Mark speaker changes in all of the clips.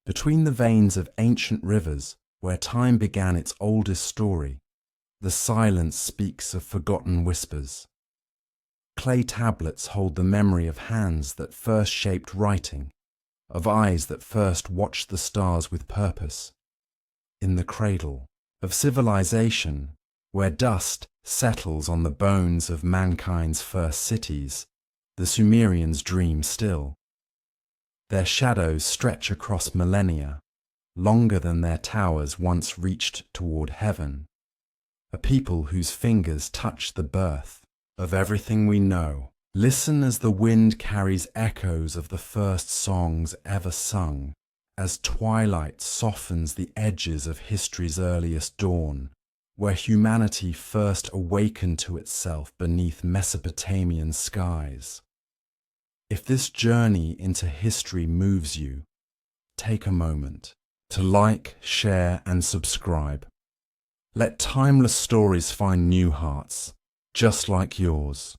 Speaker 1: Between the veins of ancient rivers, where time began its oldest story, the silence speaks of forgotten whispers. Clay tablets hold the memory of hands that first shaped writing, of eyes that first watched the stars with purpose. In the cradle of civilization, where dust settles on the bones of mankind's first cities, the Sumerians dream still. Their shadows stretch across millennia, longer than their towers once reached toward heaven. A people whose fingers touch the birth of everything we know. Listen as the wind carries echoes of the first songs ever sung, as twilight softens the edges of history's earliest dawn, where humanity first awakened to itself beneath Mesopotamian skies. If this journey into history moves you, take a moment to like, share, and subscribe. Let timeless stories find new hearts, just like yours.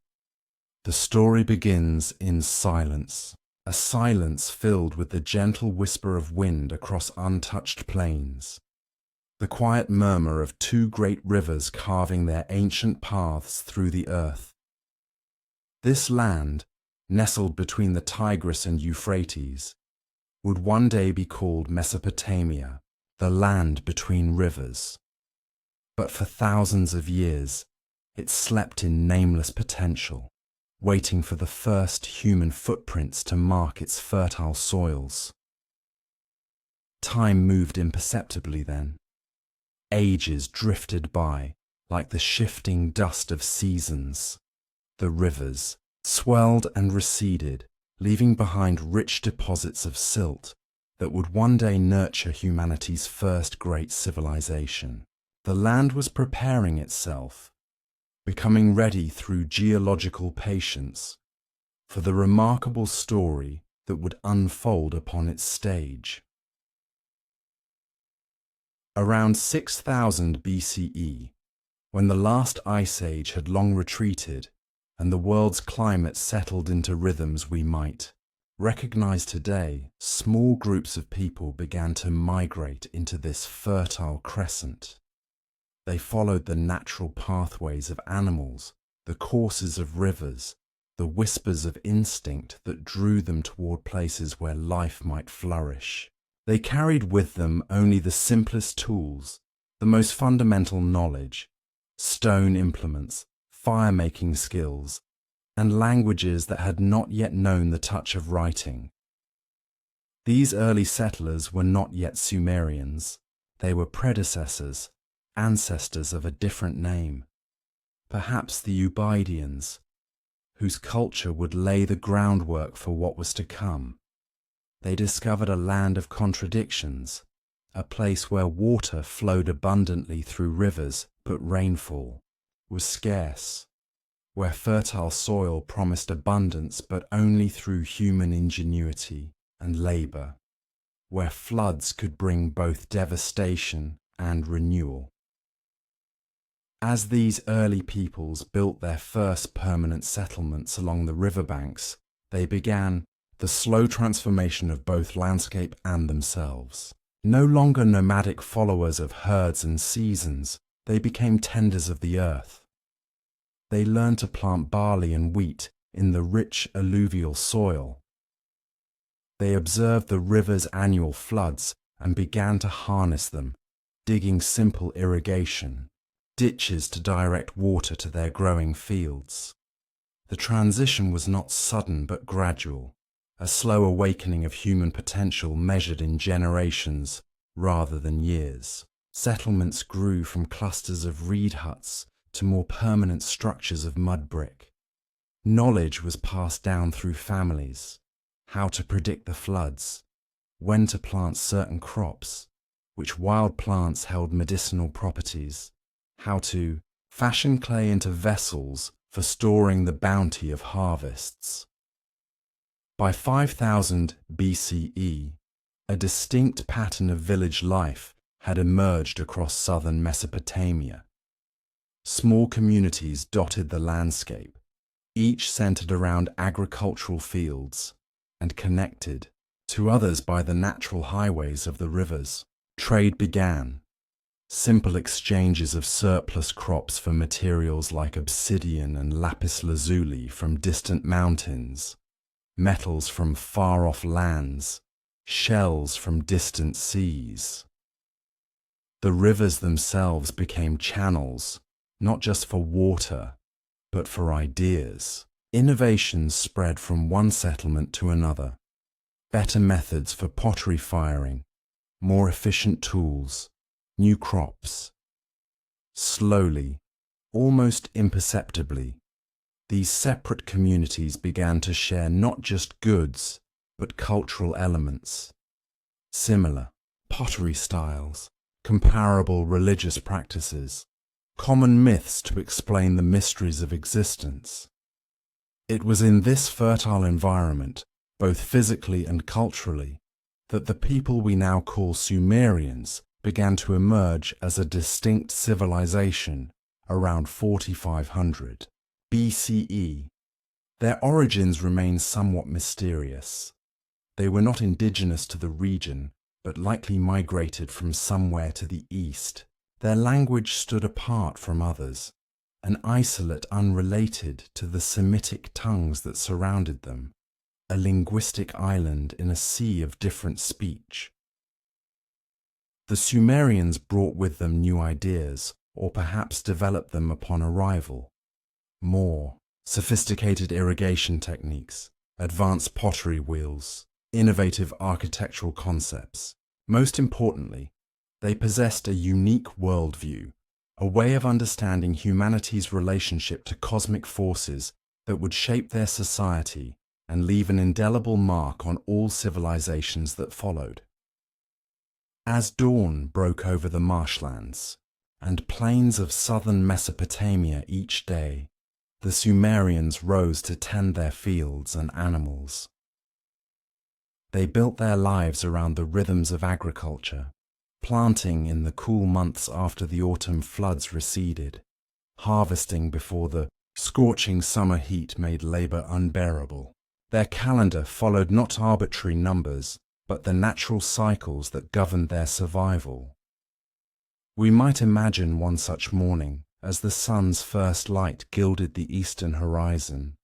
Speaker 1: The story begins in silence, a silence filled with the gentle whisper of wind across untouched plains, the quiet murmur of two great rivers carving their ancient paths through the earth. This land, nestled between the Tigris and Euphrates, would one day be called Mesopotamia, the land between rivers. But for thousands of years, it slept in nameless potential, waiting for the first human footprints to mark its fertile soils. Time moved imperceptibly then. Ages drifted by like the shifting dust of seasons. The rivers swelled and receded, leaving behind rich deposits of silt that would one day nurture humanity's first great civilization. The land was preparing itself, becoming ready through geological patience, for the remarkable story that would unfold upon its stage. Around 6000 BCE, when the last ice age had long retreated and the world's climate settled into rhythms we might recognize today, small groups of people began to migrate into this fertile crescent. They followed the natural pathways of animals, the courses of rivers, the whispers of instinct that drew them toward places where life might flourish. They carried with them only the simplest tools, the most fundamental knowledge, stone implements, fire-making skills, and languages that had not yet known the touch of writing. These early settlers were not yet Sumerians. They were predecessors, ancestors of a different name, perhaps the Ubaidians, whose culture would lay the groundwork for what was to come. They discovered a land of contradictions, a place where water flowed abundantly through rivers, but rainfall was scarce, where fertile soil promised abundance but only through human ingenuity and labor, where floods could bring both devastation and renewal. As these early peoples built their first permanent settlements along the riverbanks, they began the slow transformation of both landscape and themselves. No longer nomadic followers of herds and seasons, they became tenders of the earth. They learned to plant barley and wheat in the rich alluvial soil. They observed the river's annual floods and began to harness them, digging simple irrigation, ditches to direct water to their growing fields. The transition was not sudden but gradual, a slow awakening of human potential measured in generations rather than years. Settlements grew from clusters of reed huts to more permanent structures of mud brick. Knowledge was passed down through families, how to predict the floods, when to plant certain crops, which wild plants held medicinal properties, how to fashion clay into vessels for storing the bounty of harvests. By 5000 BCE, a distinct pattern of village life had emerged across southern Mesopotamia. Small communities dotted the landscape, each centered around agricultural fields and connected to others by the natural highways of the rivers. Trade began. Simple exchanges of surplus crops for materials like obsidian and lapis lazuli from distant mountains, metals from far-off lands, shells from distant seas. The rivers themselves became channels, not just for water, but for ideas. Innovations spread from one settlement to another. Better methods for pottery firing, more efficient tools, new crops. Slowly, almost imperceptibly, these separate communities began to share not just goods, but cultural elements. Similar pottery styles, comparable religious practices, common myths to explain the mysteries of existence. It was in this fertile environment, both physically and culturally, that the people we now call Sumerians began to emerge as a distinct civilization around 4500 BCE. Their origins remain somewhat mysterious. They were not indigenous to the region, but likely migrated from somewhere to the east. Their language stood apart from others, an isolate unrelated to the Semitic tongues that surrounded them, a linguistic island in a sea of different speech. The Sumerians brought with them new ideas, or perhaps developed them upon arrival. More sophisticated irrigation techniques, advanced pottery wheels, innovative architectural concepts. Most importantly, they possessed a unique worldview, a way of understanding humanity's relationship to cosmic forces that would shape their society and leave an indelible mark on all civilizations that followed. As dawn broke over the marshlands and plains of southern Mesopotamia each day, the Sumerians rose to tend their fields and animals. They built their lives around the rhythms of agriculture, planting in the cool months after the autumn floods receded, harvesting before the scorching summer heat made labor unbearable. Their calendar followed not arbitrary numbers, but the natural cycles that governed their survival. We might imagine one such morning as the sun's first light gilded the eastern horizon.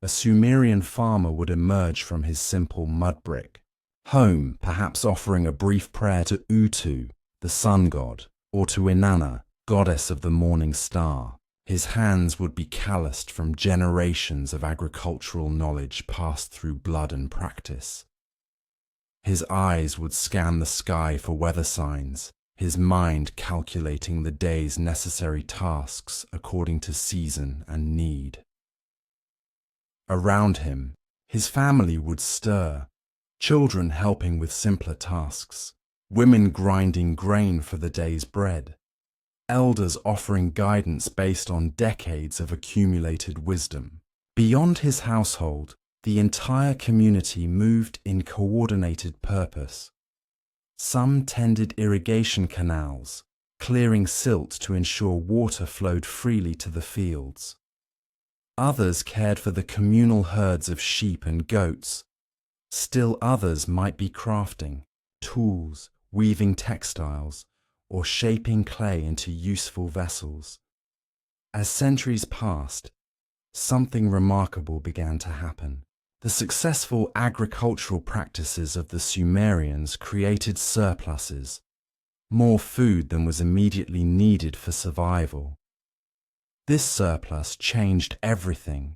Speaker 1: A Sumerian farmer would emerge from his simple mud brick home, perhaps offering a brief prayer to Utu, the sun god, or to Inanna, goddess of the morning star. His hands would be calloused from generations of agricultural knowledge passed through blood and practice. His eyes would scan the sky for weather signs, his mind calculating the day's necessary tasks according to season and need. Around him, his family would stir, children helping with simpler tasks, women grinding grain for the day's bread, elders offering guidance based on decades of accumulated wisdom. Beyond his household, the entire community moved in coordinated purpose. Some tended irrigation canals, clearing silt to ensure water flowed freely to the fields. Others cared for the communal herds of sheep and goats. Still others might be crafting tools, weaving textiles, or shaping clay into useful vessels. As centuries passed, something remarkable began to happen. The successful agricultural practices of the Sumerians created surpluses, more food than was immediately needed for survival. This surplus changed everything.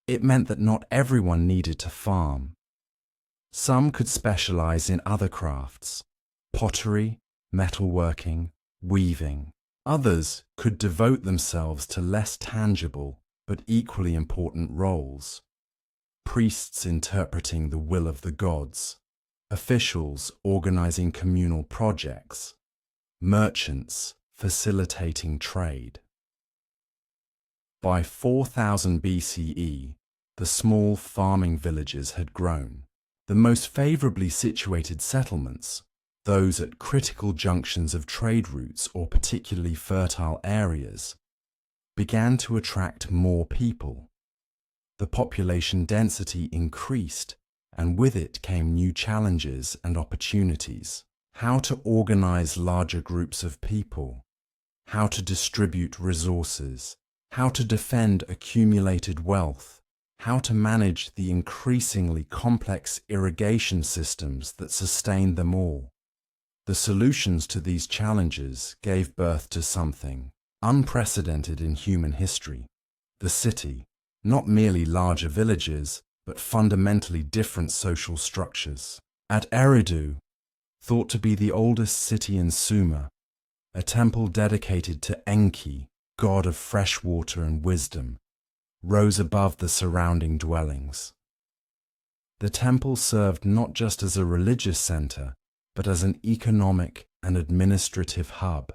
Speaker 1: It meant that not everyone needed to farm. Some could specialize in other crafts: pottery, metalworking, weaving. Others could devote themselves to less tangible but equally important roles: priests interpreting the will of the gods, officials organizing communal projects, merchants facilitating trade. By 4000 BCE, the small farming villages had grown. The most favorably situated settlements, those at critical junctions of trade routes or particularly fertile areas, began to attract more people. The population density increased, and with it came new challenges and opportunities. How to organize larger groups of people, how to distribute resources, how to defend accumulated wealth, how to manage the increasingly complex irrigation systems that sustained them all. The solutions to these challenges gave birth to something unprecedented in human history: the city, not merely larger villages, but fundamentally different social structures. At Eridu, thought to be the oldest city in Sumer, a temple dedicated to Enki, god of fresh water and wisdom, rose above the surrounding dwellings. The temple served not just as a religious center, but as an economic and administrative hub.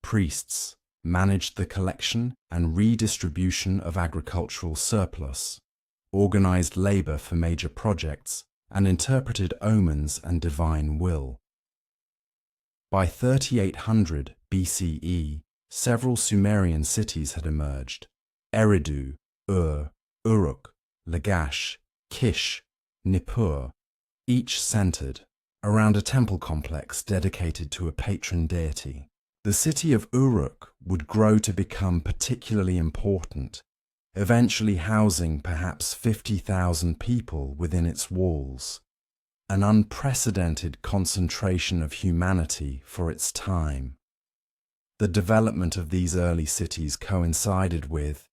Speaker 1: Priests managed the collection and redistribution of agricultural surplus, organized labor for major projects, and interpreted omens and divine will. By 3800 BCE, several Sumerian cities had emerged: Eridu, Uruk, Lagash, Kish, Nippur, each centered around a temple complex dedicated to a patron deity. The city of Uruk would grow to become particularly important, eventually housing perhaps 50,000 people within its walls, an unprecedented concentration of humanity for its time. The development of these early cities coincided with,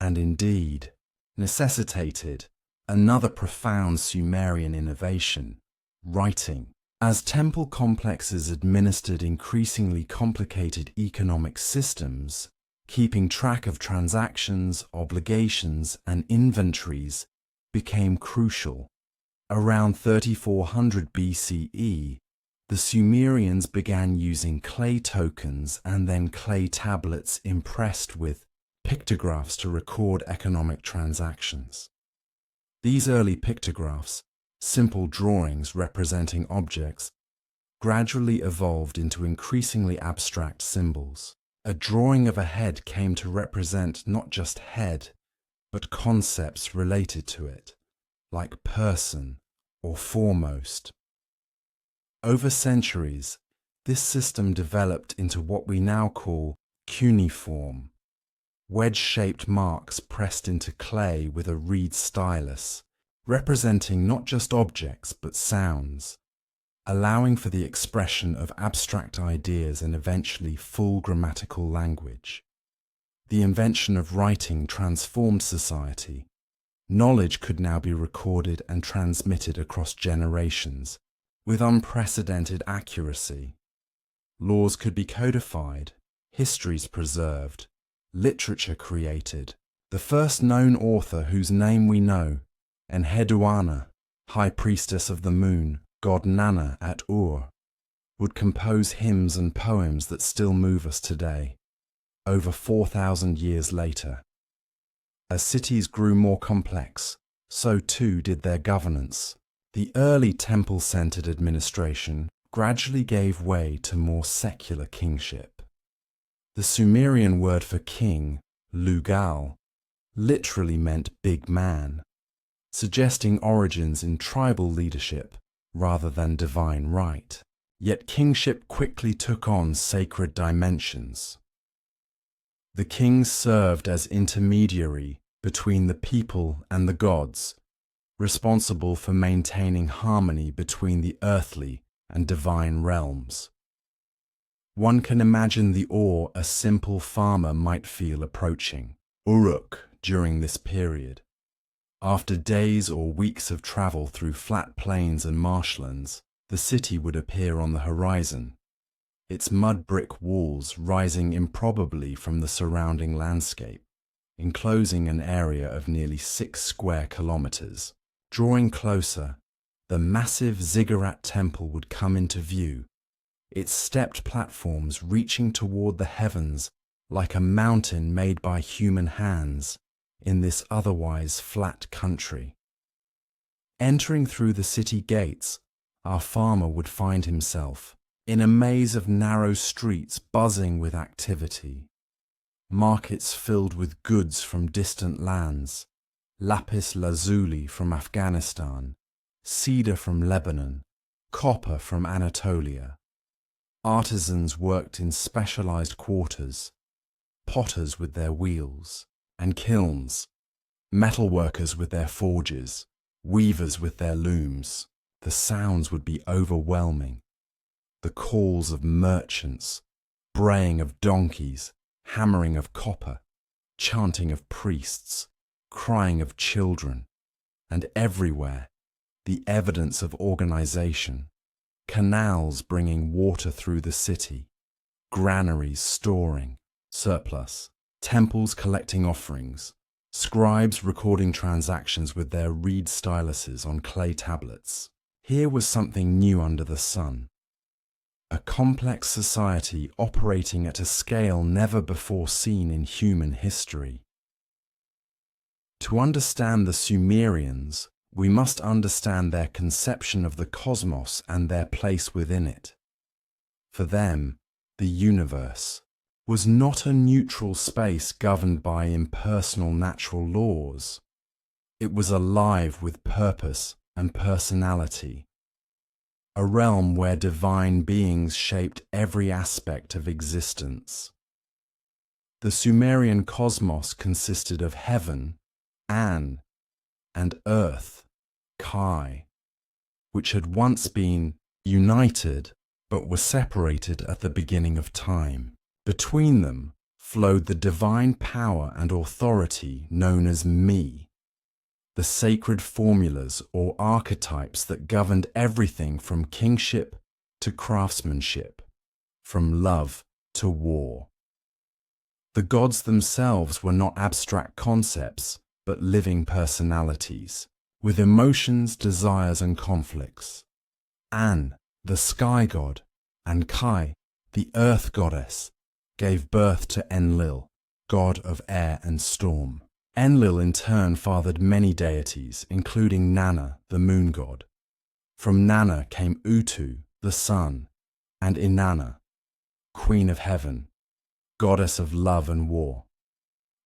Speaker 1: and indeed necessitated, another profound Sumerian innovation: writing. As temple complexes administered increasingly complicated economic systems, keeping track of transactions, obligations, and inventories became crucial. Around 3400 BCE, the Sumerians began using clay tokens and then clay tablets impressed with pictographs to record economic transactions. These early pictographs, simple drawings representing objects, gradually evolved into increasingly abstract symbols. A drawing of a head came to represent not just head, but concepts related to it, like person or foremost. Over centuries, this system developed into what we now call cuneiform, wedge-shaped marks pressed into clay with a reed stylus, representing not just objects but sounds, allowing for the expression of abstract ideas and eventually full grammatical language. The invention of writing transformed society. Knowledge could now be recorded and transmitted across generations with unprecedented accuracy. Laws could be codified, histories preserved, literature created. The first known author whose name we know, Enheduanna, high priestess of the moon, god Nana at Ur, would compose hymns and poems that still move us today, over 4,000 years later. As cities grew more complex, so too did their governance. The early temple-centered administration gradually gave way to more secular kingship. The Sumerian word for king, Lugal, literally meant big man, suggesting origins in tribal leadership rather than divine right. Yet kingship quickly took on sacred dimensions. The kings served as intermediary between the people and the gods, responsible for maintaining harmony between the earthly and divine realms. One can imagine the awe a simple farmer might feel approaching Uruk during this period. After days or weeks of travel through flat plains and marshlands, the city would appear on the horizon, its mud brick walls rising improbably from the surrounding landscape, enclosing an area of nearly 6 square kilometers. Drawing closer, the massive ziggurat temple would come into view, its stepped platforms reaching toward the heavens like a mountain made by human hands in this otherwise flat country. Entering through the city gates, our farmer would find himself in a maze of narrow streets buzzing with activity, markets filled with goods from distant lands, lapis lazuli from Afghanistan, cedar from Lebanon, copper from Anatolia. Artisans worked in specialized quarters, potters with their wheels and kilns, metalworkers with their forges, weavers with their looms. The sounds would be overwhelming. The calls of merchants, braying of donkeys, hammering of copper, chanting of priests, crying of children, and everywhere the evidence of organization, canals bringing water through the city, granaries storing surplus, temples collecting offerings, scribes recording transactions with their reed styluses on clay tablets. Here was something new under the sun. A complex society operating at a scale never before seen in human history. To understand the Sumerians, we must understand their conception of the cosmos and their place within it. For them, the universe was not a neutral space governed by impersonal natural laws. It was alive with purpose and personality. A realm where divine beings shaped every aspect of existence. The Sumerian cosmos consisted of heaven, An, and earth, Kai, which had once been united but were separated at the beginning of time. Between them flowed the divine power and authority known as Me, the sacred formulas or archetypes that governed everything from kingship to craftsmanship, from love to war. The gods themselves were not abstract concepts, but living personalities, with emotions, desires, and conflicts. An, the sky god, and Kai, the earth goddess, gave birth to Enlil, god of air and storm. Enlil in turn fathered many deities, including Nana, the moon god. From Nana came Utu, the sun, and Inanna, queen of heaven, goddess of love and war.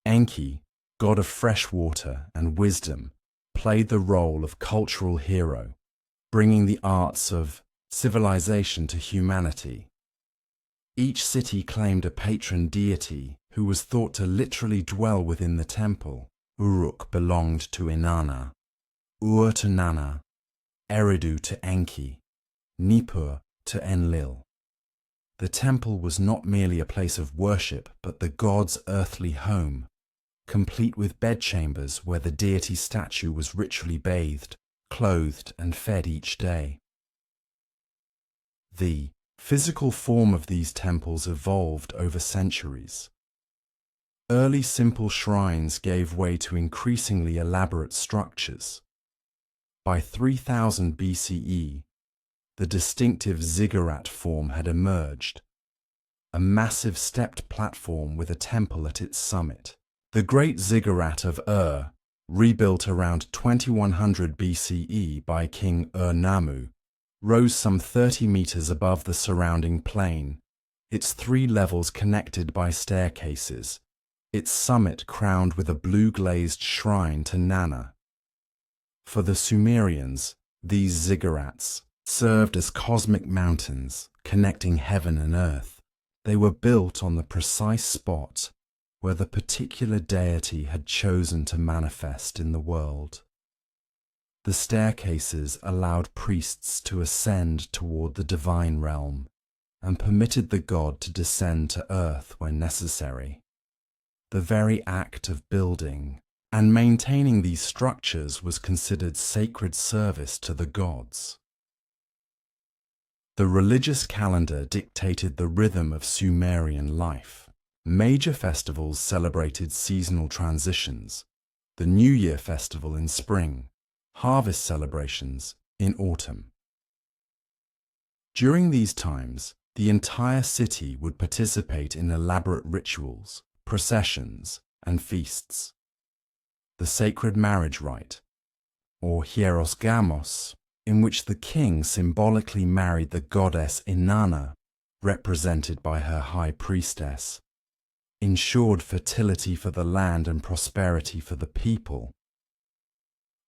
Speaker 1: Enki, god of fresh water and wisdom, played the role of cultural hero, bringing the arts of civilization to humanity. Each city claimed a patron deity who was thought to literally dwell within the temple. Uruk belonged to Inanna, Ur to Nana, Eridu to Enki, Nippur to Enlil. The temple was not merely a place of worship, but the god's earthly home, complete with bedchambers where the deity's statue was ritually bathed, clothed, and fed each day. The physical form of these temples evolved over centuries. Early simple shrines gave way to increasingly elaborate structures. By 3000 BCE, the distinctive ziggurat form had emerged, a massive stepped platform with a temple at its summit. The Great Ziggurat of Ur, rebuilt around 2100 BCE by King Ur-Nammu, rose some 30 meters above the surrounding plain, its 3 levels connected by staircases, its summit crowned with a blue-glazed shrine to Nana. For the Sumerians, these ziggurats served as cosmic mountains connecting heaven and earth. They were built on the precise spot where the particular deity had chosen to manifest in the world. The staircases allowed priests to ascend toward the divine realm and permitted the god to descend to earth when necessary. The very act of building and maintaining these structures was considered sacred service to the gods. The religious calendar dictated the rhythm of Sumerian life. Major festivals celebrated seasonal transitions, the New Year festival in spring, harvest celebrations in autumn. During these times, the entire city would participate in elaborate rituals, processions, and feasts. The sacred marriage rite, or hierosgamos, in which the king symbolically married the goddess Inanna, represented by her high priestess, ensured fertility for the land and prosperity for the people.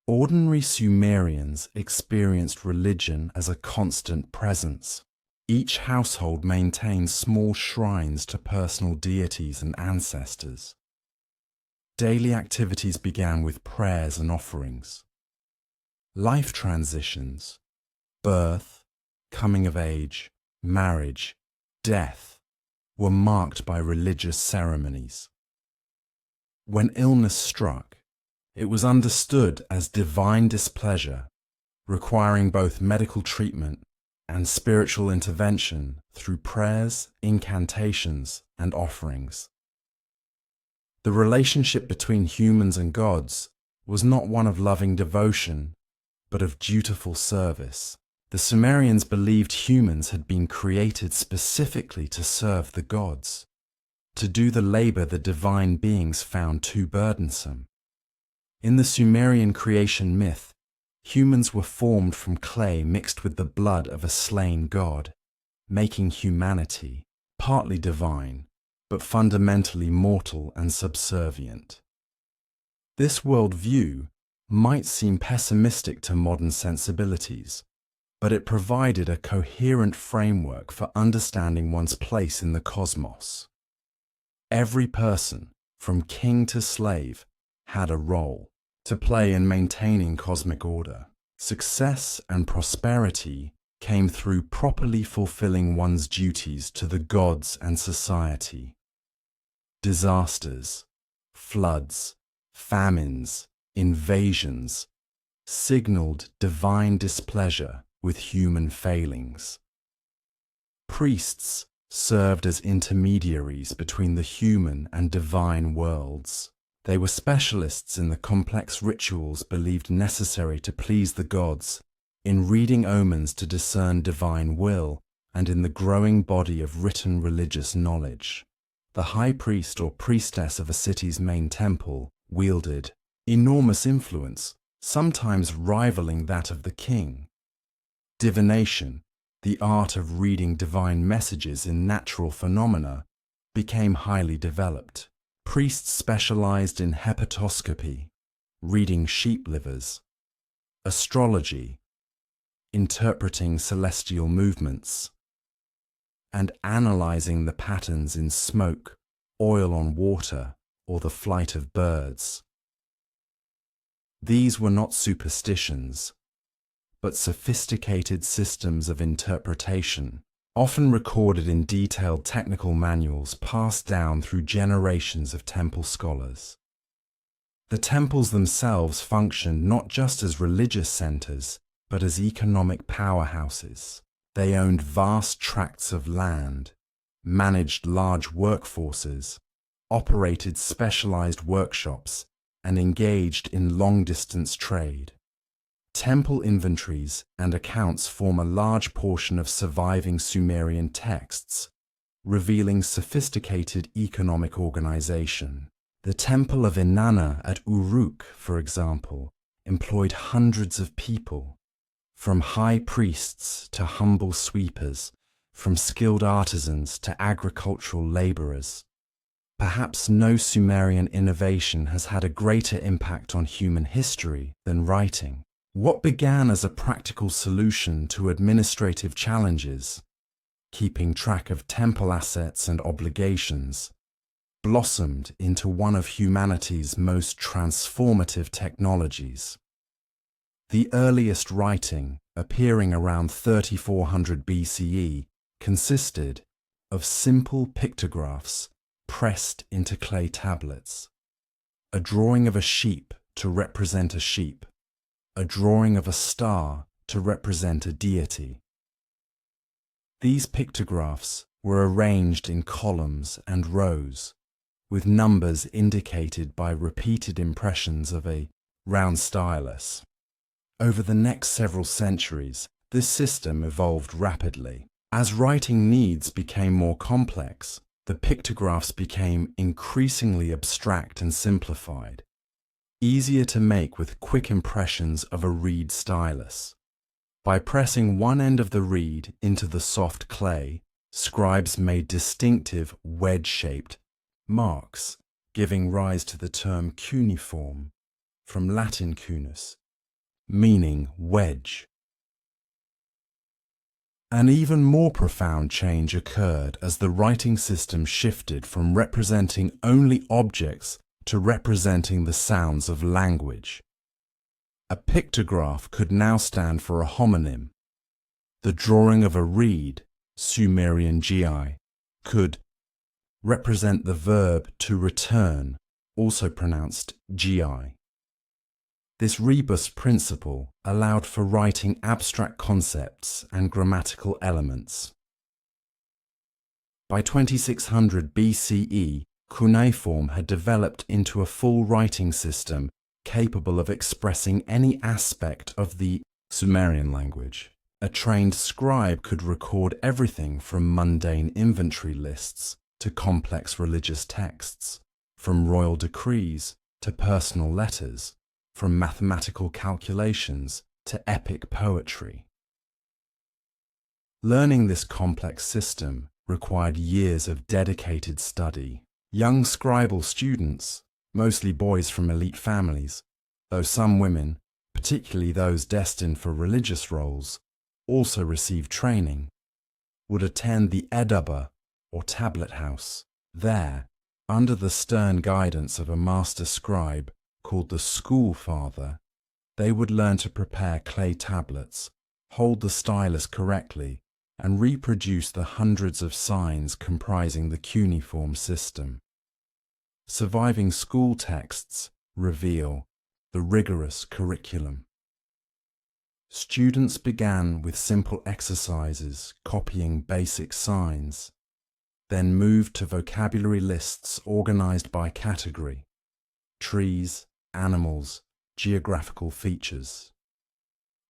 Speaker 1: Ordinary Sumerians experienced religion as a constant presence. Each household maintained small shrines to personal deities and ancestors. Daily activities began with prayers and offerings. Life transitions, birth, coming of age, marriage, death, were marked by religious ceremonies. When illness struck, it was understood as divine displeasure, requiring both medical treatment and spiritual intervention through prayers, incantations, and offerings. The relationship between humans and gods was not one of loving devotion, but of dutiful service. The Sumerians believed humans had been created specifically to serve the gods, to do the labor the divine beings found too burdensome. In the Sumerian creation myth, humans were formed from clay mixed with the blood of a slain god, making humanity partly divine, but fundamentally mortal and subservient. This worldview might seem pessimistic to modern sensibilities, but it provided a coherent framework for understanding one's place in the cosmos. Every person, from king to slave, had a role to play in maintaining cosmic order. Success and prosperity came through properly fulfilling one's duties to the gods and society. Disasters, floods, famines, invasions signaled divine displeasure with human failings. Priests served as intermediaries between the human and divine worlds. They were specialists in the complex rituals believed necessary to please the gods, in reading omens to discern divine will, and in the growing body of written religious knowledge. The high priest or priestess of a city's main temple wielded enormous influence, sometimes rivaling that of the king. Divination, the art of reading divine messages in natural phenomena, became highly developed. Priests specialized in hepatoscopy, reading sheep livers, astrology, interpreting celestial movements, and analyzing the patterns in smoke, oil on water, or the flight of birds. These were not superstitions, but sophisticated systems of interpretation, often recorded in detailed technical manuals passed down through generations of temple scholars. The temples themselves functioned not just as religious centers, but as economic powerhouses. They owned vast tracts of land, managed large workforces, operated specialized workshops, and engaged in long-distance trade. Temple inventories and accounts form a large portion of surviving Sumerian texts, revealing sophisticated economic organization. The Temple of Inanna at Uruk, for example, employed hundreds of people, from high priests to humble sweepers, from skilled artisans to agricultural laborers. Perhaps no Sumerian innovation has had a greater impact on human history than writing. What began as a practical solution to administrative challenges, keeping track of temple assets and obligations, blossomed into one of humanity's most transformative technologies. The earliest writing, appearing around 3400 BCE, consisted of simple pictographs pressed into clay tablets. A drawing of a sheep to represent a sheep, a drawing of a star to represent a deity. These pictographs were arranged in columns and rows, with numbers indicated by repeated impressions of a round stylus. Over the next several centuries, this system evolved rapidly. As writing needs became more complex, the pictographs became increasingly abstract and simplified, easier to make with quick impressions of a reed stylus. By pressing one end of the reed into the soft clay, scribes made distinctive wedge-shaped marks, giving rise to the term cuneiform, from Latin cunus, meaning wedge. An even more profound change occurred as the writing system shifted from representing only objects to representing the sounds of language. A pictograph could now stand for a homonym. The drawing of a reed, Sumerian gi, could represent the verb to return, also pronounced gi. This rebus principle allowed for writing abstract concepts and grammatical elements. By 2600 BCE, cuneiform had developed into a full writing system capable of expressing any aspect of the Sumerian language. A trained scribe could record everything from mundane inventory lists to complex religious texts, from royal decrees to personal letters, from mathematical calculations to epic poetry. Learning this complex system required years of dedicated study. Young scribal students, mostly boys from elite families, though some women, particularly those destined for religious roles, also received training, would attend the Edaba, or tablet house. There, under the stern guidance of a master scribe called the school father, they would learn to prepare clay tablets, hold the stylus correctly, and reproduce the hundreds of signs comprising the cuneiform system. Surviving school texts reveal the rigorous curriculum. Students began with simple exercises copying basic signs, then moved to vocabulary lists organized by category: trees, animals, geographical features.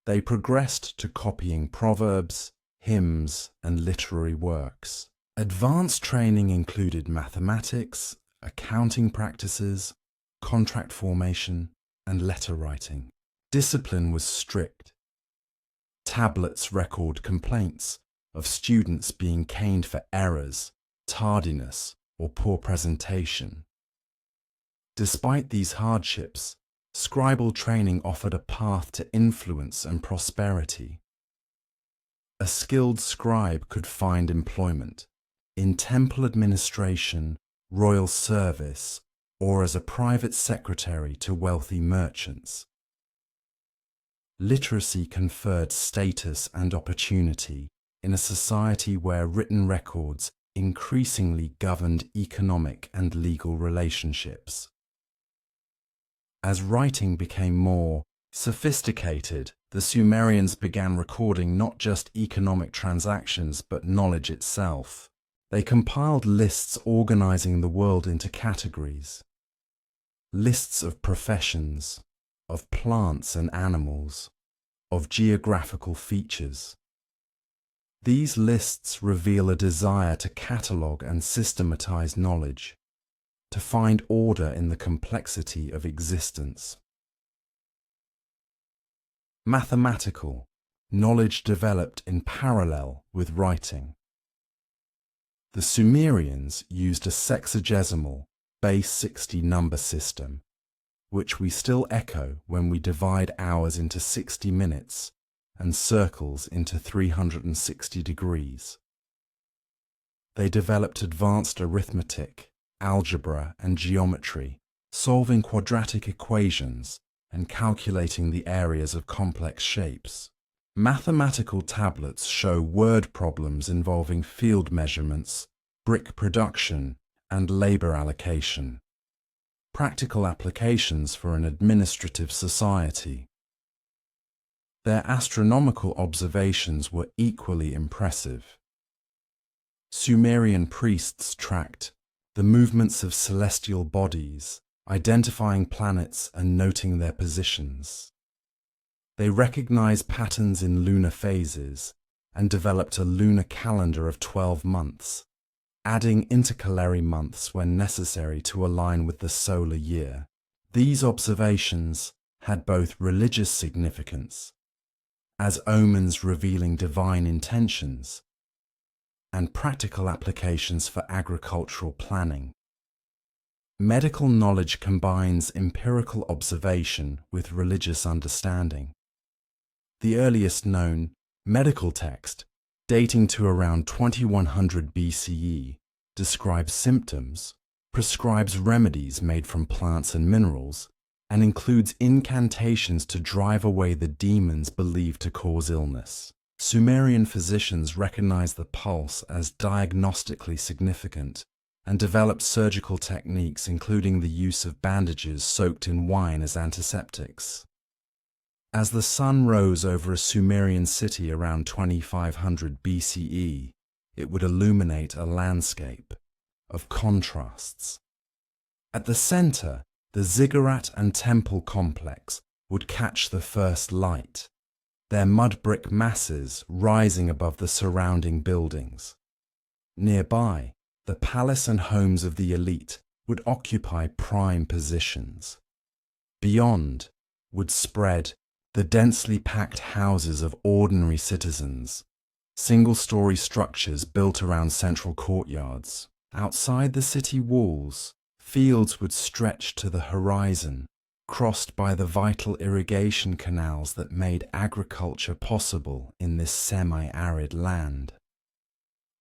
Speaker 1: They progressed to copying proverbs, hymns, and literary works. Advanced training included mathematics, accounting practices, contract formation, and letter writing. Discipline was strict. Tablets record complaints of students being caned for errors, tardiness, or poor presentation. Despite these hardships, scribal training offered a path to influence and prosperity. A skilled scribe could find employment in temple administration, royal service, or as a private secretary to wealthy merchants. Literacy conferred status and opportunity in a society where written records increasingly governed economic and legal relationships. As writing became more sophisticated, the Sumerians began recording not just economic transactions but knowledge itself. They compiled lists organizing the world into categories. Lists of professions, of plants and animals, of geographical features. These lists reveal a desire to catalogue and systematize knowledge, to find order in the complexity of existence. Mathematical knowledge developed in parallel with writing. The Sumerians used a sexagesimal, base 60 number system, which we still echo when we divide hours into 60 minutes and circles into 360 degrees. They developed advanced arithmetic, algebra, and geometry, solving quadratic equations and calculating the areas of complex shapes. Mathematical tablets show word problems involving field measurements, brick production, and labor allocation. Practical applications for an administrative society. Their astronomical observations were equally impressive. Sumerian priests tracked the movements of celestial bodies, identifying planets and noting their positions. They recognized patterns in lunar phases and developed a lunar calendar of 12 months, adding intercalary months when necessary to align with the solar year. These observations had both religious significance, as omens revealing divine intentions, and practical applications for agricultural planning. Medical knowledge combines empirical observation with religious understanding. The earliest known medical text, dating to around 2100 BCE, describes symptoms, prescribes remedies made from plants and minerals, and includes incantations to drive away the demons believed to cause illness. Sumerian physicians recognized the pulse as diagnostically significant and developed surgical techniques including the use of bandages soaked in wine as antiseptics. As the sun rose over a Sumerian city around 2500 BCE, it would illuminate a landscape of contrasts. At the center, the ziggurat and temple complex would catch the first light, their mud brick masses rising above the surrounding buildings. Nearby, the palace and homes of the elite would occupy prime positions. Beyond would spread the densely packed houses of ordinary citizens, single-story structures built around central courtyards. Outside the city walls, fields would stretch to the horizon, crossed by the vital irrigation canals that made agriculture possible in this semi-arid land.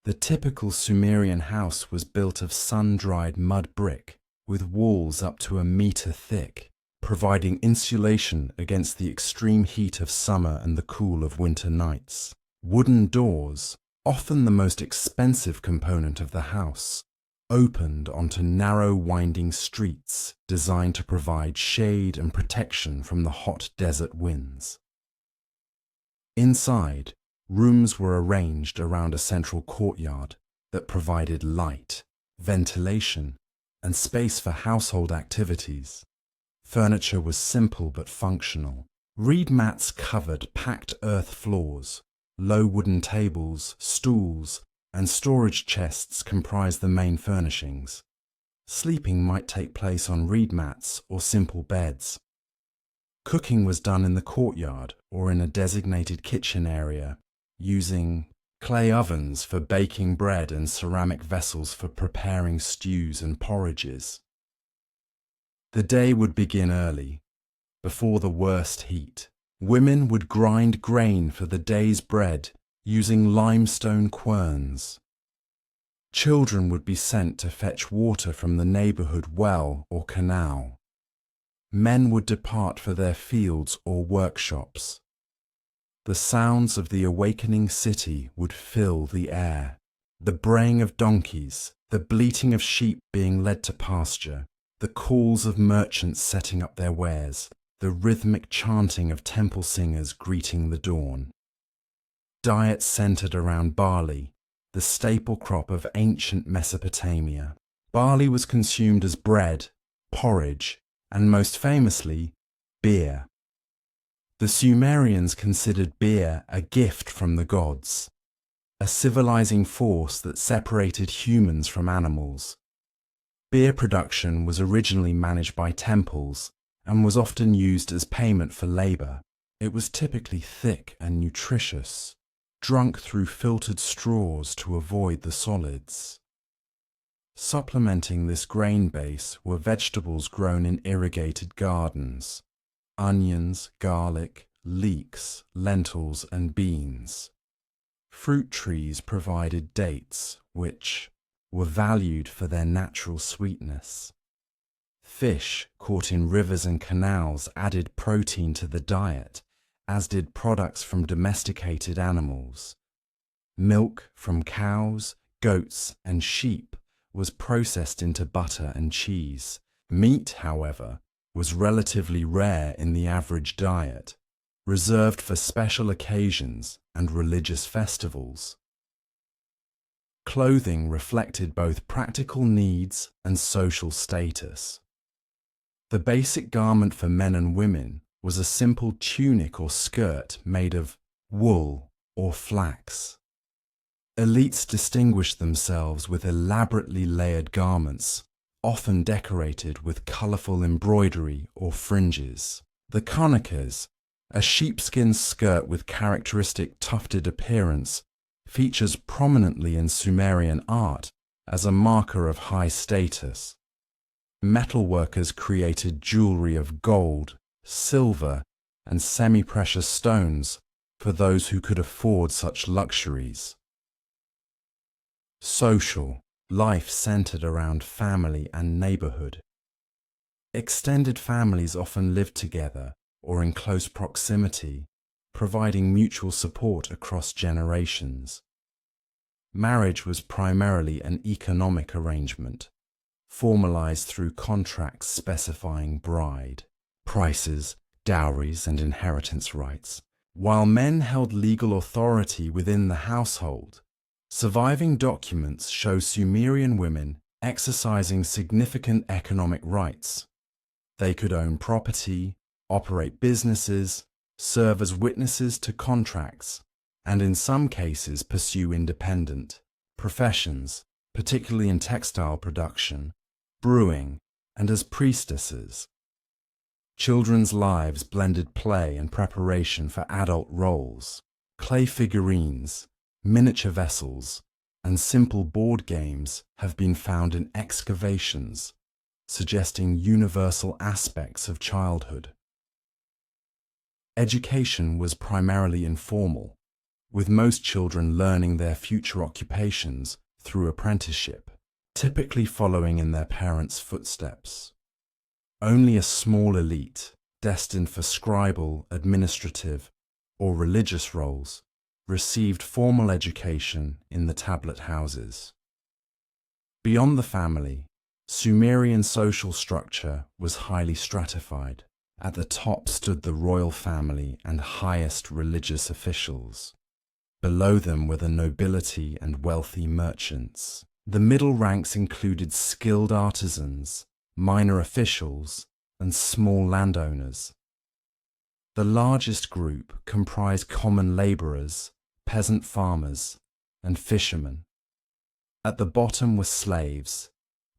Speaker 1: The typical Sumerian house was built of sun-dried mud brick, with walls up to a meter thick, providing insulation against the extreme heat of summer and the cool of winter nights. Wooden doors, often the most expensive component of the house, opened onto narrow winding streets designed to provide shade and protection from the hot desert winds. Inside, rooms were arranged around a central courtyard that provided light, ventilation, and space for household activities. Furniture was simple but functional. Reed mats covered packed earth floors. Low wooden tables, stools, and storage chests comprised the main furnishings. Sleeping might take place on reed mats or simple beds. Cooking was done in the courtyard or in a designated kitchen area, using clay ovens for baking bread and ceramic vessels for preparing stews and porridges. The day would begin early, before the worst heat. Women would grind grain for the day's bread using limestone querns. Children would be sent to fetch water from the neighborhood well or canal. Men would depart for their fields or workshops. The sounds of the awakening city would fill the air. The braying of donkeys, the bleating of sheep being led to pasture, the calls of merchants setting up their wares, the rhythmic chanting of temple singers greeting the dawn. Diet centered around barley, the staple crop of ancient Mesopotamia. Barley was consumed as bread, porridge, and most famously, beer. The Sumerians considered beer a gift from the gods, a civilizing force that separated humans from animals. Beer production was originally managed by temples and was often used as payment for labor. It was typically thick and nutritious, drunk through filtered straws to avoid the solids. Supplementing this grain base were vegetables grown in irrigated gardens: onions, garlic, leeks, lentils, and beans. Fruit trees provided dates, which were valued for their natural sweetness. Fish caught in rivers and canals added protein to the diet, as did products from domesticated animals. Milk from cows, goats, and sheep was processed into butter and cheese. Meat, however, was relatively rare in the average diet, reserved for special occasions and religious festivals. Clothing reflected both practical needs and social status. The basic garment for men and women was a simple tunic or skirt made of wool or flax. Elites distinguished themselves with elaborately layered garments, often decorated with colorful embroidery or fringes. The kanakas, a sheepskin skirt with characteristic tufted appearance, features prominently in Sumerian art as a marker of high status. Metalworkers created jewelry of gold, silver, and semi-precious stones for those who could afford such luxuries. Social life centered around family and neighborhood. Extended families often lived together or in close proximity, providing mutual support across generations. Marriage was primarily an economic arrangement, formalized through contracts specifying bride, prices, dowries, and inheritance rights. While men held legal authority within the household, surviving documents show Sumerian women exercising significant economic rights. They could own property, operate businesses, serve as witnesses to contracts, and in some cases pursue independent professions, particularly in textile production, brewing, and as priestesses. Children's lives blended play and preparation for adult roles. Clay figurines, miniature vessels, and simple board games have been found in excavations, suggesting universal aspects of childhood. Education was primarily informal, with most children learning their future occupations through apprenticeship, typically following in their parents' footsteps. Only a small elite, destined for scribal, administrative, or religious roles, received formal education in the tablet houses. Beyond the family, Sumerian social structure was highly stratified. At the top stood the royal family and highest religious officials. Below them were the nobility and wealthy merchants. The middle ranks included skilled artisans, minor officials, and small landowners. The largest group comprised common laborers, peasant farmers, and fishermen. At the bottom were slaves,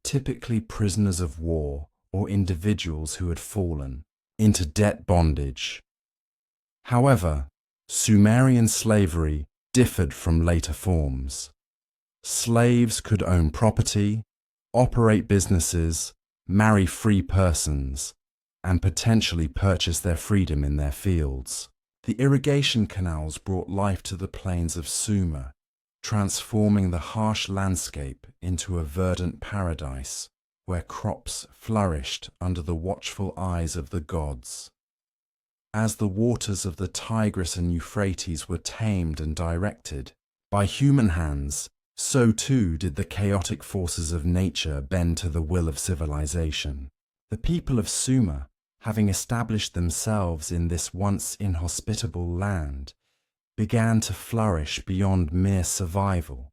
Speaker 1: typically prisoners of war or individuals who had fallen into debt bondage. However, Sumerian slavery differed from later forms. Slaves could own property, operate businesses, marry free persons, and potentially purchase their freedom in their fields. The irrigation canals brought life to the plains of Sumer, transforming the harsh landscape into a verdant paradise where crops flourished under the watchful eyes of the gods. As the waters of the Tigris and Euphrates were tamed and directed by human hands, so too did the chaotic forces of nature bend to the will of civilization. The people of Sumer, having established themselves in this once inhospitable land, began to flourish beyond mere survival,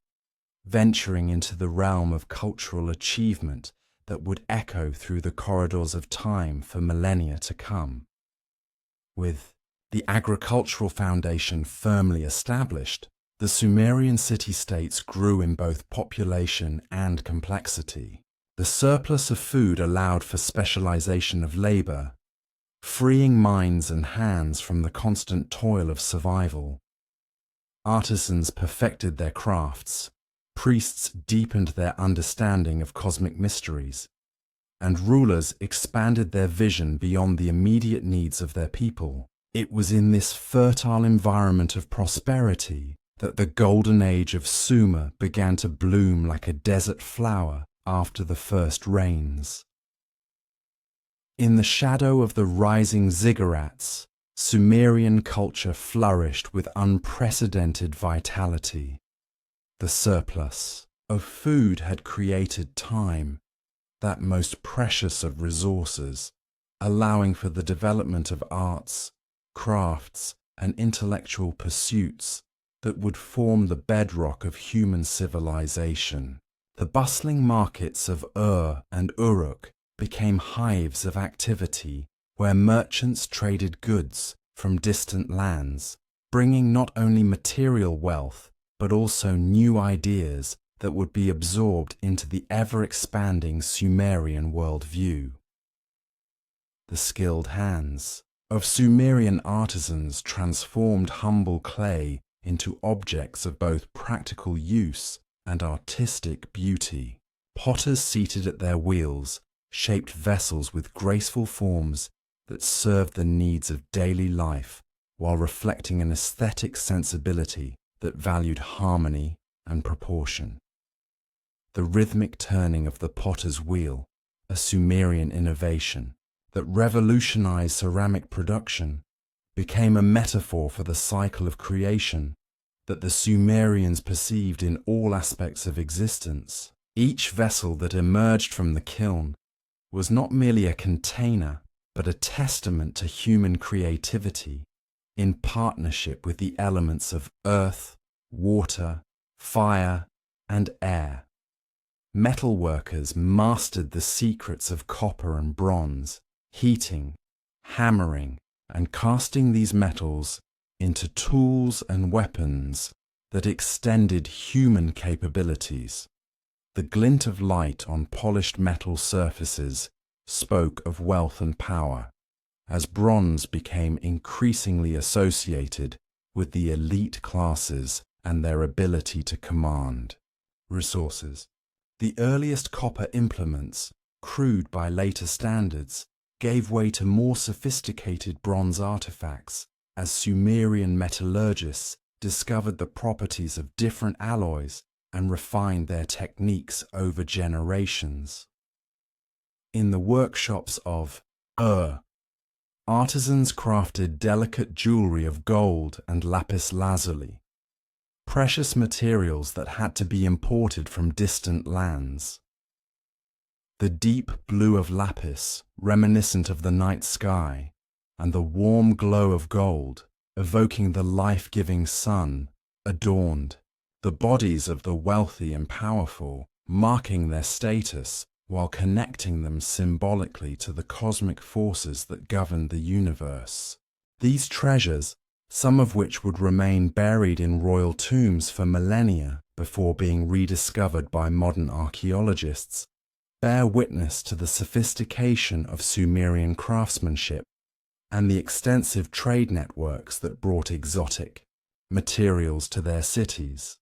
Speaker 1: venturing into the realm of cultural achievement that would echo through the corridors of time for millennia to come. With the agricultural foundation firmly established, the Sumerian city-states grew in both population and complexity. The surplus of food allowed for specialization of labor, freeing minds and hands from the constant toil of survival. Artisans perfected their crafts, priests deepened their understanding of cosmic mysteries, and rulers expanded their vision beyond the immediate needs of their people. It was in this fertile environment of prosperity that the golden age of Sumer began to bloom like a desert flower after the first rains. In the shadow of the rising ziggurats, Sumerian culture flourished with unprecedented vitality. The surplus of food had created time, that most precious of resources, allowing for the development of arts, crafts, and intellectual pursuits that would form the bedrock of human civilization. The bustling markets of and Uruk became hives of activity where merchants traded goods from distant lands, bringing not only material wealth but also new ideas that would be absorbed into the ever-expanding Sumerian worldview. The skilled hands of Sumerian artisans transformed humble clay into objects of both practical use and artistic beauty. Potters seated at their wheels shaped vessels with graceful forms that served the needs of daily life while reflecting an aesthetic sensibility that valued harmony and proportion. The rhythmic turning of the potter's wheel, a Sumerian innovation that revolutionized ceramic production, became a metaphor for the cycle of creation that the Sumerians perceived in all aspects of existence. Each vessel that emerged from the kiln was not merely a container, but a testament to human creativity in partnership with the elements of earth, water, fire, and air. Metalworkers mastered the secrets of copper and bronze, heating, hammering, and casting these metals into tools and weapons that extended human capabilities. The glint of light on polished metal surfaces spoke of wealth and power, as bronze became increasingly associated with the elite classes and their ability to command resources. The earliest copper implements, crude by later standards, gave way to more sophisticated bronze artifacts as Sumerian metallurgists discovered the properties of different alloys and refined their techniques over generations. In the workshops of artisans crafted delicate jewelry of gold and lapis lazuli, precious materials that had to be imported from distant lands. The deep blue of lapis, reminiscent of the night sky, and the warm glow of gold, evoking the life-giving sun, adorned the bodies of the wealthy and powerful, marking their status while connecting them symbolically to the cosmic forces that governed the universe. These treasures, some of which would remain buried in royal tombs for millennia before being rediscovered by modern archaeologists, bear witness to the sophistication of Sumerian craftsmanship and the extensive trade networks that brought exotic materials to their cities.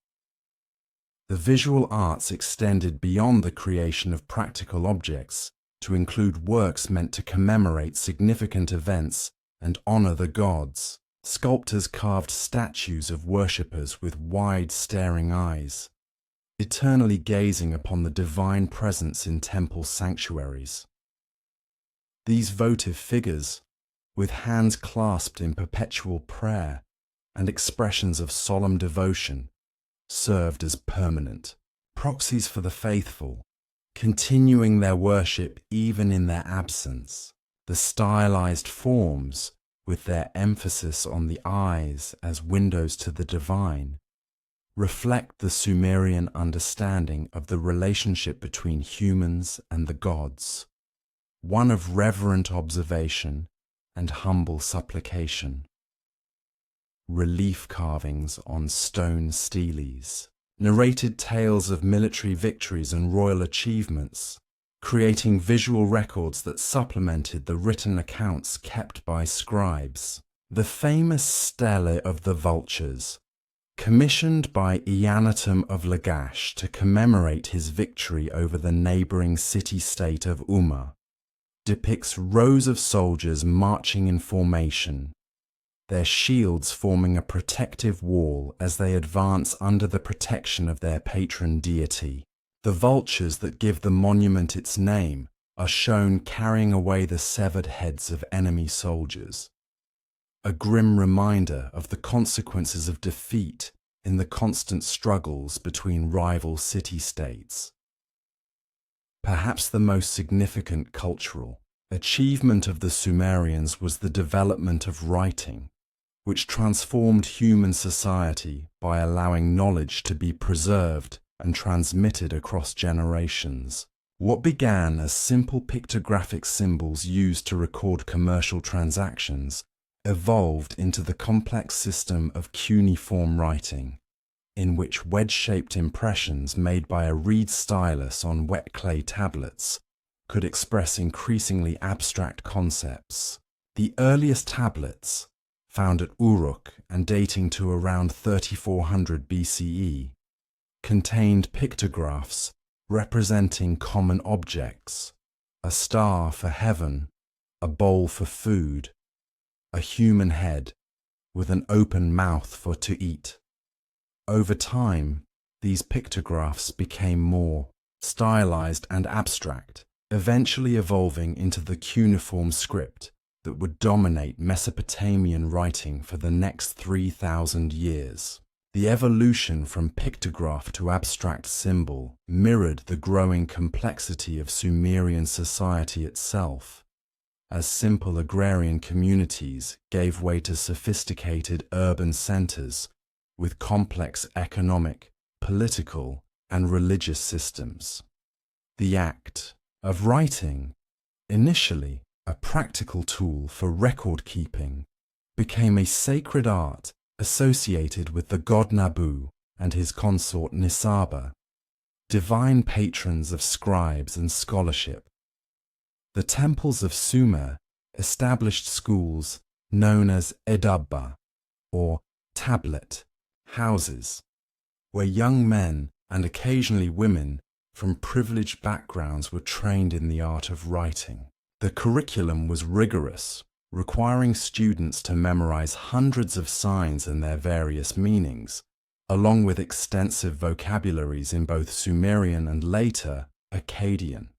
Speaker 1: The visual arts extended beyond the creation of practical objects to include works meant to commemorate significant events and honor the gods. Sculptors carved statues of worshippers with wide, staring eyes, eternally gazing upon the divine presence in temple sanctuaries. These votive figures, with hands clasped in perpetual prayer and expressions of solemn devotion, served as permanent proxies for the faithful, continuing their worship even in their absence. The stylized forms, with their emphasis on the eyes as windows to the divine, reflect the Sumerian understanding of the relationship between humans and the gods, one of reverent observation and humble supplication. Relief carvings on stone steles narrated tales of military victories and royal achievements, creating visual records that supplemented the written accounts kept by scribes. The famous Stele of the Vultures, commissioned by Eannatum of Lagash to commemorate his victory over the neighboring city-state of Umma, depicts rows of soldiers marching in formation, their shields forming a protective wall as they advance under the protection of their patron deity. The vultures that give the monument its name are shown carrying away the severed heads of enemy soldiers, a grim reminder of the consequences of defeat in the constant struggles between rival city-states. Perhaps the most significant cultural achievement of the Sumerians was the development of writing, which transformed human society by allowing knowledge to be preserved and transmitted across generations. What began as simple pictographic symbols used to record commercial transactions evolved into the complex system of cuneiform writing, in which wedge-shaped impressions made by a reed stylus on wet clay tablets could express increasingly abstract concepts. The earliest tablets, found at Uruk and dating to around 3400 BCE, contained pictographs representing common objects: a star for heaven, a bowl for food, a human head, with an open mouth for to eat. Over time, these pictographs became more stylized and abstract, eventually evolving into the cuneiform script that would dominate Mesopotamian writing for the next 3,000 years. The evolution from pictograph to abstract symbol mirrored the growing complexity of Sumerian society itself, as simple agrarian communities gave way to sophisticated urban centers with complex economic, political, and religious systems. The act of writing, initially a practical tool for record keeping, became a sacred art associated with the god Nabu and his consort Nisaba, divine patrons of scribes and scholarship. The temples of Sumer established schools known as edabba, or tablet, houses, where young men and occasionally women from privileged backgrounds were trained in the art of writing. The curriculum was rigorous, requiring students to memorize hundreds of signs and their various meanings, along with extensive vocabularies in both Sumerian and later Akkadian.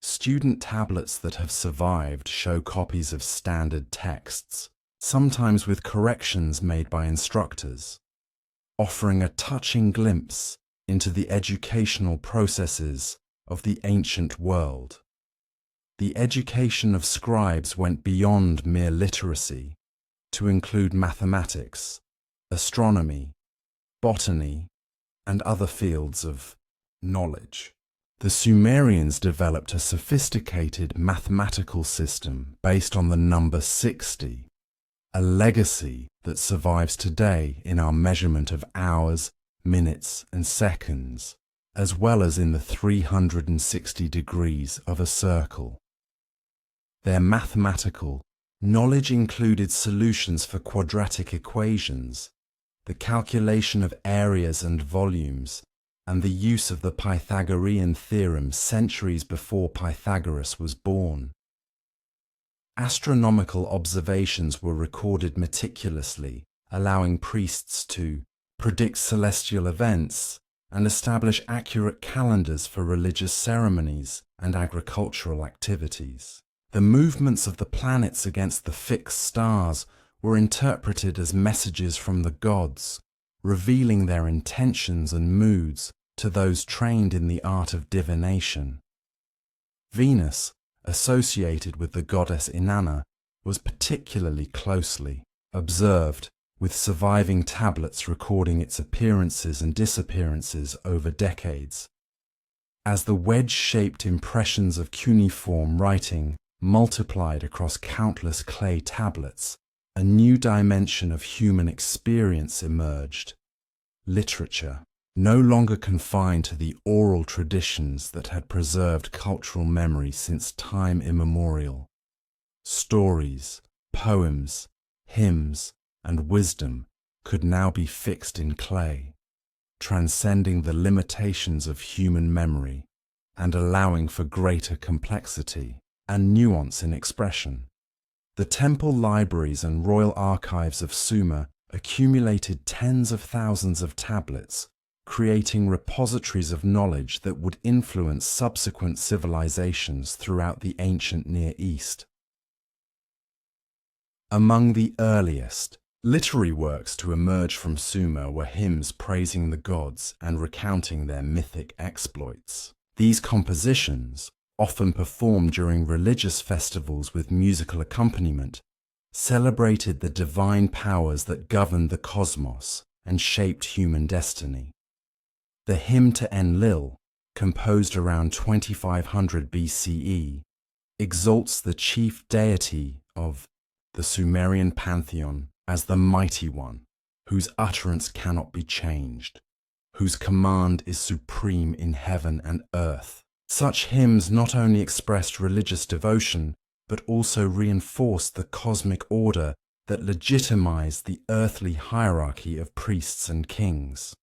Speaker 1: Student tablets that have survived show copies of standard texts, sometimes with corrections made by instructors, offering a touching glimpse into the educational processes of the ancient world. The education of scribes went beyond mere literacy to include mathematics, astronomy, botany, and other fields of knowledge. The Sumerians developed a sophisticated mathematical system based on the number 60, a legacy that survives today in our measurement of hours, minutes, and seconds, as well as in the 360 degrees of a circle. Their mathematical knowledge included solutions for quadratic equations, the calculation of areas and volumes, and the use of the Pythagorean theorem centuries before Pythagoras was born. Astronomical observations were recorded meticulously, allowing priests to predict celestial events and establish accurate calendars for religious ceremonies and agricultural activities. The movements of the planets against the fixed stars were interpreted as messages from the gods, revealing their intentions and moods to those trained in the art of divination. Venus, associated with the goddess Inanna, was particularly closely observed, with surviving tablets recording its appearances and disappearances over decades. As the wedge-shaped impressions of cuneiform writing multiplied across countless clay tablets, a new dimension of human experience emerged: literature, no longer confined to the oral traditions that had preserved cultural memory since time immemorial. Stories, poems, hymns, and wisdom could now be fixed in clay, transcending the limitations of human memory and allowing for greater complexity and nuance in expression. The temple libraries and royal archives of Sumer accumulated tens of thousands of tablets, creating repositories of knowledge that would influence subsequent civilizations throughout the ancient Near East. Among the earliest literary works to emerge from Sumer were hymns praising the gods and recounting their mythic exploits. These compositions, often performed during religious festivals with musical accompaniment, celebrated the divine powers that governed the cosmos and shaped human destiny. The hymn to Enlil, composed around 2500 BCE, exalts the chief deity of the Sumerian pantheon as the Mighty One, whose utterance cannot be changed, whose command is supreme in heaven and earth. Such hymns not only expressed religious devotion, but also reinforced the cosmic order that legitimized the earthly hierarchy of priests and kings.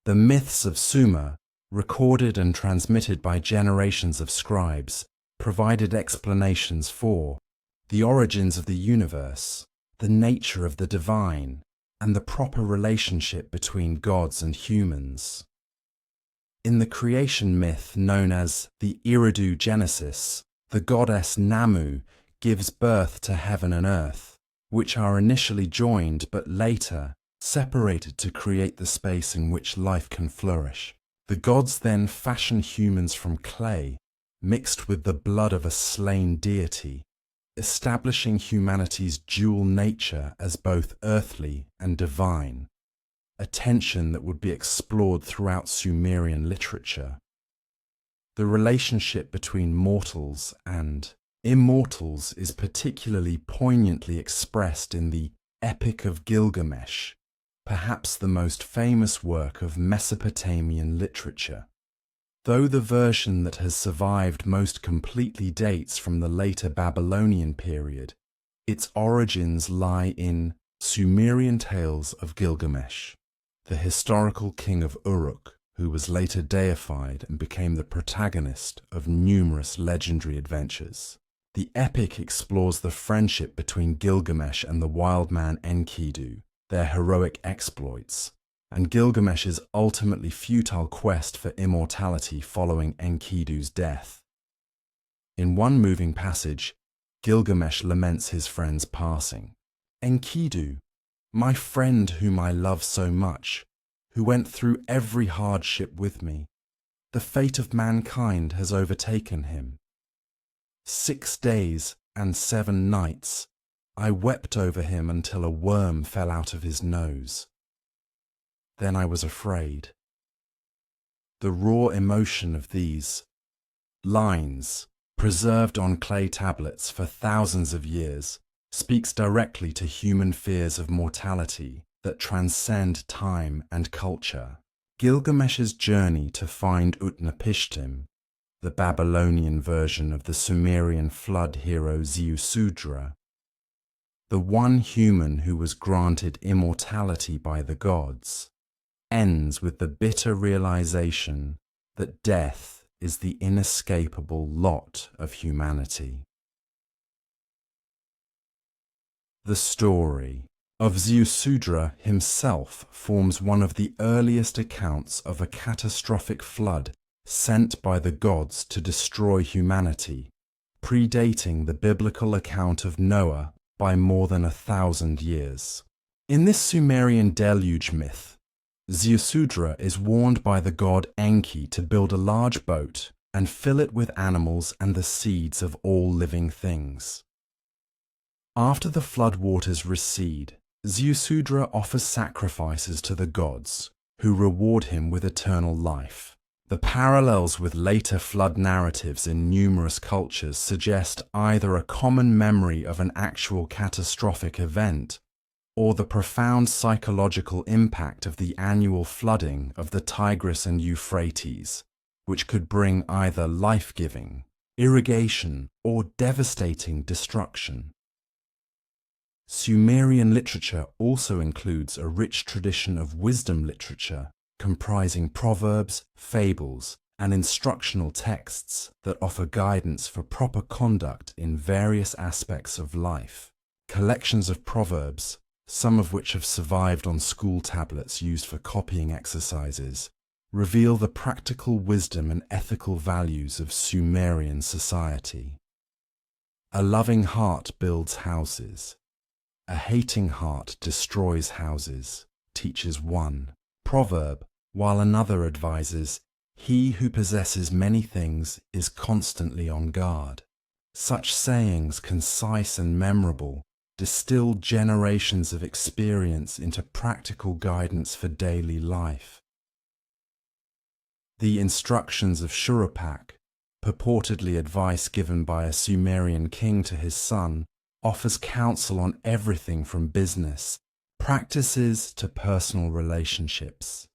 Speaker 1: The myths of Sumer, recorded and transmitted by generations of scribes, provided explanations for the origins of the universe, the nature of the divine, and the proper relationship between gods and humans. In the creation myth known as the Eridu Genesis, the goddess Namu gives birth to heaven and earth, which are initially joined but later separated to create the space in which life can flourish. The gods then fashion humans from clay, mixed with the blood of a slain deity, establishing humanity's dual nature as both earthly and divine, a tension that would be explored throughout Sumerian literature. The relationship between mortals and immortals is particularly poignantly expressed in the Epic of Gilgamesh, perhaps the most famous work of Mesopotamian literature. Though the version that has survived most completely dates from the later Babylonian period, its origins lie in Sumerian tales of Gilgamesh, the historical king of Uruk, who was later deified and became the protagonist of numerous legendary adventures. The epic explores the friendship between Gilgamesh and the wild man Enkidu, their heroic exploits, and Gilgamesh's ultimately futile quest for immortality following Enkidu's death. In one moving passage, Gilgamesh laments his friend's passing. "Enkidu, my friend whom I love so much, who went through every hardship with me, the fate of mankind has overtaken him. 6 days and 7 nights I wept over him until a worm fell out of his nose. Then I was afraid." The raw emotion of these lines, preserved on clay tablets for thousands of years, speaks directly to human fears of mortality that transcend time and culture. Gilgamesh's journey to find Utnapishtim, the Babylonian version of the Sumerian flood hero Ziusudra, the one human who was granted immortality by the gods, ends with the bitter realization that death is the inescapable lot of humanity. The story of Ziusudra himself forms one of the earliest accounts of a catastrophic flood sent by the gods to destroy humanity, predating the biblical account of Noah by more than 1,000 years. In this Sumerian deluge myth, Ziusudra is warned by the god Enki to build a large boat and fill it with animals and the seeds of all living things. After the flood waters recede, Ziusudra offers sacrifices to the gods, who reward him with eternal life. The parallels with later flood narratives in numerous cultures suggest either a common memory of an actual catastrophic event, or the profound psychological impact of the annual flooding of the Tigris and Euphrates, which could bring either life-giving, irrigation, or devastating destruction. Sumerian literature also includes a rich tradition of wisdom literature, comprising proverbs, fables, and instructional texts that offer guidance for proper conduct in various aspects of life. Collections of proverbs, some of which have survived on school tablets used for copying exercises, reveal the practical wisdom and ethical values of Sumerian society. "A loving heart builds houses. A hating heart destroys houses," teaches one proverb, while another advises, "He who possesses many things is constantly on guard." Such sayings, concise and memorable, distill generations of experience into practical guidance for daily life. The instructions of Shuruppak, purportedly advice given by a Sumerian king to his son, offers counsel on everything from business practices to personal relationships.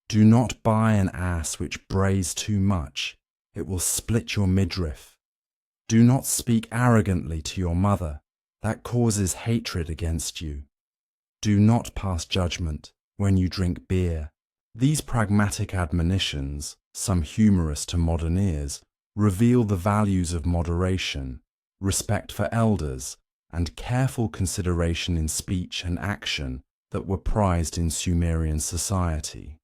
Speaker 1: "Do not buy an ass which brays too much, it will split your midriff. Do not speak arrogantly to your mother, that causes hatred against you. Do not pass judgment when you drink beer." These pragmatic admonitions, some humorous to modern ears, reveal the values of moderation, respect for elders, and careful consideration in speech and action that were prized in Sumerian society.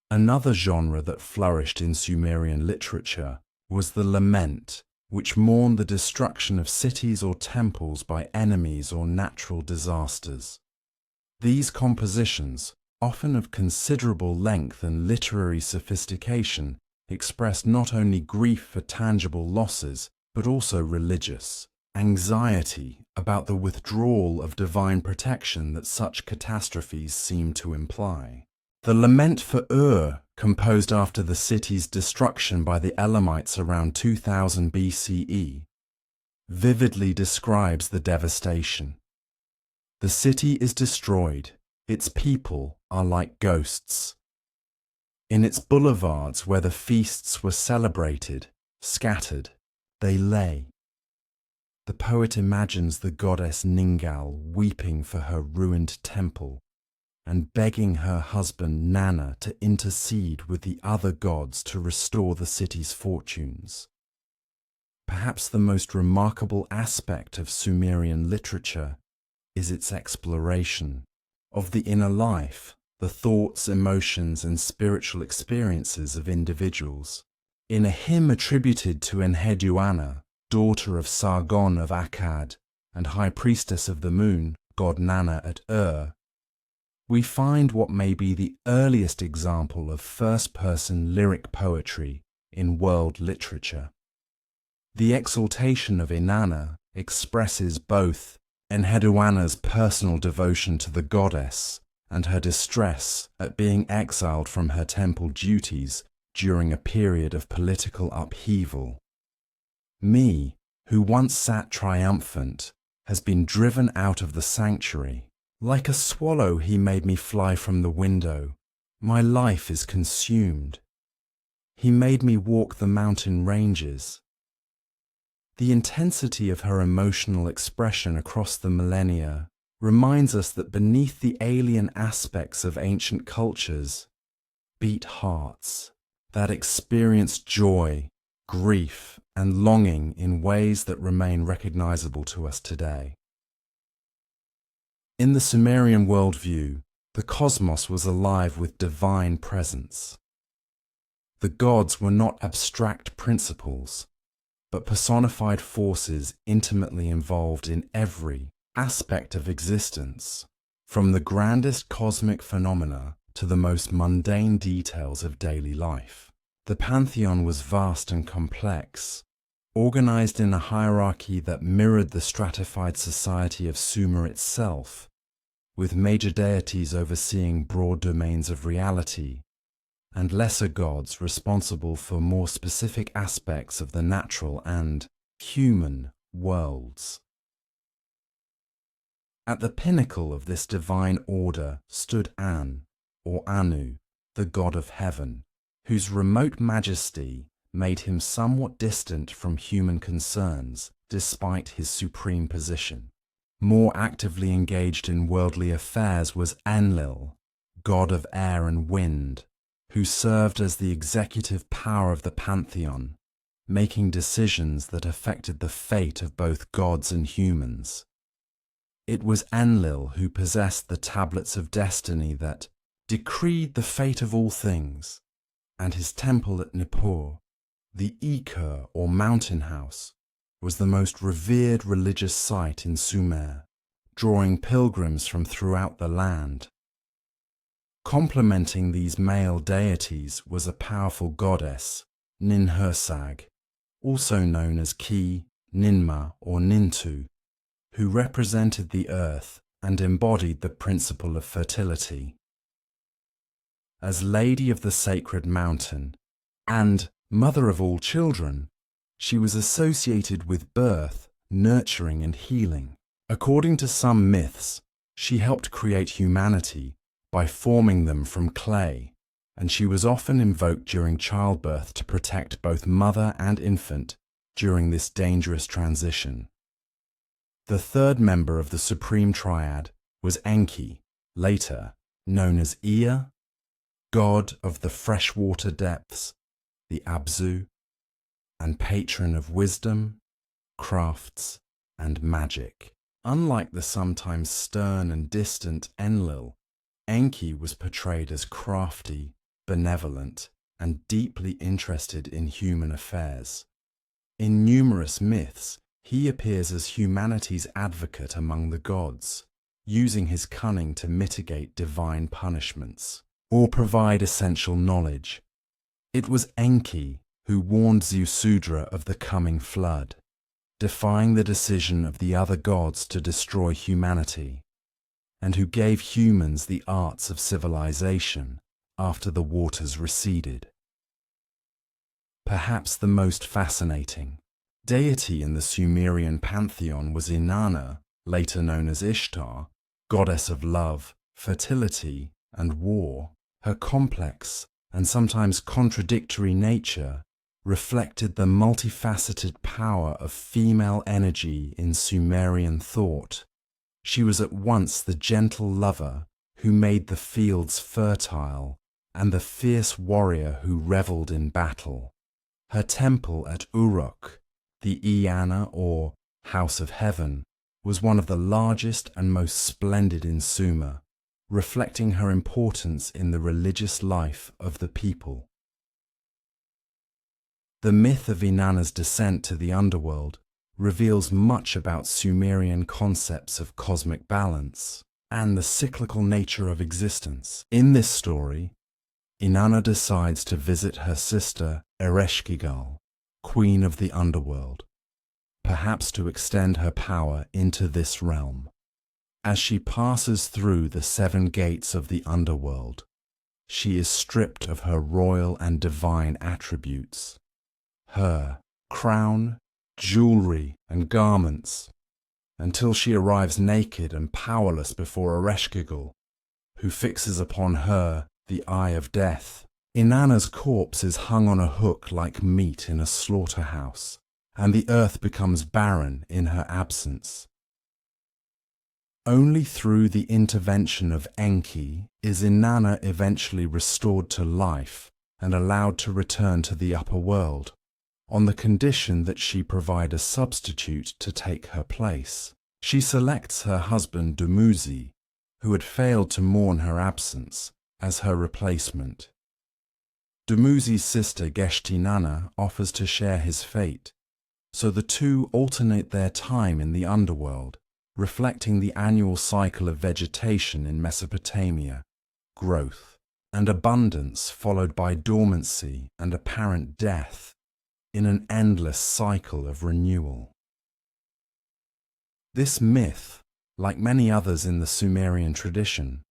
Speaker 1: Another genre that flourished in Sumerian literature was the lament, which mourned the destruction of cities or temples by enemies or natural disasters. These compositions, often of considerable length and literary sophistication, expressed not only grief for tangible losses, but also religious anxiety about the withdrawal of divine protection that such catastrophes seem to imply. The Lament for Ur, composed after the city's destruction by the Elamites around 2000 BCE, vividly describes the devastation. The city is destroyed, its people are like ghosts. In its boulevards where the feasts were celebrated, scattered, they lay. The poet imagines the goddess Ningal weeping for her ruined temple and begging her husband Nana to intercede with the other gods to restore the city's fortunes. Perhaps the most remarkable aspect of Sumerian literature is its exploration of the inner life, the thoughts, emotions, and spiritual experiences of individuals. In a hymn attributed to Enheduanna, daughter of Sargon of Akkad and high priestess of the moon, god Nana at Ur, we find what may be the earliest example of first-person lyric poetry in world literature. The exaltation of Inanna expresses both Enheduanna's personal devotion to the goddess and her distress at being exiled from her temple duties during a period of political upheaval. Me, who once sat triumphant, has been driven out of the sanctuary. Like a swallow he made me fly from the window. My life is consumed. He made me walk the mountain ranges. The intensity of her emotional expression across the millennia reminds us that beneath the alien aspects of ancient cultures beat hearts that experience joy, grief, and longing in ways that remain recognizable to us today. In the Sumerian worldview, the cosmos was alive with divine presence. The gods were not abstract principles, but personified forces intimately involved in every aspect of existence, from the grandest cosmic phenomena to the most mundane details of daily life. The pantheon was vast and complex, organized in a hierarchy that mirrored the stratified society of Sumer itself, with major deities overseeing broad domains of reality, and lesser gods responsible for more specific aspects of the natural and human worlds. At the pinnacle of this divine order stood An, or Anu, the god of heaven, whose remote majesty made him somewhat distant from human concerns despite his supreme position. More actively engaged in worldly affairs was Enlil, god of air and wind, who served as the executive power of the pantheon, making decisions that affected the fate of both gods and humans. It was Enlil who possessed the tablets of destiny that decreed the fate of all things, and his temple at Nippur, the Iker or mountain house, was the most revered religious site in Sumer, drawing pilgrims from throughout the land. Complementing these male deities was a powerful goddess, Ninhursag, also known as Ki, Ninmah, or Nintu, who represented the earth and embodied the principle of fertility. As Lady of the Sacred Mountain and Mother of all children, she was associated with birth, nurturing, and healing. According to some myths, she helped create humanity by forming them from clay, and she was often invoked during childbirth to protect both mother and infant during this dangerous transition. The third member of the Supreme Triad was Enki, later known as Ea, god of the freshwater depths, the Abzu, and patron of wisdom, crafts, and magic. Unlike the sometimes stern and distant Enlil, Enki was portrayed as crafty, benevolent, and deeply interested in human affairs. In numerous myths, he appears as humanity's advocate among the gods, using his cunning to mitigate divine punishments or provide essential knowledge. It was Enki who warned Ziusudra of the coming flood, defying the decision of the other gods to destroy humanity, and who gave humans the arts of civilization after the waters receded. Perhaps the most fascinating deity in the Sumerian pantheon was Inanna, later known as Ishtar, goddess of love, fertility, and war. Her complex and sometimes contradictory nature reflected the multifaceted power of female energy in Sumerian thought. She was at once the gentle lover who made the fields fertile and the fierce warrior who reveled in battle. Her temple at Uruk, the Eanna or House of Heaven, was one of the largest and most splendid in Sumer, reflecting her importance in the religious life of the people. The myth of Inanna's descent to the underworld reveals much about Sumerian concepts of cosmic balance and the cyclical nature of existence. In this story, Inanna decides to visit her sister Ereshkigal, queen of the underworld, perhaps to extend her power into this realm. As she passes through the 7 gates of the underworld, she is stripped of her royal and divine attributes, her crown, jewelry, and garments, until she arrives naked and powerless before Ereshkigal, who fixes upon her the eye of death. Inanna's corpse is hung on a hook like meat in a slaughterhouse, and the earth becomes barren in her absence. Only through the intervention of Enki is Inanna eventually restored to life and allowed to return to the upper world, on the condition that she provide a substitute to take her place. She selects her husband Dumuzi, who had failed to mourn her absence, as her replacement. Dumuzi's sister Geshtinanna offers to share his fate, so the two alternate their time in the underworld, reflecting the annual cycle of vegetation in Mesopotamia, growth and abundance followed by dormancy and apparent death, in an endless cycle of renewal. This myth, like many others in the Sumerian tradition,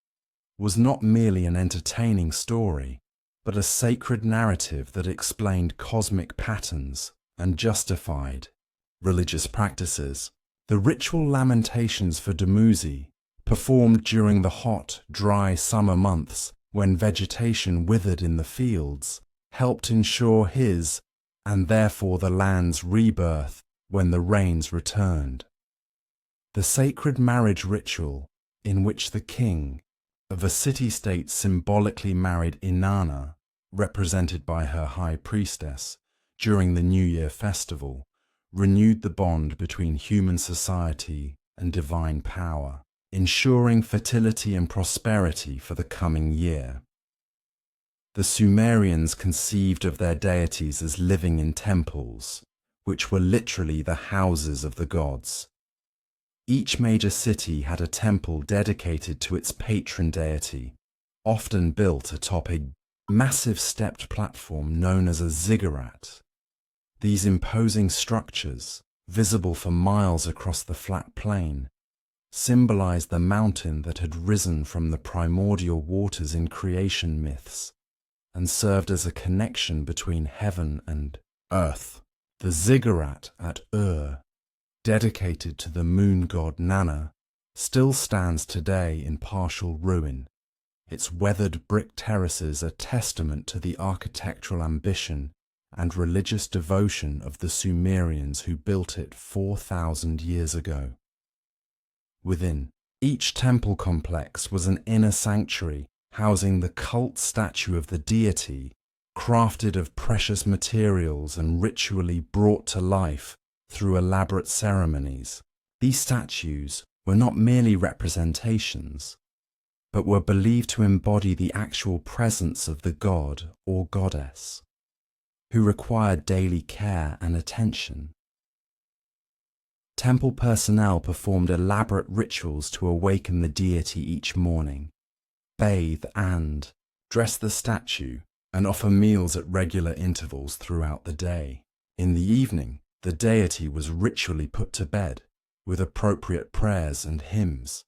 Speaker 1: was not merely an entertaining story, but a sacred narrative that explained cosmic patterns and justified religious practices. The ritual lamentations for Dumuzi, performed during the hot, dry summer months when vegetation withered in the fields, helped ensure his, and therefore the land's, rebirth when the rains returned. The sacred marriage ritual, in which the king of a city-state symbolically married Inanna, represented by her high priestess, during the New Year festival, renewed the bond between human society and divine power, ensuring fertility and prosperity for the coming year. The Sumerians conceived of their deities as living in temples, which were literally the houses of the gods. Each major city had a temple dedicated to its patron deity, often built atop a massive stepped platform known as a ziggurat. These imposing structures, visible for miles across the flat plain, symbolized the mountain that had risen from the primordial waters in creation myths and served as a connection between heaven and earth. The ziggurat at Ur, dedicated to the moon god Nanna, still stands today in partial ruin. Its weathered brick terraces are testament to the architectural ambition and religious devotion of the Sumerians who built it 4,000 years ago. Within each temple complex was an inner sanctuary housing the cult statue of the deity, crafted of precious materials and ritually brought to life through elaborate ceremonies. These statues were not merely representations, but were believed to embody the actual presence of the god or goddess, who required daily care and attention. Temple personnel performed elaborate rituals to awaken the deity each morning, bathe and dress the statue, and offer meals at regular intervals throughout the day. In the evening, the deity was ritually put to bed, with appropriate prayers and hymns.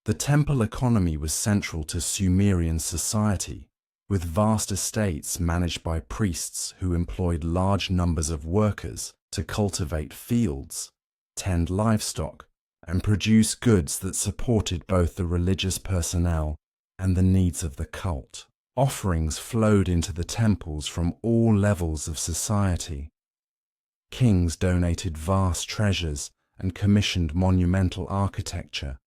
Speaker 1: The temple economy was central to Sumerian society, with vast estates managed by priests who employed large numbers of workers to cultivate fields, tend livestock, and produce goods that supported both the religious personnel and the needs of the cult. Offerings flowed into the temples from all levels of society. Kings donated vast treasures and commissioned monumental architecture,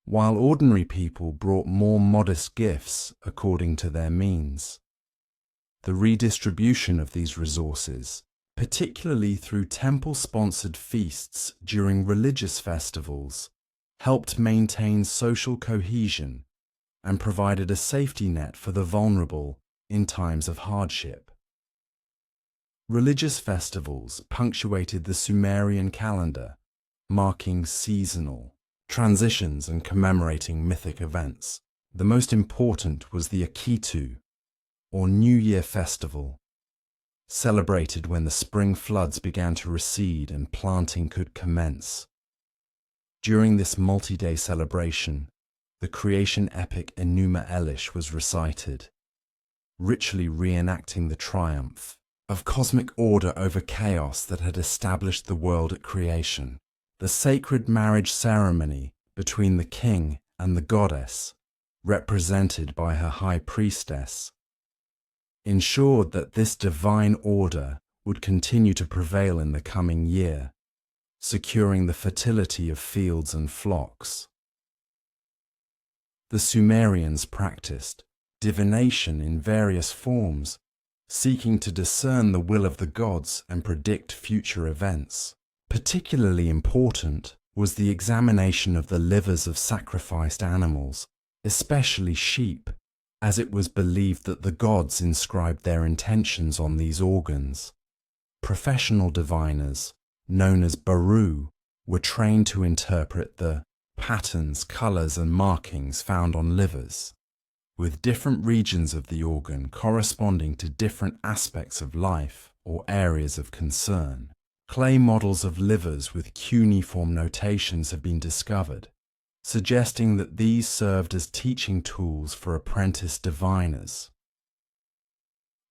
Speaker 1: while ordinary people brought more modest gifts according to their means. The redistribution of these resources, particularly through temple-sponsored feasts during religious festivals, helped maintain social cohesion and provided a safety net for the vulnerable in times of hardship. Religious festivals punctuated the Sumerian calendar, marking seasonal transitions and commemorating mythic events. The most important was the Akitu, or New Year festival, celebrated when the spring floods began to recede and planting could commence. During this multi-day celebration, the creation epic Enuma Elish was recited, ritually reenacting the triumph of cosmic order over chaos that had established the world at creation. The sacred marriage ceremony between the king and the goddess, represented by her high priestess, ensured that this divine order would continue to prevail in the coming year, securing the fertility of fields and flocks. The Sumerians practiced divination in various forms, seeking to discern the will of the gods and predict future events. Particularly important was the examination of the livers of sacrificed animals, especially sheep, as it was believed that the gods inscribed their intentions on these organs. Professional diviners, known as baru, were trained to interpret the patterns, colours and markings found on livers, with different regions of the organ corresponding to different aspects of life or areas of concern. Clay models of livers with cuneiform notations have been discovered, suggesting that these served as teaching tools for apprentice diviners.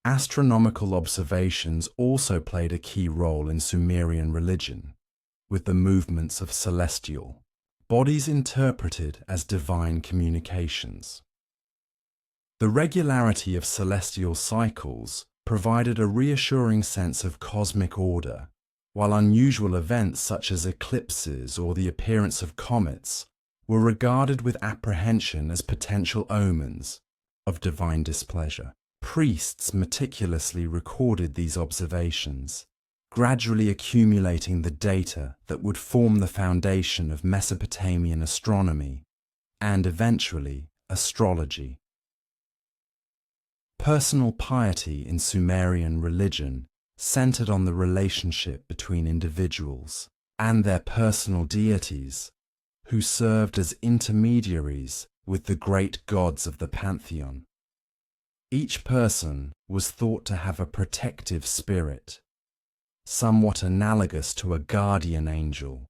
Speaker 1: Astronomical observations also played a key role in Sumerian religion, with the movements of celestial bodies interpreted as divine communications. The regularity of celestial cycles provided a reassuring sense of cosmic order, while unusual events such as eclipses or the appearance of comets were regarded with apprehension as potential omens of divine displeasure. Priests meticulously recorded these observations, gradually accumulating the data that would form the foundation of Mesopotamian astronomy and eventually astrology. Personal piety in Sumerian religion centered on the relationship between individuals and their personal deities, who served as intermediaries with the great gods of the pantheon. Each person was thought to have a protective spirit, somewhat analogous to a guardian angel,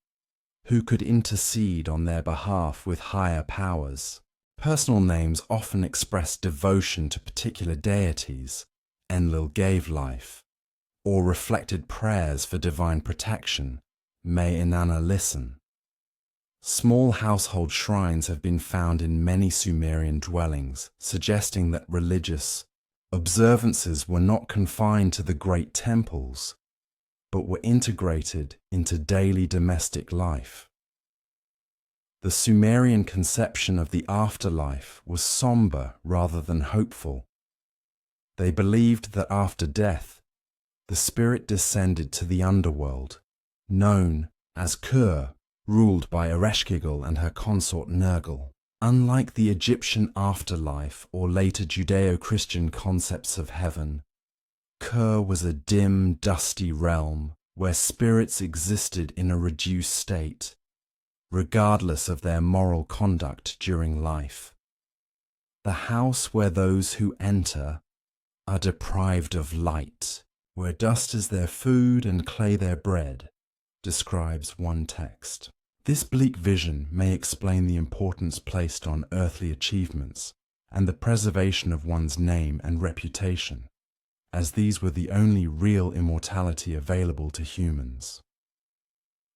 Speaker 1: who could intercede on their behalf with higher powers. Personal names often expressed devotion to particular deities, Enlil gave life, or reflected prayers for divine protection, may Inanna listen. Small household shrines have been found in many Sumerian dwellings, suggesting that religious observances were not confined to the great temples, but were integrated into daily domestic life. The Sumerian conception of the afterlife was somber rather than hopeful. They believed that after death, the spirit descended to the underworld, known as Kur, ruled by Ereshkigal and her consort Nergal. Unlike the Egyptian afterlife or later Judeo-Christian concepts of heaven, Kur was a dim, dusty realm where spirits existed in a reduced state, regardless of their moral conduct during life. The house where those who enter are deprived of light, where dust is their food and clay their bread, describes one text. This bleak vision may explain the importance placed on earthly achievements and the preservation of one's name and reputation, as these were the only real immortality available to humans.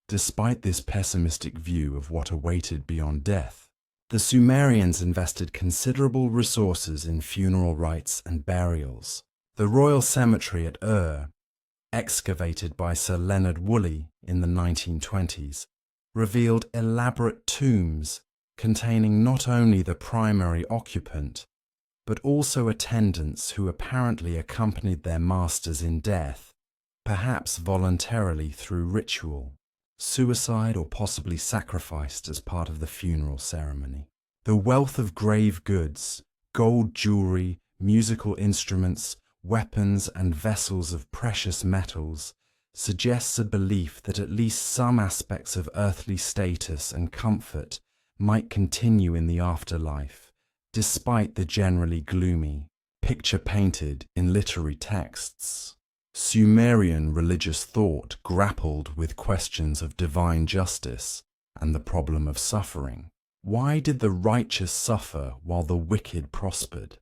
Speaker 1: Despite this pessimistic view of what awaited beyond death, the Sumerians invested considerable resources in funeral rites and burials. The royal cemetery at Ur, excavated by Sir Leonard Woolley in the 1920s, revealed elaborate tombs containing not only the primary occupant, but also attendants who apparently accompanied their masters in death, perhaps voluntarily through ritual, suicide, or possibly sacrificed as part of the funeral ceremony. The wealth of grave goods, gold jewelry, musical instruments, weapons, and vessels of precious metals suggests a belief that at least some aspects of earthly status and comfort might continue in the afterlife, despite the generally gloomy picture painted in literary texts. Sumerian religious thought grappled with questions of divine justice and the problem of suffering. Why did the righteous suffer while the wicked prospered?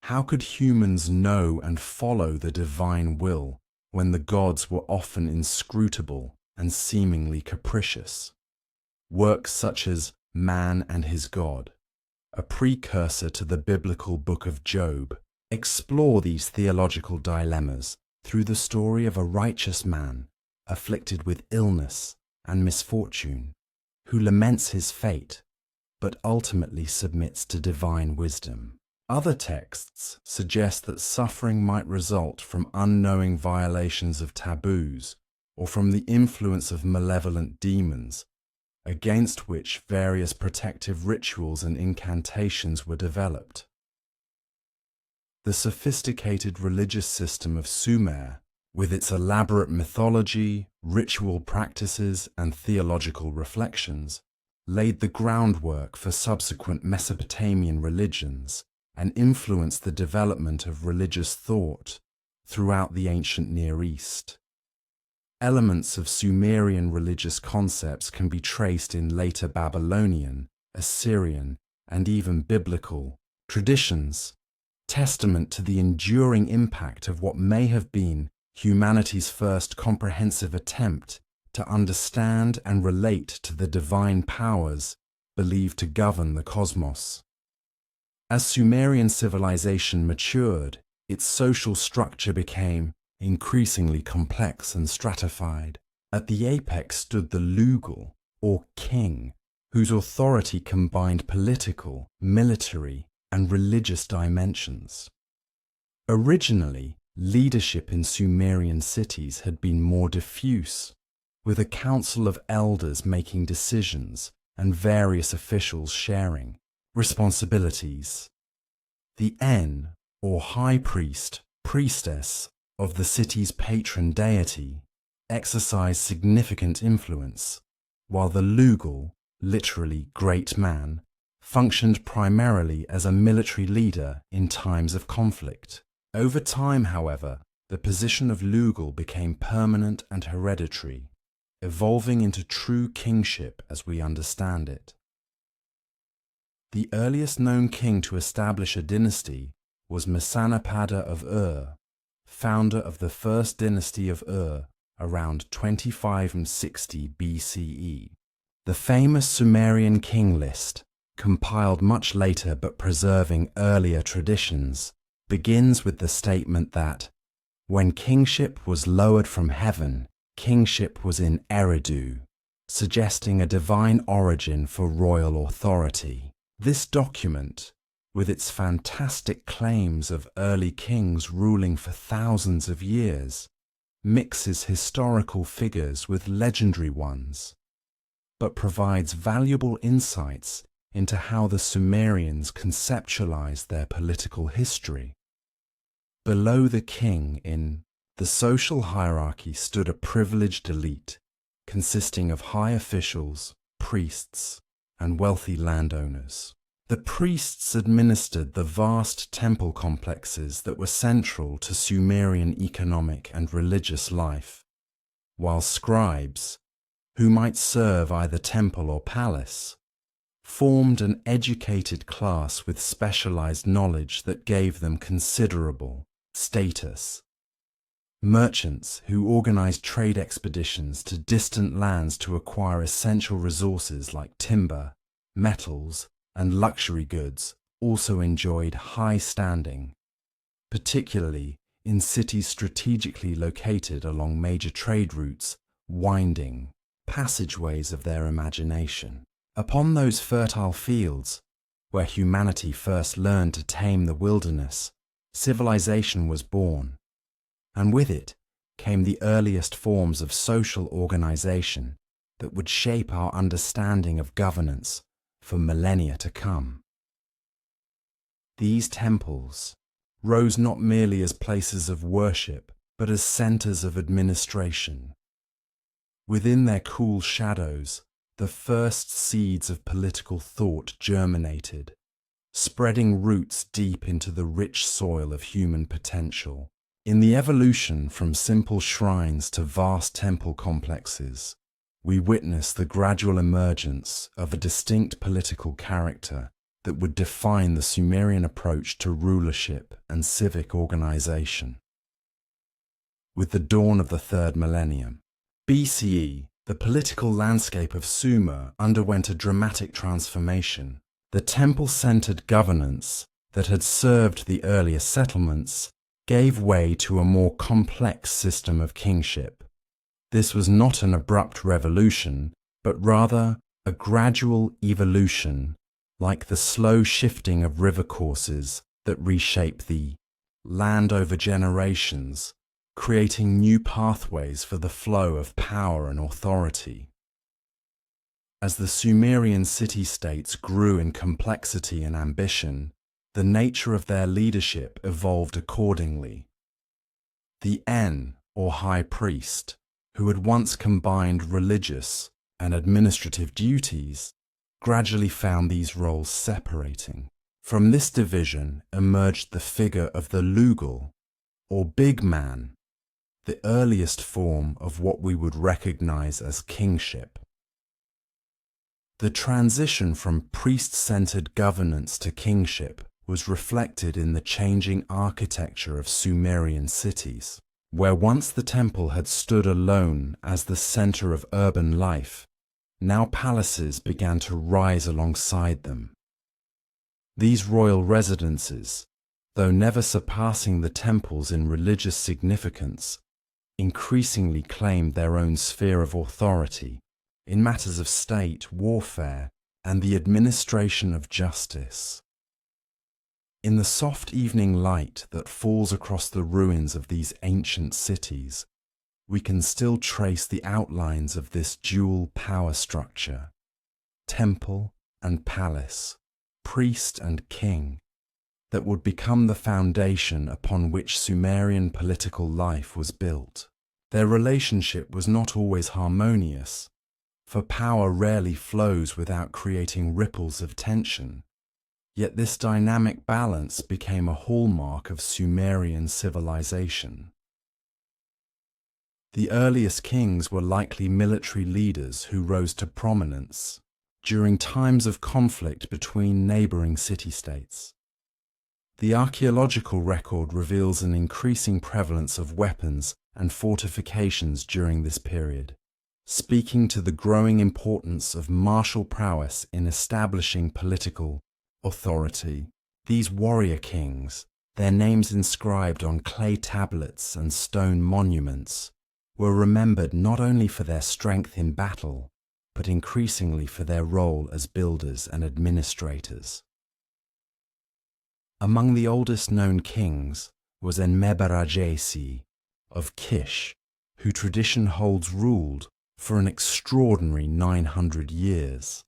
Speaker 1: How could humans know and follow the divine will when the gods were often inscrutable and seemingly capricious? Works such as Man and His God, a precursor to the biblical book of Job, explore these theological dilemmas through the story of a righteous man afflicted with illness and misfortune, who laments his fate, but ultimately submits to divine wisdom. Other texts suggest that suffering might result from unknowing violations of taboos or from the influence of malevolent demons, against which various protective rituals and incantations were developed. The sophisticated religious system of Sumer, with its elaborate mythology, ritual practices, and theological reflections, laid the groundwork for subsequent Mesopotamian religions and influenced the development of religious thought throughout the ancient Near East. Elements of Sumerian religious concepts can be traced in later Babylonian, Assyrian, and even biblical traditions, testament to the enduring impact of what may have been humanity's first comprehensive attempt to understand and relate to the divine powers believed to govern the cosmos. As Sumerian civilization matured, its social structure became increasingly complex and stratified. At the apex stood the Lugal, or king, whose authority combined political, military, and religious dimensions. Originally, leadership in Sumerian cities had been more diffuse, with a council of elders making decisions and various officials sharing responsibilities. The En, or high priest, priestess, of the city's patron deity, exercised significant influence, while the Lugal, literally great man, functioned primarily as a military leader in times of conflict. Over time, however, the position of Lugal became permanent and hereditary, evolving into true kingship as we understand it. The earliest known king to establish a dynasty was Masanapada of Ur, founder of the first dynasty of Ur around 2560 BCE. The famous Sumerian king list, compiled much later but preserving earlier traditions, begins with the statement that, when kingship was lowered from heaven, kingship was in Eridu, suggesting a divine origin for royal authority. This document, with its fantastic claims of early kings ruling for thousands of years, mixes historical figures with legendary ones, but provides valuable insights into how the Sumerians conceptualized their political history. Below the king in the social hierarchy stood a privileged elite consisting of high officials, priests, and wealthy landowners. The priests administered the vast temple complexes that were central to Sumerian economic and religious life, while scribes, who might serve either temple or palace, formed an educated class with specialized knowledge that gave them considerable status. Merchants who organized trade expeditions to distant lands to acquire essential resources like timber, metals, and luxury goods also enjoyed high standing, particularly in cities strategically located along major trade routes, winding passageways of their imagination. Upon those fertile fields, where humanity first learned to tame the wilderness, civilization was born, and with it came the earliest forms of social organization that would shape our understanding of governance for millennia to come. These temples rose not merely as places of worship, but as centers of administration. Within their cool shadows, the first seeds of political thought germinated, spreading roots deep into the rich soil of human potential. In the evolution from simple shrines to vast temple complexes, we witness the gradual emergence of a distinct political character that would define the Sumerian approach to rulership and civic organization. With the dawn of the third millennium, BCE, the political landscape of Sumer underwent a dramatic transformation. The temple-centered governance that had served the earlier settlements gave way to a more complex system of kingship. This was not an abrupt revolution, but rather a gradual evolution, like the slow shifting of river courses that reshape the land over generations, creating new pathways for the flow of power and authority. As the Sumerian city-states grew in complexity and ambition, the nature of their leadership evolved accordingly. The En, or high priest, who had once combined religious and administrative duties, gradually found these roles separating. From this division emerged the figure of the Lugal, or big man, the earliest form of what we would recognize as kingship. The transition from priest-centered governance to kingship was reflected in the changing architecture of Sumerian cities, where once the temple had stood alone as the center of urban life, now palaces began to rise alongside them. These royal residences, though never surpassing the temples in religious significance, increasingly claimed their own sphere of authority in matters of state, warfare, and the administration of justice. In the soft evening light that falls across the ruins of these ancient cities, we can still trace the outlines of this dual power structure: temple and palace, priest and king, that would become the foundation upon which Sumerian political life was built. Their relationship was not always harmonious, for power rarely flows without creating ripples of tension. Yet this dynamic balance became a hallmark of Sumerian civilization. The earliest kings were likely military leaders who rose to prominence during times of conflict between neighboring city-states. The archaeological record reveals an increasing prevalence of weapons and fortifications during this period, speaking to the growing importance of martial prowess in establishing political authority. These warrior kings, their names inscribed on clay tablets and stone monuments, were remembered not only for their strength in battle, but increasingly for their role as builders and administrators. Among the oldest known kings was Enmebarajesi of Kish, who tradition holds ruled for an extraordinary 900 years,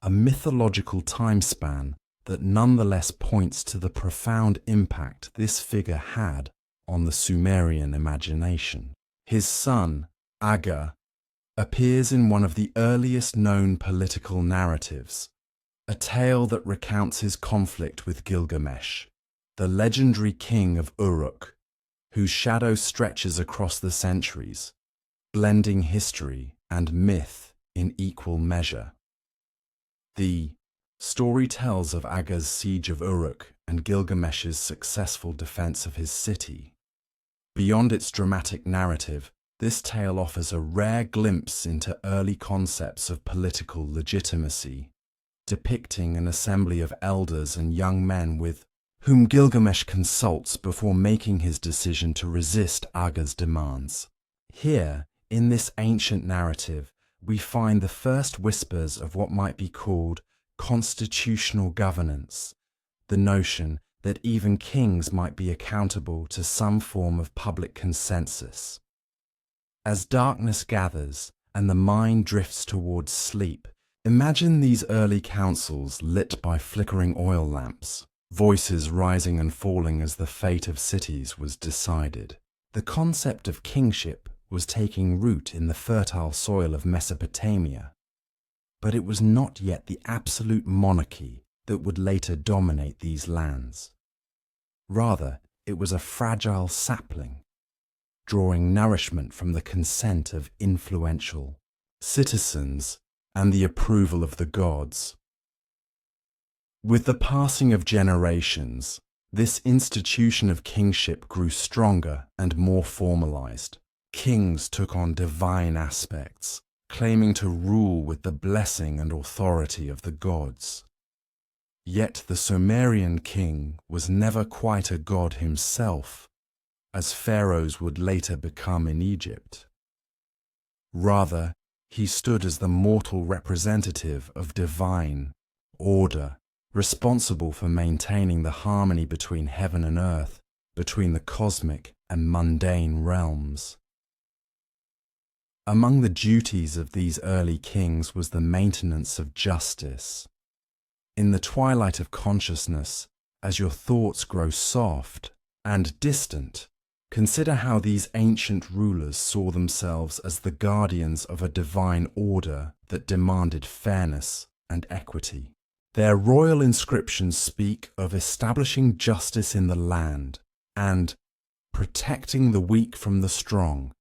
Speaker 1: a mythological time span that nonetheless points to the profound impact this figure had on the Sumerian imagination. His son, Aga, appears in one of the earliest known political narratives, a tale that recounts his conflict with Gilgamesh, the legendary king of Uruk, whose shadow stretches across the centuries, blending history and myth in equal measure. The story tells of Aga's siege of Uruk and Gilgamesh's successful defense of his city. Beyond its dramatic narrative, this tale offers a rare glimpse into early concepts of political legitimacy, depicting an assembly of elders and young men with whom Gilgamesh consults before making his decision to resist Aga's demands. Here, in this ancient narrative, we find the first whispers of what might be called constitutional governance, the notion that even kings might be accountable to some form of public consensus. As darkness gathers and the mind drifts towards sleep, imagine these early councils lit by flickering oil lamps, voices rising and falling as the fate of cities was decided. The concept of kingship was taking root in the fertile soil of Mesopotamia, but it was not yet the absolute monarchy that would later dominate these lands. Rather, it was a fragile sapling, drawing nourishment from the consent of influential citizens and the approval of the gods. With the passing of generations, this institution of kingship grew stronger and more formalized. Kings took on divine aspects, claiming to rule with the blessing and authority of the gods. Yet the Sumerian king was never quite a god himself, as pharaohs would later become in Egypt. Rather, he stood as the mortal representative of divine order, responsible for maintaining the harmony between heaven and earth, between the cosmic and mundane realms. Among the duties of these early kings was the maintenance of justice. In the twilight of consciousness, as your thoughts grow soft and distant, consider how these ancient rulers saw themselves as the guardians of a divine order that demanded fairness and equity. Their royal inscriptions speak of establishing justice in the land and protecting the weak from the strong,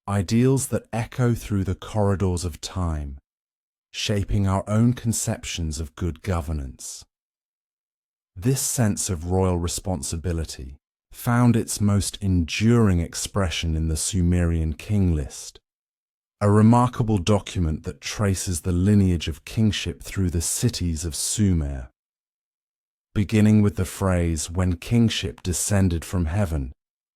Speaker 1: ideals that echo through the corridors of time, shaping our own conceptions of good governance. This sense of royal responsibility found its most enduring expression in the Sumerian king list, a remarkable document that traces the lineage of kingship through the cities of Sumer. Beginning with the phrase, "when kingship descended from heaven,"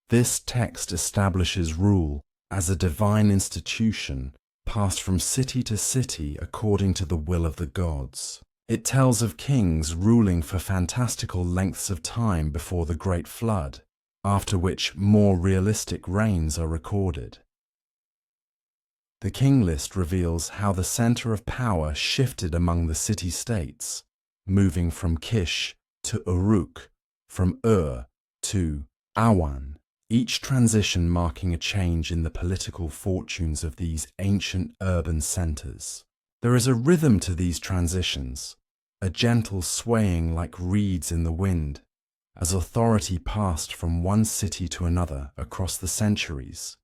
Speaker 1: this text establishes rule as a divine institution passed from city to city according to the will of the gods. It tells of kings ruling for fantastical lengths of time before the Great Flood, after which more realistic reigns are recorded. The king list reveals how the center of power shifted among the city-states, moving from Kish to Uruk, from Ur to Awan, each transition marking a change in the political fortunes of these ancient urban centers. There is a rhythm to these transitions, a gentle swaying like reeds in the wind, as authority passed from one city to another across the centuries.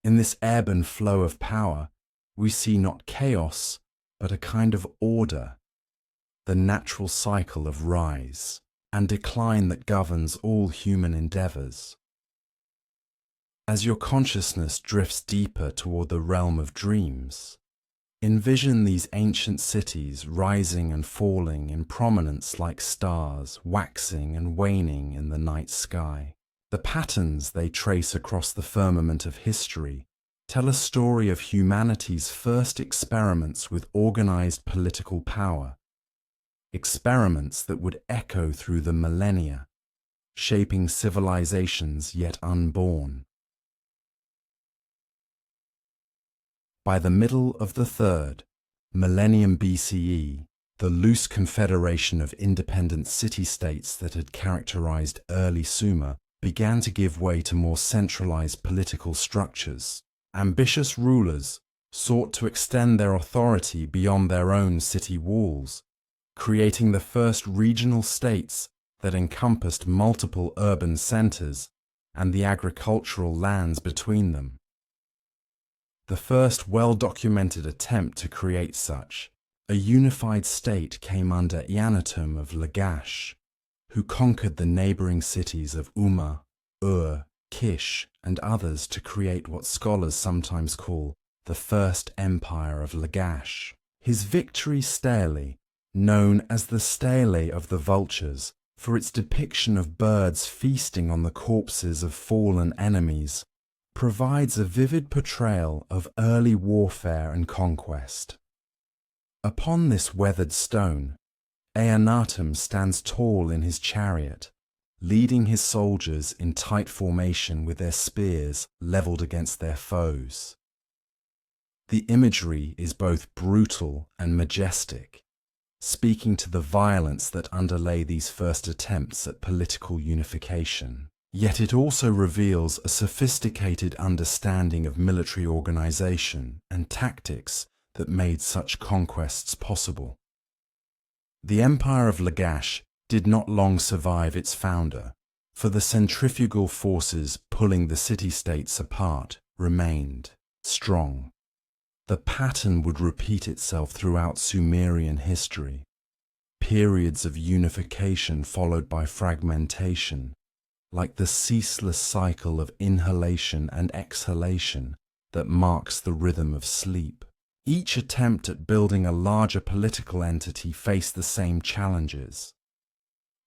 Speaker 1: In this ebb and flow of power, we see not chaos, but a kind of order, the natural cycle of rise and decline that governs all human endeavors. As your consciousness drifts deeper toward the realm of dreams, envision these ancient cities rising and falling in prominence like stars, waxing and waning in the night sky. The patterns they trace across the firmament of history tell a story of humanity's first experiments with organized political power, experiments that would echo through the millennia, shaping civilizations yet unborn. By the middle of the 3rd millennium BCE, the loose confederation of independent city-states that had characterized early Sumer began to give way to more centralized political structures. Ambitious rulers sought to extend their authority beyond their own city walls, creating the first regional states that encompassed multiple urban centers and the agricultural lands between them. The first well-documented attempt to create such a unified state came under Eannatum of Lagash, who conquered the neighboring cities of Umma, Ur, Kish, and others to create what scholars sometimes call the First Empire of Lagash. His victory stele, known as the Stele of the Vultures for its depiction of birds feasting on the corpses of fallen enemies, provides a vivid portrayal of early warfare and conquest. Upon this weathered stone, Eannatum stands tall in his chariot, leading his soldiers in tight formation with their spears leveled against their foes. The imagery is both brutal and majestic, speaking to the violence that underlay these first attempts at political unification. Yet it also reveals a sophisticated understanding of military organization and tactics that made such conquests possible. The Empire of Lagash did not long survive its founder, for the centrifugal forces pulling the city-states apart remained strong. The pattern would repeat itself throughout Sumerian history. Periods of unification followed by fragmentation, like the ceaseless cycle of inhalation and exhalation that marks the rhythm of sleep. Each attempt at building a larger political entity faced the same challenges.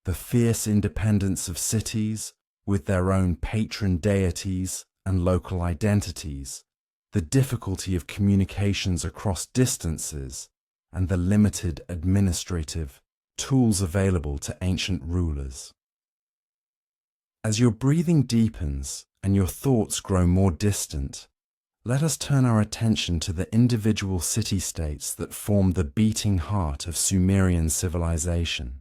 Speaker 1: The fierce independence of cities, with their own patron deities and local identities, the difficulty of communications across distances, and the limited administrative tools available to ancient rulers. As your breathing deepens and your thoughts grow more distant, let us turn our attention to the individual city-states that formed the beating heart of Sumerian civilization.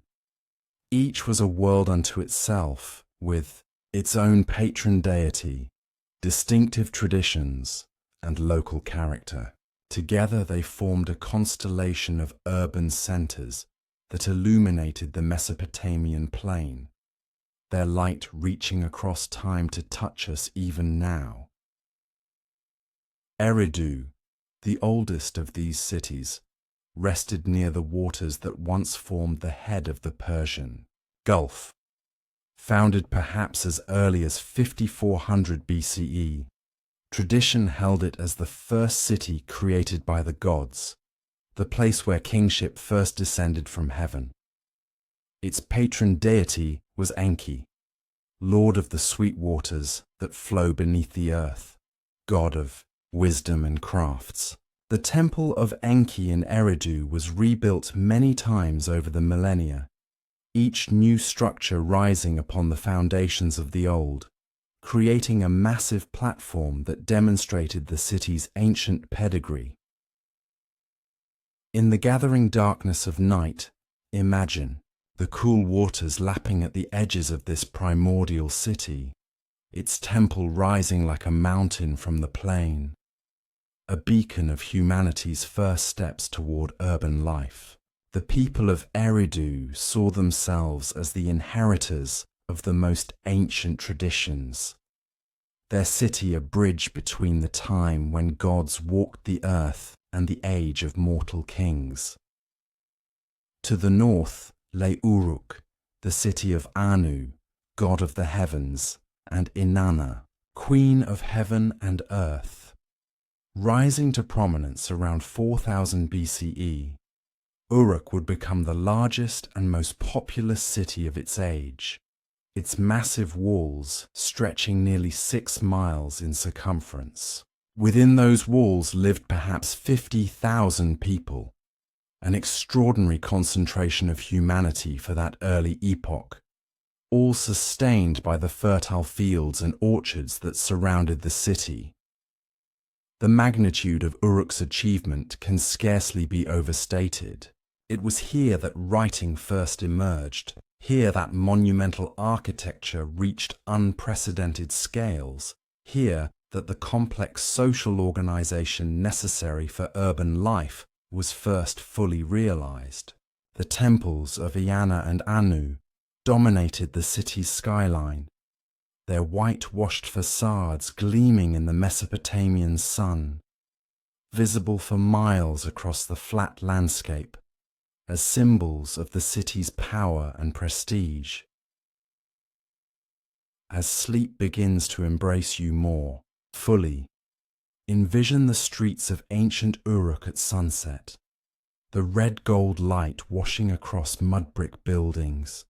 Speaker 1: Each was a world unto itself, with its own patron deity, distinctive traditions, and local character. Together they formed a constellation of urban centers that illuminated the Mesopotamian plain, their light reaching across time to touch us even now. Eridu, the oldest of these cities, rested near the waters that once formed the head of the Persian Gulf. Founded perhaps as early as 5400 BCE, tradition held it as the first city created by the gods, the place where kingship first descended from heaven. Its patron deity was Enki, lord of the sweet waters that flow beneath the earth, god of wisdom and crafts. The temple of Enki in Eridu was rebuilt many times over the millennia, each new structure rising upon the foundations of the old, creating a massive platform that demonstrated the city's ancient pedigree. In the gathering darkness of night, imagine the cool waters lapping at the edges of this primordial city, its temple rising like a mountain from the plain, a beacon of humanity's first steps toward urban life. The people of Eridu saw themselves as the inheritors of the most ancient traditions, their city a bridge between the time when gods walked the earth and the age of mortal kings. To the north lay Uruk, the city of Anu, god of the heavens, and Inanna, queen of heaven and earth. Rising to prominence around 4000 BCE, Uruk would become the largest and most populous city of its age, its massive walls stretching nearly 6 miles in circumference. Within those walls lived perhaps 50,000 people, an extraordinary concentration of humanity for that early epoch, all sustained by the fertile fields and orchards that surrounded the city. The magnitude of Uruk's achievement can scarcely be overstated. It was here that writing first emerged, here that monumental architecture reached unprecedented scales, here that the complex social organization necessary for urban life was first fully realized. The temples of Eanna and Anu dominated the city's skyline, their whitewashed facades gleaming in the Mesopotamian sun, visible for miles across the flat landscape, as symbols of the city's power and prestige. As sleep begins to embrace you more fully, envision the streets of ancient Uruk at sunset, the red-gold light washing across mud-brick buildings,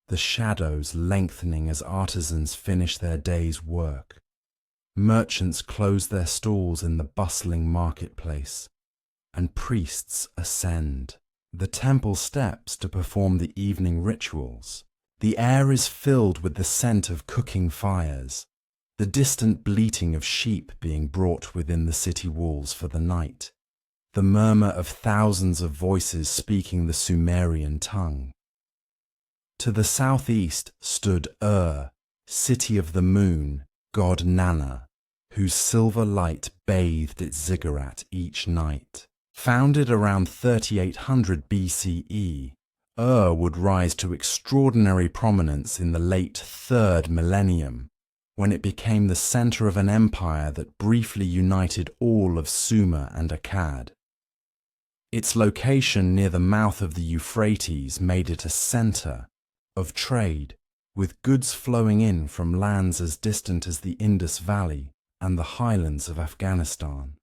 Speaker 1: the shadows lengthening as artisans finish their day's work. Merchants close their stalls in the bustling marketplace, and priests ascend the temple steps to perform the evening rituals. The air is filled with the scent of cooking fires, the distant bleating of sheep being brought within the city walls for the night, the murmur of thousands of voices speaking the Sumerian tongue. To the southeast stood city of the moon, god Nana, whose silver light bathed its ziggurat each night. Founded around 3800 BCE, would rise to extraordinary prominence in the late 3rd millennium, when it became the center of an empire that briefly united all of Sumer and Akkad. Its location near the mouth of the Euphrates made it a center of trade, with goods flowing in from lands as distant as the Indus Valley and the highlands of Afghanistan.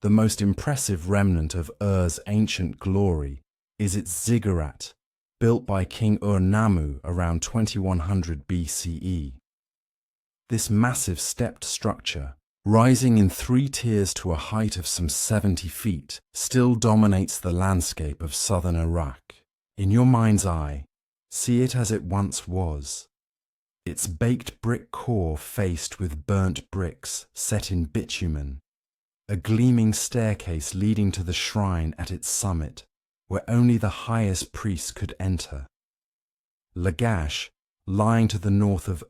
Speaker 1: The most impressive remnant of Ur's ancient glory is its ziggurat, built by King Ur-Nammu around 2100 BCE. This massive stepped structure, rising in 3 tiers to a height of some 70 feet, still dominates the landscape of southern Iraq. In your mind's eye, see it as it once was. Its baked brick core faced with burnt bricks set in bitumen, a gleaming staircase leading to the shrine at its summit, where only the highest priests could enter. Lagash, lying to the north of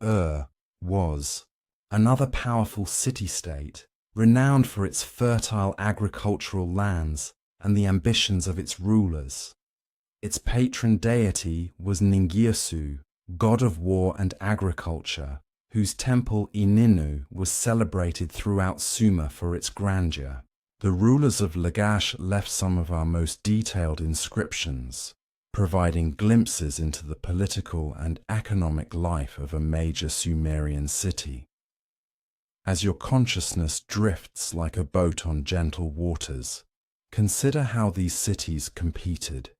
Speaker 1: was another powerful city-state, renowned for its fertile agricultural lands and the ambitions of its rulers. Its patron deity was Ningirsu, god of war and agriculture, whose temple Ininu was celebrated throughout Sumer for its grandeur. The rulers of Lagash left some of our most detailed inscriptions, providing glimpses into the political and economic life of a major Sumerian city. As your consciousness drifts like a boat on gentle waters, consider how these cities competed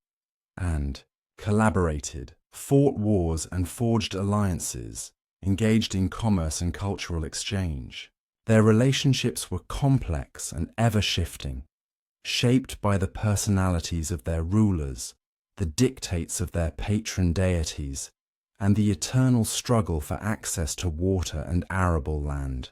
Speaker 1: and collaborated, fought wars and forged alliances, engaged in commerce and cultural exchange. Their relationships were complex and ever-shifting, shaped by the personalities of their rulers, the dictates of their patron deities, and the eternal struggle for access to water and arable land.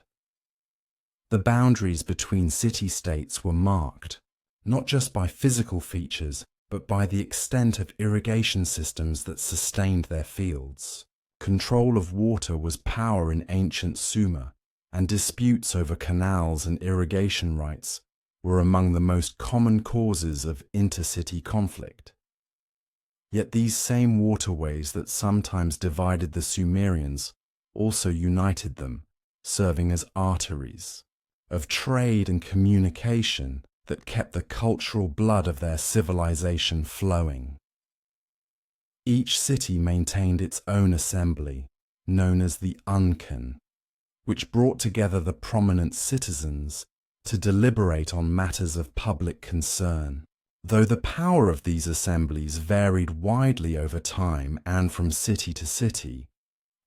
Speaker 1: The boundaries between city-states were marked, not just by physical features, but by the extent of irrigation systems that sustained their fields. Control of water was power in ancient Sumer, and disputes over canals and irrigation rights were among the most common causes of intercity conflict. Yet these same waterways that sometimes divided the Sumerians also united them, serving as arteries of trade and communication that kept the cultural blood of their civilization flowing. Each city maintained its own assembly, known as the Unken, which brought together the prominent citizens to deliberate on matters of public concern. Though the power of these assemblies varied widely over time and from city to city,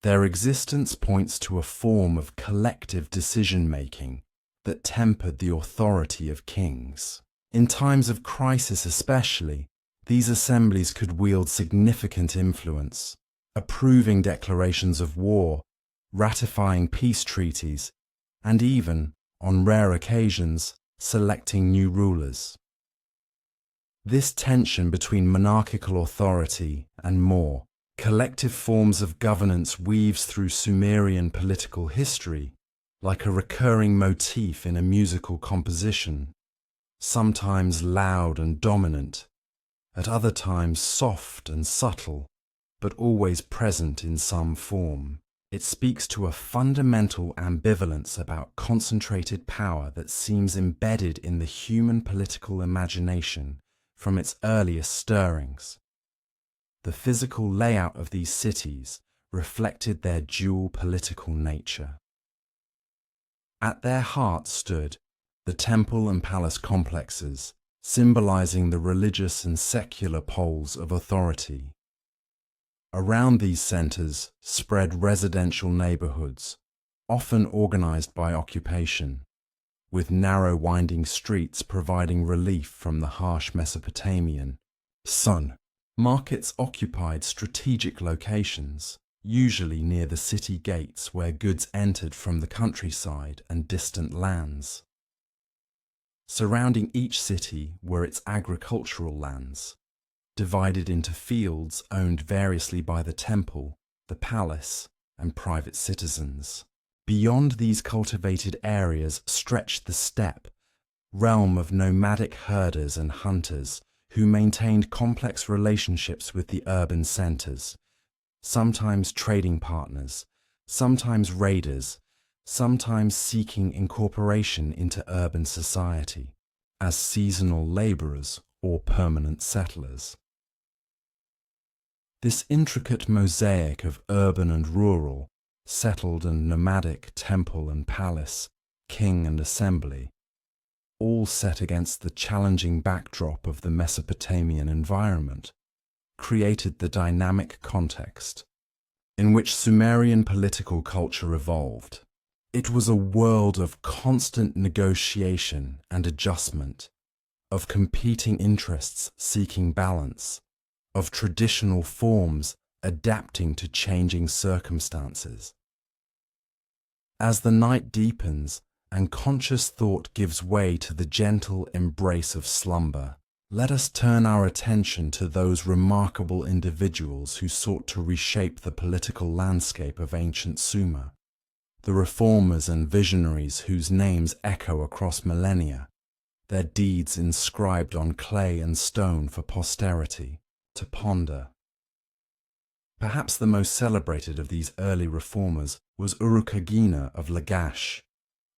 Speaker 1: their existence points to a form of collective decision-making that tempered the authority of kings. In times of crisis especially, these assemblies could wield significant influence, approving declarations of war, ratifying peace treaties, and even, on rare occasions, selecting new rulers. This tension between monarchical authority and more collective forms of governance weaves through Sumerian political history like a recurring motif in a musical composition, sometimes loud and dominant, at other times soft and subtle, but always present in some form. It speaks to a fundamental ambivalence about concentrated power that seems embedded in the human political imagination from its earliest stirrings. The physical layout of these cities reflected their dual political nature. At their heart stood the temple and palace complexes, symbolizing the religious and secular poles of authority. Around these centers spread residential neighborhoods, often organized by occupation, with narrow winding streets providing relief from the harsh Mesopotamian sun. Markets occupied strategic locations, usually near the city gates where goods entered from the countryside and distant lands. Surrounding each city were its agricultural lands, divided into fields owned variously by the temple, the palace, and private citizens. Beyond these cultivated areas stretched the steppe, realm of nomadic herders and hunters who maintained complex relationships with the urban centers, sometimes trading partners, sometimes raiders, sometimes seeking incorporation into urban society as seasonal laborers or permanent settlers. This intricate mosaic of urban and rural, settled and nomadic, temple and palace, king and assembly, all set against the challenging backdrop of the Mesopotamian environment, created the dynamic context in which Sumerian political culture evolved. It was a world of constant negotiation and adjustment, of competing interests seeking balance, of traditional forms adapting to changing circumstances. As the night deepens and conscious thought gives way to the gentle embrace of slumber, let us turn our attention to those remarkable individuals who sought to reshape the political landscape of ancient Sumer, the reformers and visionaries whose names echo across millennia, their deeds inscribed on clay and stone for posterity to ponder. Perhaps the most celebrated of these early reformers was Urukagina of Lagash,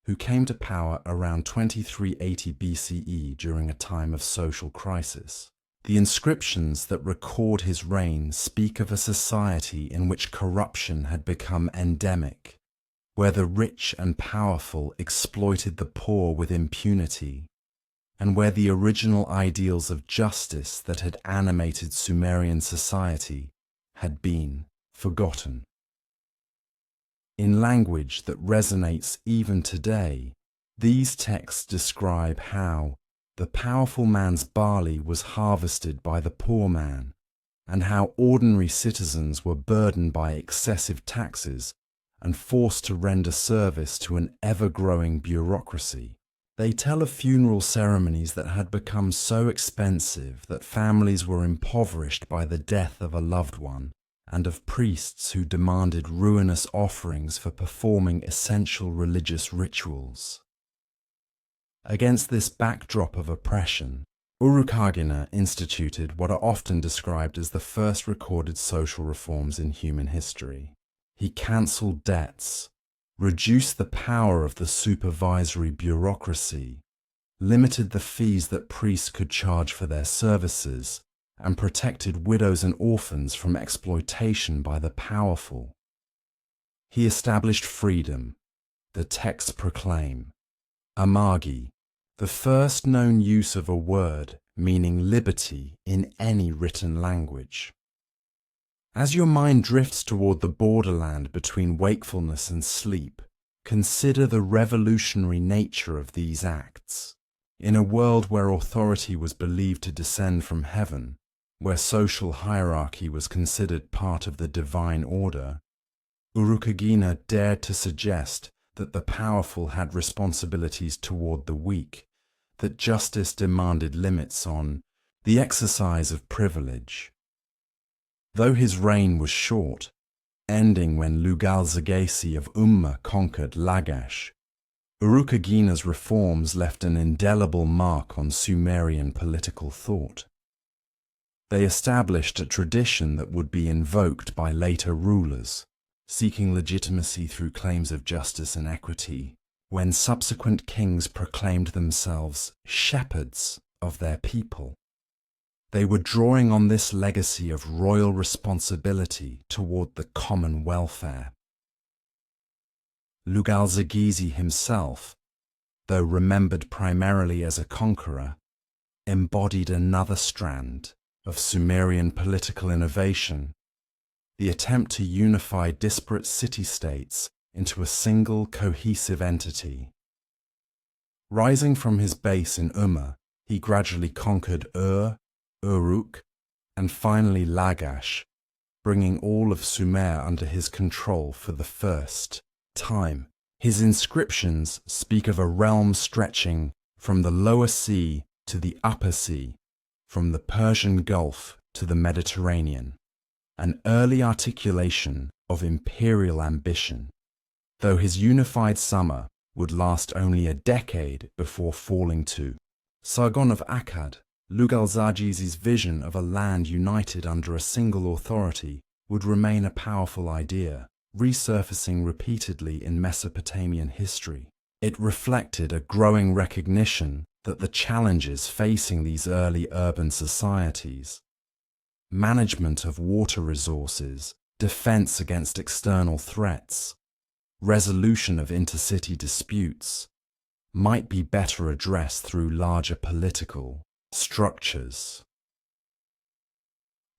Speaker 1: who came to power around 2380 BCE during a time of social crisis. The inscriptions that record his reign speak of a society in which corruption had become endemic, where the rich and powerful exploited the poor with impunity, and where the original ideals of justice that had animated Sumerian society had been forgotten. In language that resonates even today, these texts describe how the powerful man's barley was harvested by the poor man, and how ordinary citizens were burdened by excessive taxes and forced to render service to an ever-growing bureaucracy. They tell of funeral ceremonies that had become so expensive that families were impoverished by the death of a loved one, and of priests who demanded ruinous offerings for performing essential religious rituals. Against this backdrop of oppression, Urukagina instituted what are often described as the first recorded social reforms in human history. He cancelled debts, reduced the power of the supervisory bureaucracy, limited the fees that priests could charge for their services, and protected widows and orphans from exploitation by the powerful. He established freedom, the texts proclaim, amagi, the first known use of a word meaning liberty in any written language. As your mind drifts toward the borderland between wakefulness and sleep, consider the revolutionary nature of these acts. In a world where authority was believed to descend from heaven, where social hierarchy was considered part of the divine order, Urukagina dared to suggest that the powerful had responsibilities toward the weak, that justice demanded limits on the exercise of privilege. Though his reign was short, ending when Lugalzagesi of Umma conquered Lagash, Urukagina's reforms left an indelible mark on Sumerian political thought. They established a tradition that would be invoked by later rulers, seeking legitimacy through claims of justice and equity, when subsequent kings proclaimed themselves shepherds of their people. They were drawing on this legacy of royal responsibility toward the common welfare. Lugalzagesi himself, though remembered primarily as a conqueror, embodied another strand of Sumerian political innovation, the attempt to unify disparate city-states into a single cohesive entity. Rising from his base in Umma, he gradually conquered Uruk, and finally Lagash, bringing all of Sumer under his control for the first time. His inscriptions speak of a realm stretching from the lower sea to the upper sea, from the Persian Gulf to the Mediterranean, an early articulation of imperial ambition, though his unified summer would last only a decade before falling to Sargon of Akkad. Lugalzagesi's vision of a land united under a single authority would remain a powerful idea, resurfacing repeatedly in Mesopotamian history. It reflected a growing recognition that the challenges facing these early urban societies, management of water resources, defense against external threats, resolution of intercity disputes, might be better addressed through larger political structures.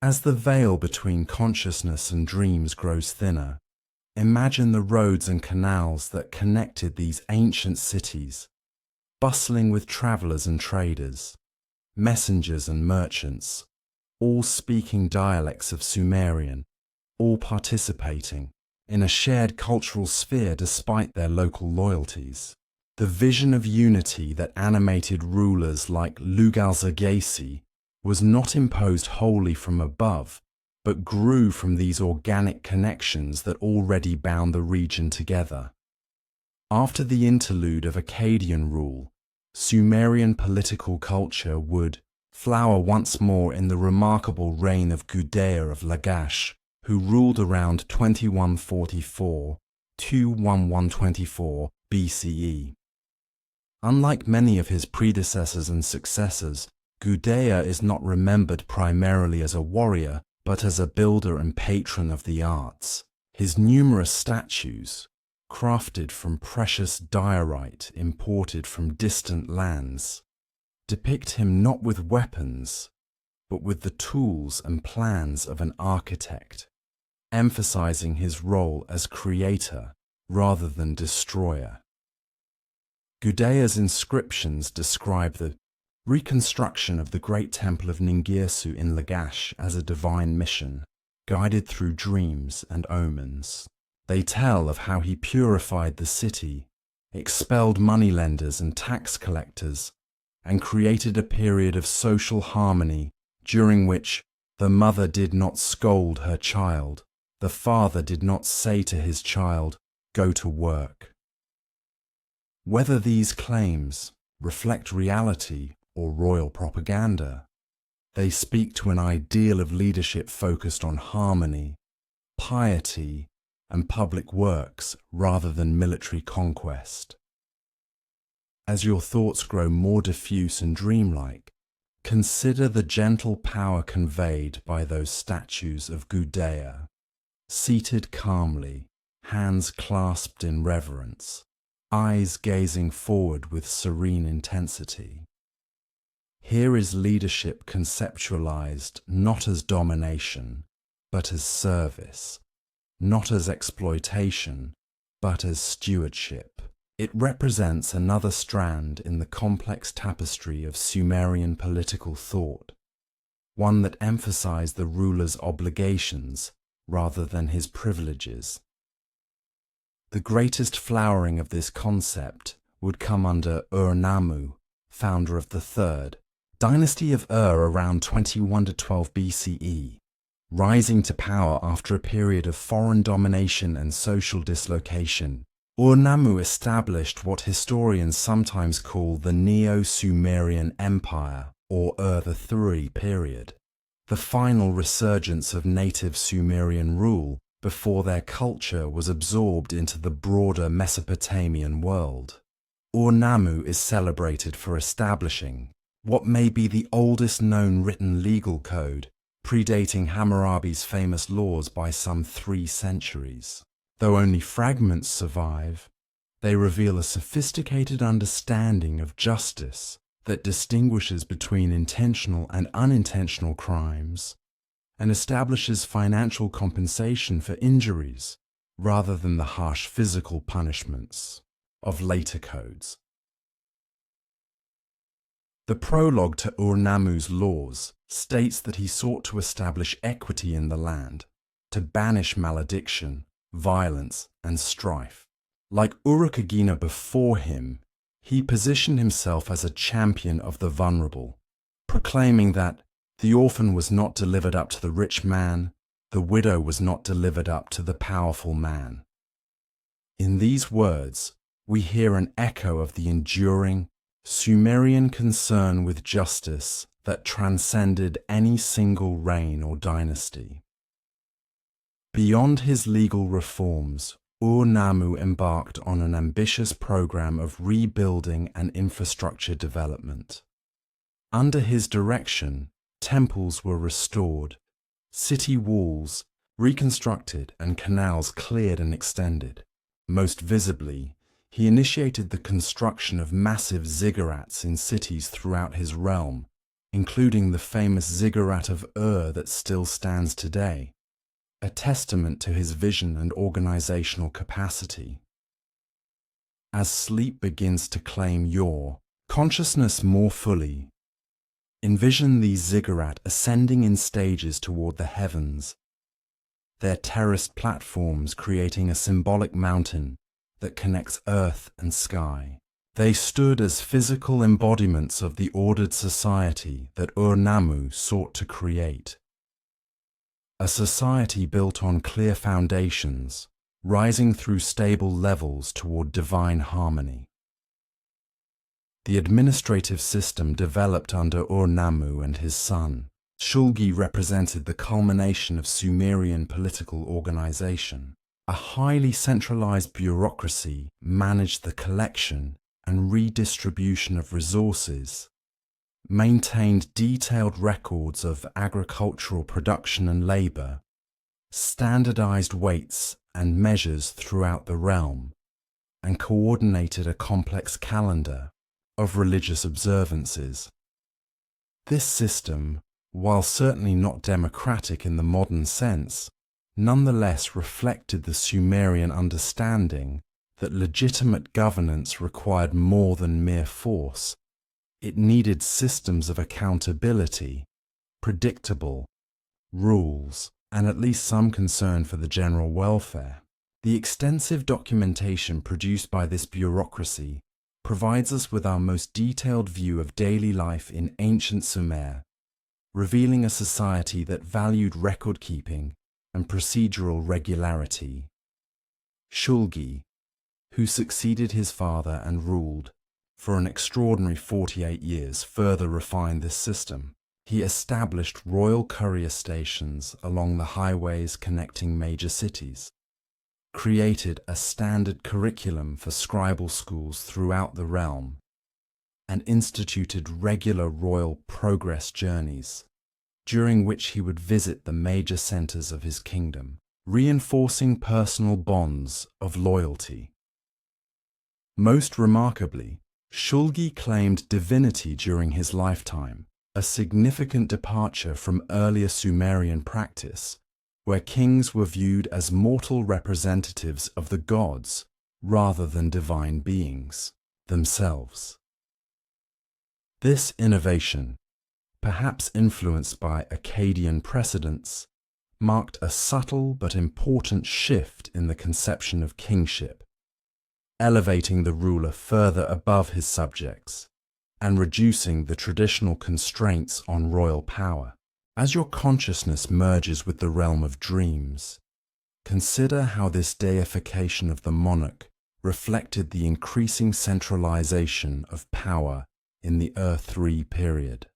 Speaker 1: As the veil between consciousness and dreams grows thinner, imagine the roads and canals that connected these ancient cities, bustling with travelers and traders, messengers and merchants, all speaking dialects of Sumerian, all participating in a shared cultural sphere despite their local loyalties. The vision of unity that animated rulers like Lugalzagesi was not imposed wholly from above, but grew from these organic connections that already bound the region together. After the interlude of Akkadian rule, Sumerian political culture would flower once more in the remarkable reign of Gudea of Lagash, who ruled around 2144 to 1124 BCE. Unlike many of his predecessors and successors, Gudea is not remembered primarily as a warrior, but as a builder and patron of the arts. His numerous statues, crafted from precious diorite imported from distant lands, depict him not with weapons, but with the tools and plans of an architect, emphasizing his role as creator rather than destroyer. Gudea's inscriptions describe the reconstruction of the great temple of Ningirsu in Lagash as a divine mission, guided through dreams and omens. They tell of how he purified the city, expelled moneylenders and tax collectors, and created a period of social harmony during which the mother did not scold her child, the father did not say to his child, "Go to work." Whether these claims reflect reality or royal propaganda, they speak to an ideal of leadership focused on harmony, piety, and public works rather than military conquest. As your thoughts grow more diffuse and dreamlike, consider the gentle power conveyed by those statues of Gudea, seated calmly, hands clasped in reverence, eyes gazing forward with serene intensity. Here is leadership conceptualized not as domination, but as service, not as exploitation, but as stewardship. It represents another strand in the complex tapestry of Sumerian political thought, one that emphasized the ruler's obligations rather than his privileges. The greatest flowering of this concept would come under Ur-Nammu, founder of the third dynasty of Ur around 21 to 12 BCE, rising to power after a period of foreign domination and social dislocation. Ur-Nammu established what historians sometimes call the Neo-Sumerian Empire, or Ur III period, the final resurgence of native Sumerian rule before their culture was absorbed into the broader Mesopotamian world. Ur-Nammu is celebrated for establishing what may be the oldest known written legal code, predating Hammurabi's famous laws by some 3 centuries. Though only fragments survive, they reveal a sophisticated understanding of justice that distinguishes between intentional and unintentional crimes and establishes financial compensation for injuries rather than the harsh physical punishments of later codes. The prologue to Ur-Nammu's laws states that he sought to establish equity in the land, to banish malediction, violence, and strife. Like Urukagina before him, he positioned himself as a champion of the vulnerable, proclaiming that the orphan was not delivered up to the rich man, the widow was not delivered up to the powerful man. In these words, we hear an echo of the enduring Sumerian concern with justice that transcended any single reign or dynasty. Beyond his legal reforms, Ur-Nammu embarked on an ambitious program of rebuilding and infrastructure development. Under his direction, temples were restored, city walls reconstructed, and canals cleared and extended. Most visibly, he initiated the construction of massive ziggurats in cities throughout his realm, including the famous ziggurat of Ur that still stands today, a testament to his vision and organizational capacity. As sleep begins to claim your consciousness more fully, envision these ziggurat ascending in stages toward the heavens, their terraced platforms creating a symbolic mountain that connects earth and sky. They stood as physical embodiments of the ordered society that Ur-Nammu sought to create. A society built on clear foundations, rising through stable levels toward divine harmony. The administrative system developed under Ur-Nammu and his son, Shulgi, represented the culmination of Sumerian political organization. A highly centralized bureaucracy managed the collection and redistribution of resources, maintained detailed records of agricultural production and labor, standardized weights and measures throughout the realm, and coordinated a complex calendar of religious observances. This system, while certainly not democratic in the modern sense, nonetheless reflected the Sumerian understanding that legitimate governance required more than mere force. It needed systems of accountability, predictable rules, and at least some concern for the general welfare. The extensive documentation produced by this bureaucracy provides us with our most detailed view of daily life in ancient Sumer, revealing a society that valued record-keeping and procedural regularity. Shulgi, who succeeded his father and ruled for an extraordinary 48 years, further refined this system. He established royal courier stations along the highways connecting major cities, created a standard curriculum for scribal schools throughout the realm, and instituted regular royal progress journeys, during which he would visit the major centers of his kingdom, reinforcing personal bonds of loyalty. Most remarkably, Shulgi claimed divinity during his lifetime, a significant departure from earlier Sumerian practice, where kings were viewed as mortal representatives of the gods rather than divine beings themselves. This innovation, perhaps influenced by Akkadian precedents, marked a subtle but important shift in the conception of kingship, elevating the ruler further above his subjects and reducing the traditional constraints on royal power. As your consciousness merges with the realm of dreams, consider how this deification of the monarch reflected the increasing centralization of power in the Earth III period.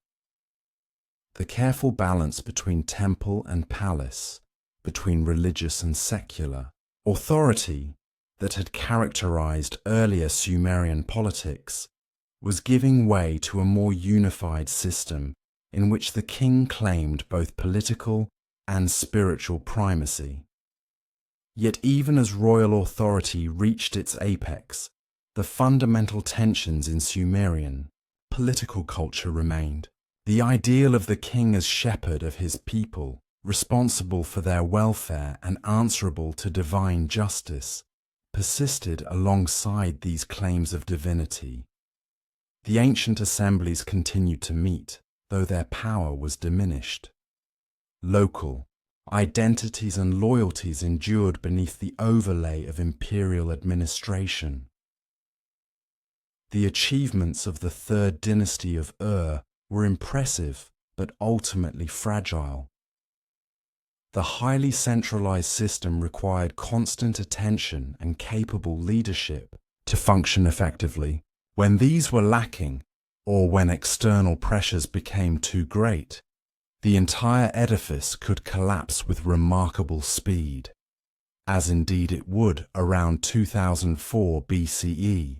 Speaker 1: The careful balance between temple and palace, between religious and secular authority that had characterized earlier Sumerian politics was giving way to a more unified system in which the king claimed both political and spiritual primacy. Yet even as royal authority reached its apex, the fundamental tensions in Sumerian political culture remained. The ideal of the king as shepherd of his people, responsible for their welfare and answerable to divine justice, persisted alongside these claims of divinity. The ancient assemblies continued to meet, though their power was diminished. Local identities and loyalties endured beneath the overlay of imperial administration. The achievements of the third dynasty of Ur were impressive but ultimately fragile. The highly centralized system required constant attention and capable leadership to function effectively. When these were lacking, or when external pressures became too great, the entire edifice could collapse with remarkable speed, as indeed it would around 2004 BCE,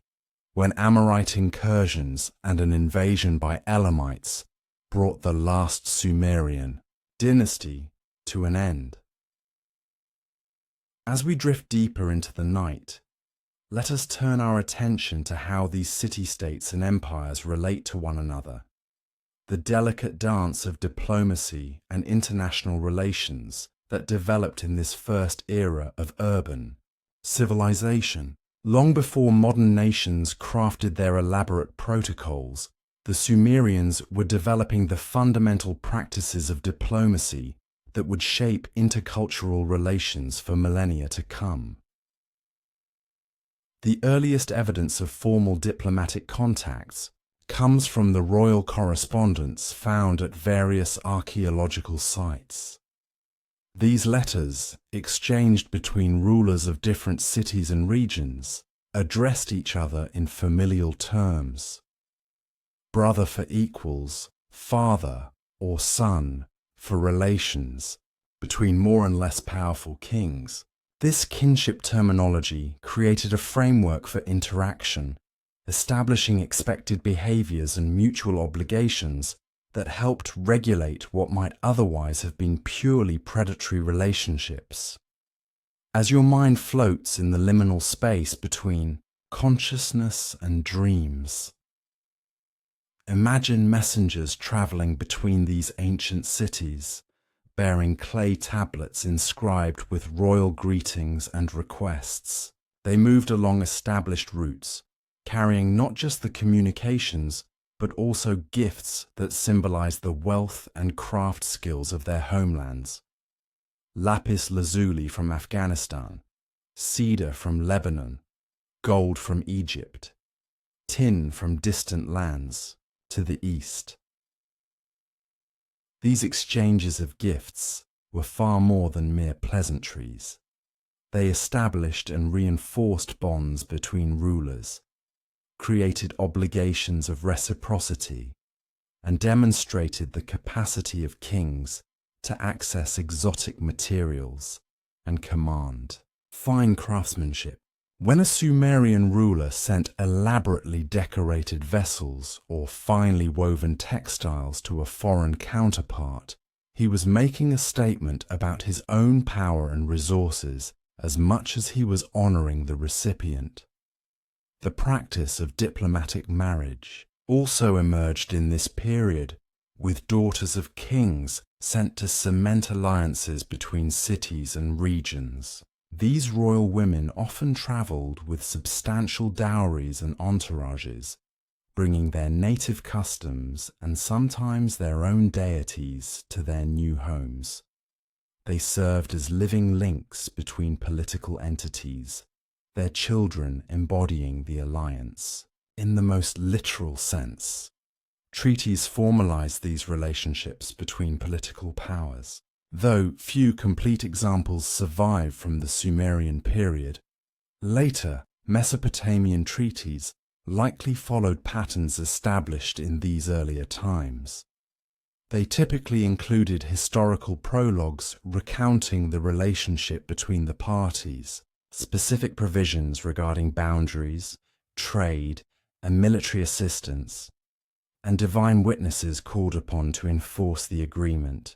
Speaker 1: when Amorite incursions and an invasion by Elamites brought the last Sumerian dynasty to an end. As we drift deeper into the night, let us turn our attention to how these city-states and empires relate to one another. The delicate dance of diplomacy and international relations that developed in this first era of urban civilization. Long before modern nations crafted their elaborate protocols, the Sumerians were developing the fundamental practices of diplomacy that would shape intercultural relations for millennia to come. The earliest evidence of formal diplomatic contacts comes from the royal correspondence found at various archaeological sites. These letters, exchanged between rulers of different cities and regions, addressed each other in familial terms. Brother for equals, father or son for relations between more and less powerful kings. This kinship terminology created a framework for interaction, establishing expected behaviors and mutual obligations that helped regulate what might otherwise have been purely predatory relationships. As your mind floats in the liminal space between consciousness and dreams, imagine messengers traveling between these ancient cities, bearing clay tablets inscribed with royal greetings and requests. They moved along established routes, carrying not just the communications, but also gifts that symbolized the wealth and craft skills of their homelands. Lapis lazuli from Afghanistan, cedar from Lebanon, gold from Egypt, tin from distant lands to the east. These exchanges of gifts were far more than mere pleasantries. They established and reinforced bonds between rulers, created obligations of reciprocity, and demonstrated the capacity of kings to access exotic materials and command fine craftsmanship. When a Sumerian ruler sent elaborately decorated vessels or finely woven textiles to a foreign counterpart, he was making a statement about his own power and resources as much as he was honoring the recipient. The practice of diplomatic marriage also emerged in this period, with daughters of kings sent to cement alliances between cities and regions. These royal women often traveled with substantial dowries and entourages, bringing their native customs and sometimes their own deities to their new homes. They served as living links between political entities, their children embodying the alliance. In the most literal sense, treaties formalized these relationships between political powers. Though few complete examples survive from the Sumerian period, later Mesopotamian treaties likely followed patterns established in these earlier times. They typically included historical prologues recounting the relationship between the parties, specific provisions regarding boundaries, trade, and military assistance, and divine witnesses called upon to enforce the agreement.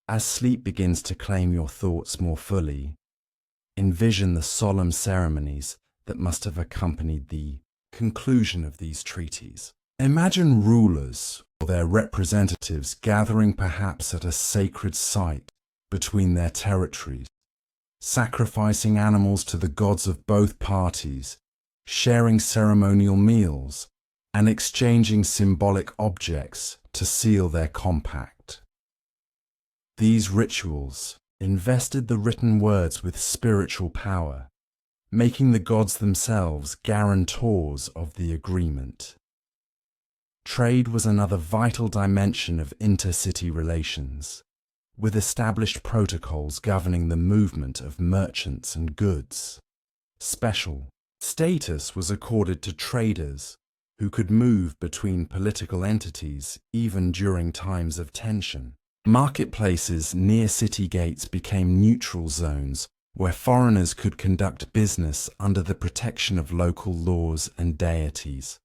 Speaker 1: As sleep begins to claim your thoughts more fully, envision the solemn ceremonies that must have accompanied the conclusion of these treaties. Imagine rulers or their representatives gathering perhaps at a sacred site between their territories, sacrificing animals to the gods of both parties, sharing ceremonial meals, and exchanging symbolic objects to seal their compact. These rituals invested the written words with spiritual power, making the gods themselves guarantors of the agreement. Trade was another vital dimension of intercity relations, with established protocols governing the movement of merchants and goods. Special status was accorded to traders, who could move between political entities even during times of tension. Marketplaces near city gates became neutral zones where foreigners could conduct business under the protection of local laws and deities.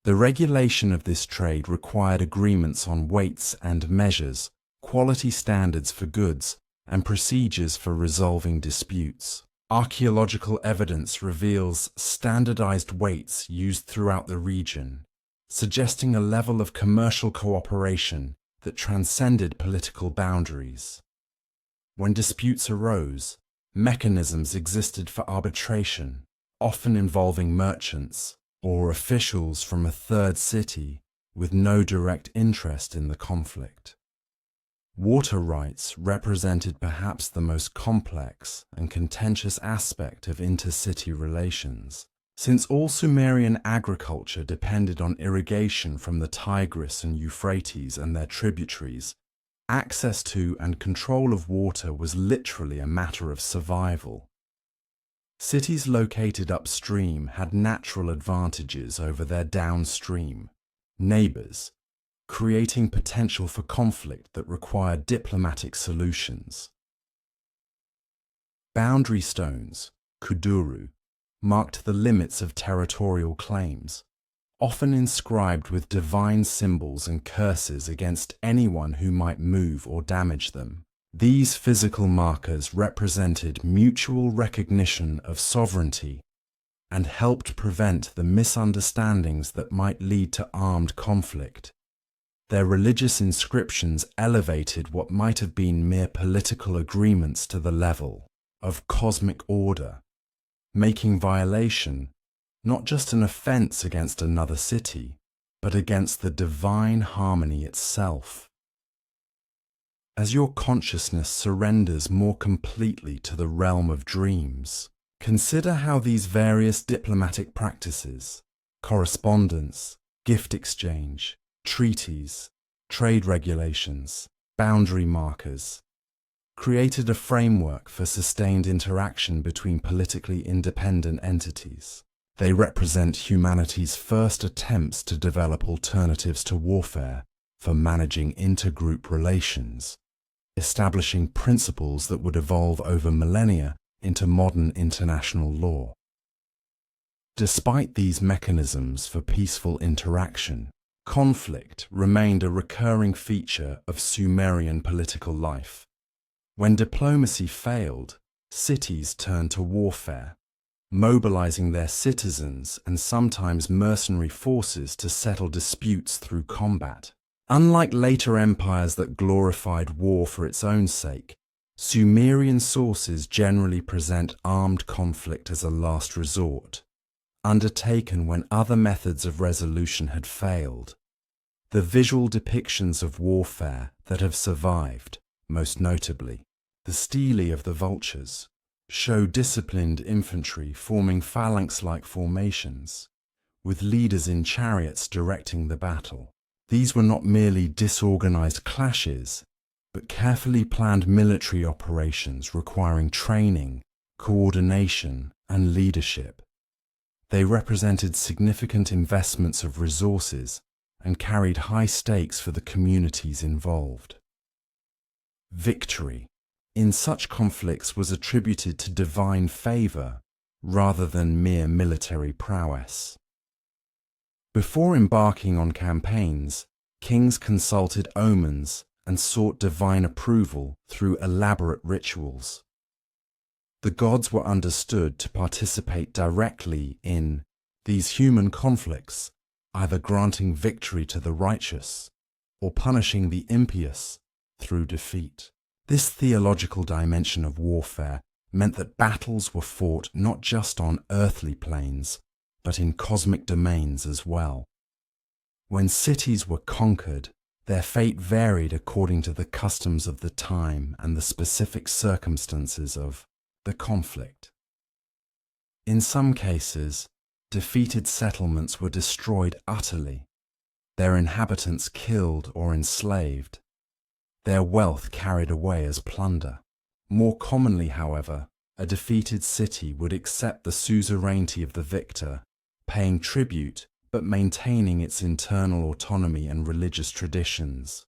Speaker 1: The regulation of this trade required agreements on weights and measures, quality standards for goods, and procedures for resolving disputes. Archaeological evidence reveals standardized weights used throughout the region, suggesting a level of commercial cooperation that transcended political boundaries. When disputes arose, mechanisms existed for arbitration, often involving merchants or officials from a third city with no direct interest in the conflict. Water rights represented perhaps the most complex and contentious aspect of intercity relations. Since all Sumerian agriculture depended on irrigation from the Tigris and Euphrates and their tributaries, access to and control of water was literally a matter of survival. Cities located upstream had natural advantages over their downstream neighbors, creating potential for conflict that required diplomatic solutions. Boundary stones, kuduru, marked the limits of territorial claims, often inscribed with divine symbols and curses against anyone who might move or damage them. These physical markers represented mutual recognition of sovereignty and helped prevent the misunderstandings that might lead to armed conflict. Their religious inscriptions elevated what might have been mere political agreements to the level of cosmic order, making violation not just an offense against another city, but against the divine harmony itself. As your consciousness surrenders more completely to the realm of dreams, consider how these various diplomatic practices, correspondence, gift exchange, treaties, trade regulations, boundary markers, created a framework for sustained interaction between politically independent entities. They represent humanity's first attempts to develop alternatives to warfare for managing intergroup relations, establishing principles that would evolve over millennia into modern international law. Despite these mechanisms for peaceful interaction, conflict remained a recurring feature of Sumerian political life. When diplomacy failed, cities turned to warfare, mobilizing their citizens and sometimes mercenary forces to settle disputes through combat. Unlike later empires that glorified war for its own sake, Sumerian sources generally present armed conflict as a last resort, undertaken when other methods of resolution had failed. The visual depictions of warfare that have survived, most notably the stelae of the vultures, show disciplined infantry forming phalanx-like formations, with leaders in chariots directing the battle. These were not merely disorganized clashes, but carefully planned military operations requiring training, coordination, and leadership. They represented significant investments of resources and carried high stakes for the communities involved. Victory in such conflicts was attributed to divine favor rather than mere military prowess. Before embarking on campaigns, kings consulted omens and sought divine approval through elaborate rituals. The gods were understood to participate directly in these human conflicts, either granting victory to the righteous or punishing the impious through defeat. This theological dimension of warfare meant that battles were fought not just on earthly planes, but in cosmic domains as well. When cities were conquered, their fate varied according to the customs of the time and the specific circumstances of the conflict. In some cases, defeated settlements were destroyed utterly, their inhabitants killed or enslaved, their wealth carried away as plunder. More commonly, however, a defeated city would accept the suzerainty of the victor, paying tribute but maintaining its internal autonomy and religious traditions.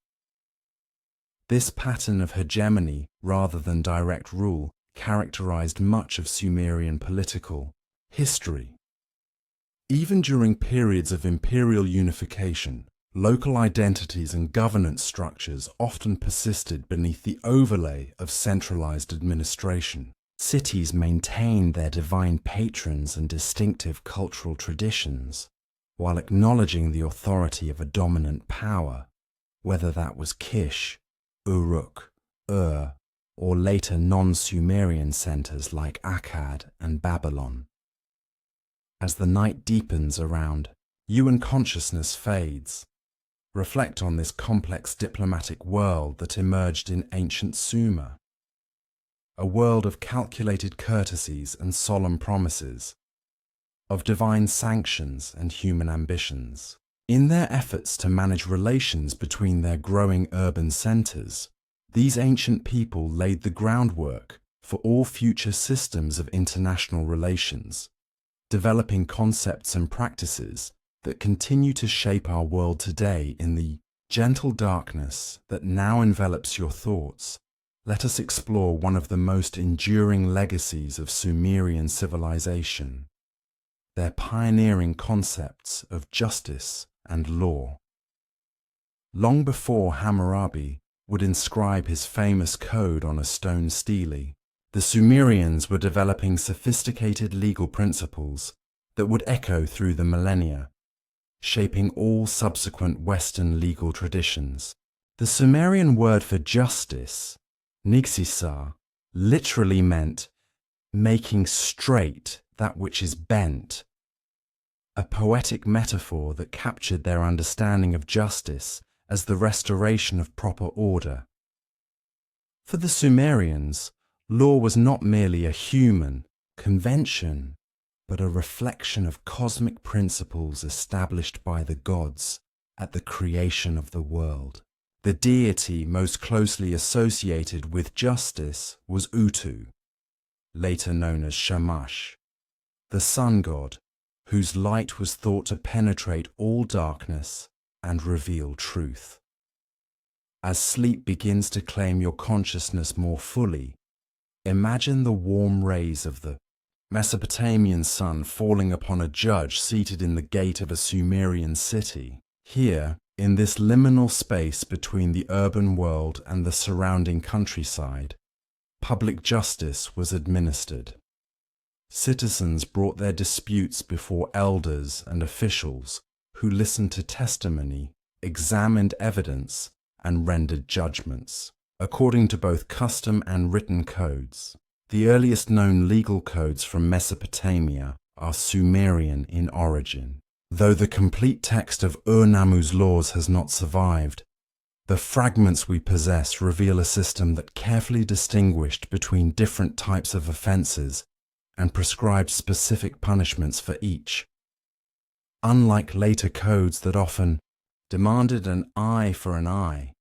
Speaker 1: This pattern of hegemony rather than direct rule characterized much of Sumerian political history. Even during periods of imperial unification, local identities and governance structures often persisted beneath the overlay of centralized administration. Cities maintained their divine patrons and distinctive cultural traditions, while acknowledging the authority of a dominant power, whether that was Kish, Uruk, Ur, or later non-Sumerian centers like Akkad and Babylon. As the night deepens around you and consciousness fades, reflect on this complex diplomatic world that emerged in ancient Sumer, a world of calculated courtesies and solemn promises, of divine sanctions and human ambitions. In their efforts to manage relations between their growing urban centers, these ancient people laid the groundwork for all future systems of international relations, developing concepts and practices that continue to shape our world today. In the gentle darkness that now envelops your thoughts, let us explore one of the most enduring legacies of Sumerian civilization, their pioneering concepts of justice and law. Long before Hammurabi would inscribe his famous code on a stone stele, the Sumerians were developing sophisticated legal principles that would echo through the millennia, shaping all subsequent Western legal traditions. The Sumerian word for justice, nigsisa, literally meant making straight that which is bent, a poetic metaphor that captured their understanding of justice as the restoration of proper order. For the Sumerians, law was not merely a human convention, but a reflection of cosmic principles established by the gods at the creation of the world. The deity most closely associated with justice was Utu, later known as Shamash, the sun god, whose light was thought to penetrate all darkness and reveal truth. As sleep begins to claim your consciousness more fully, imagine the warm rays of the Mesopotamian sun falling upon a judge seated in the gate of a Sumerian city. Here, in this liminal space between the urban world and the surrounding countryside, public justice was administered. Citizens brought their disputes before elders and officials who listened to testimony, examined evidence, and rendered judgments. according to both custom and written codes. The earliest known legal codes from Mesopotamia are Sumerian in origin. Though the complete text of Ur-Nammu's laws has not survived, the fragments we possess reveal a system that carefully distinguished between different types of offenses and prescribed specific punishments for each. Unlike later codes that often demanded an eye for an eye,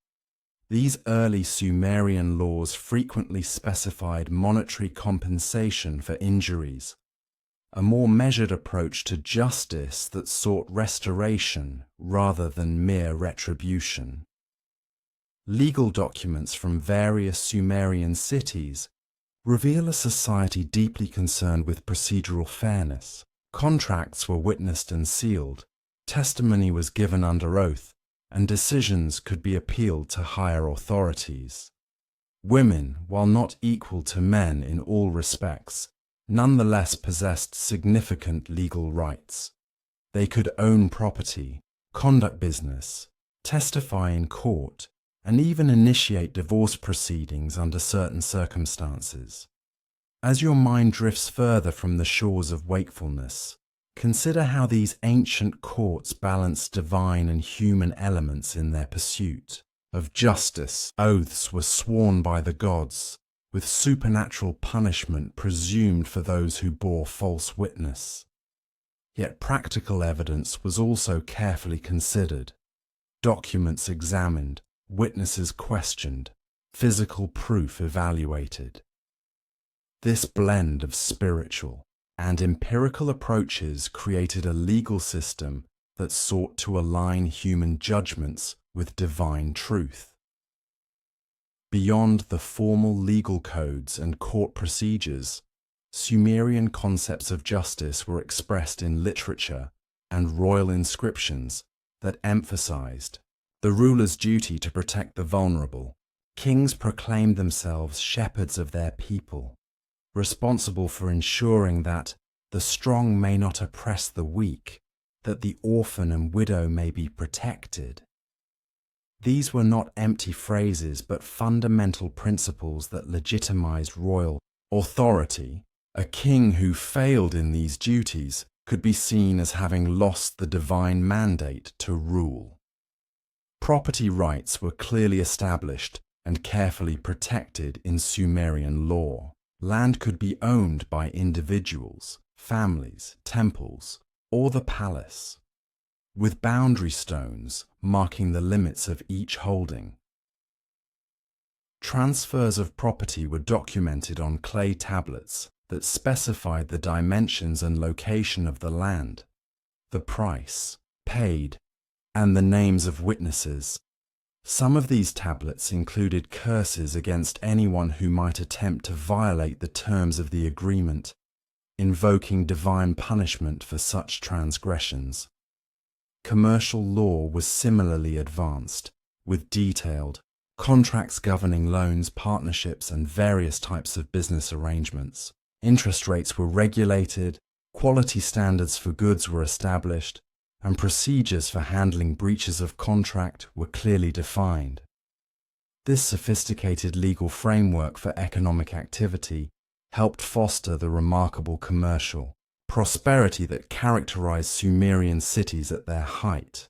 Speaker 1: these early Sumerian laws frequently specified monetary compensation for injuries, a more measured approach to justice that sought restoration rather than mere retribution. Legal documents from various Sumerian cities reveal a society deeply concerned with procedural fairness. Contracts were witnessed and sealed, testimony was given under oath, and decisions could be appealed to higher authorities. Women, while not equal to men in all respects, nonetheless possessed significant legal rights. They could own property, conduct business, testify in court, and even initiate divorce proceedings under certain circumstances. As your mind drifts further from the shores of wakefulness, consider how these ancient courts balanced divine and human elements in their pursuit of justice. Oaths were sworn by the gods, with supernatural punishment presumed for those who bore false witness. Yet practical evidence was also carefully considered, documents examined, witnesses questioned, physical proof evaluated. This blend of spiritual and empirical approaches created a legal system that sought to align human judgments with divine truth. Beyond the formal legal codes and court procedures, Sumerian concepts of justice were expressed in literature and royal inscriptions that emphasized the ruler's duty to protect the vulnerable. Kings proclaimed themselves shepherds of their people, responsible for ensuring that the strong may not oppress the weak, that the orphan and widow may be protected. These were not empty phrases but fundamental principles that legitimized royal authority. A king who failed in these duties could be seen as having lost the divine mandate to rule. Property rights were clearly established and carefully protected in Sumerian law. Land could be owned by individuals, families, temples, or the palace, with boundary stones marking the limits of each holding. Transfers of property were documented on clay tablets that specified the dimensions and location of the land, the price paid, and the names of witnesses. Some of these tablets included curses against anyone who might attempt to violate the terms of the agreement, invoking divine punishment for such transgressions. Commercial law was similarly advanced, with detailed contracts governing loans, partnerships, and various types of business arrangements. Interest rates were regulated, quality standards for goods were established, and procedures for handling breaches of contract were clearly defined. This sophisticated legal framework for economic activity helped foster the remarkable commercial prosperity that characterized Sumerian cities at their height.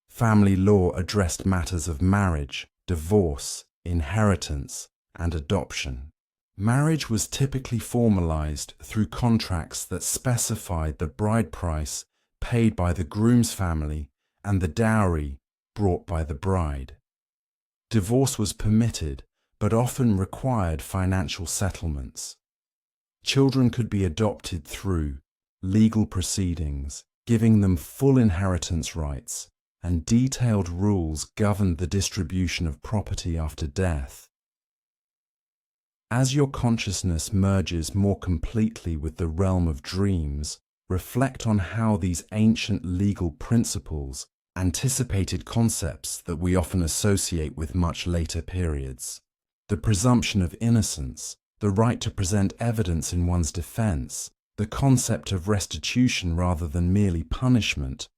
Speaker 1: Family law addressed matters of marriage, divorce, inheritance, and adoption. Marriage was typically formalized through contracts that specified the bride price paid by the groom's family and the dowry brought by the bride. Divorce was permitted, but often required financial settlements. Children could be adopted through legal proceedings, giving them full inheritance rights, and detailed rules governed the distribution of property after death. As your consciousness merges more completely with the realm of dreams, reflect on how these ancient legal principles anticipated concepts that we often associate with much later periods. The presumption of innocence, the right to present evidence in one's defense, the concept of restitution rather than merely punishment,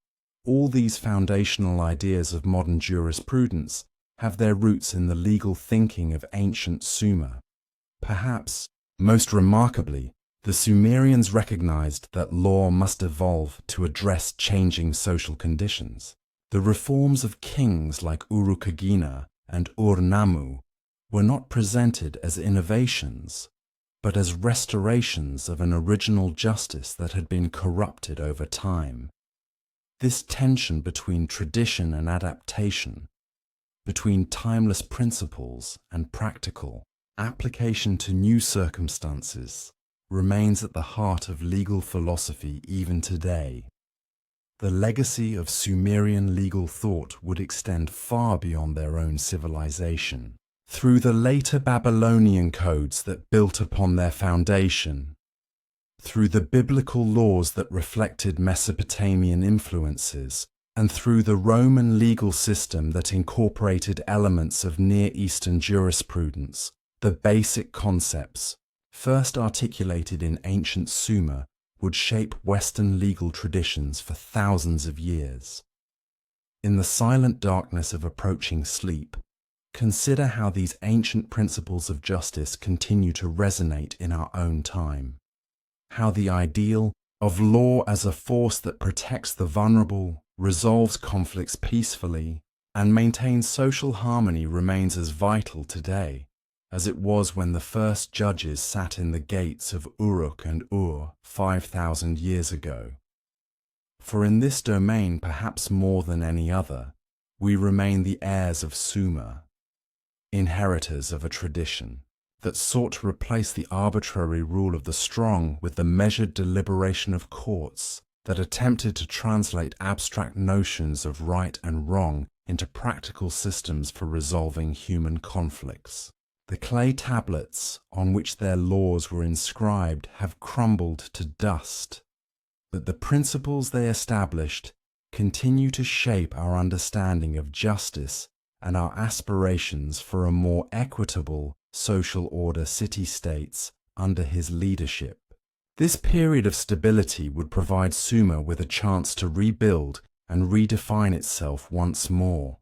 Speaker 1: all these foundational ideas of modern jurisprudence have their roots in the legal thinking of ancient Sumer. Perhaps, most remarkably, the Sumerians recognized that law must evolve to address changing social conditions. The reforms of kings like Urukagina and Ur-Nammu were not presented as innovations, but as restorations of an original justice that had been corrupted over time. This tension between tradition and adaptation, between timeless principles and practical application to new circumstances, remains at the heart of legal philosophy even today. The legacy of Sumerian legal thought would extend far beyond their own civilization. Through the later Babylonian codes that built upon their foundation, through the biblical laws that reflected Mesopotamian influences, and through the Roman legal system that incorporated elements of Near Eastern jurisprudence, the basic concepts, first articulated in ancient Sumer, would shape Western legal traditions for thousands of years. In the silent darkness of approaching sleep, consider how these ancient principles of justice continue to resonate in our own time. How the ideal of law as a force that protects the vulnerable, resolves conflicts peacefully, and maintains social harmony remains as vital today as it was when the first judges sat in the gates of Uruk and Ur 5,000 years ago. For in this domain, perhaps more than any other, we remain the heirs of Sumer, inheritors of a tradition that sought to replace the arbitrary rule of the strong with the measured deliberation of courts that attempted to translate abstract notions of right and wrong into practical systems for resolving human conflicts. The clay tablets on which their laws were inscribed have crumbled to dust, but the principles they established continue to shape our understanding of justice and our aspirations for a more equitable social order city-states under his leadership. This period of stability would provide Sumer with a chance to rebuild and redefine itself once more.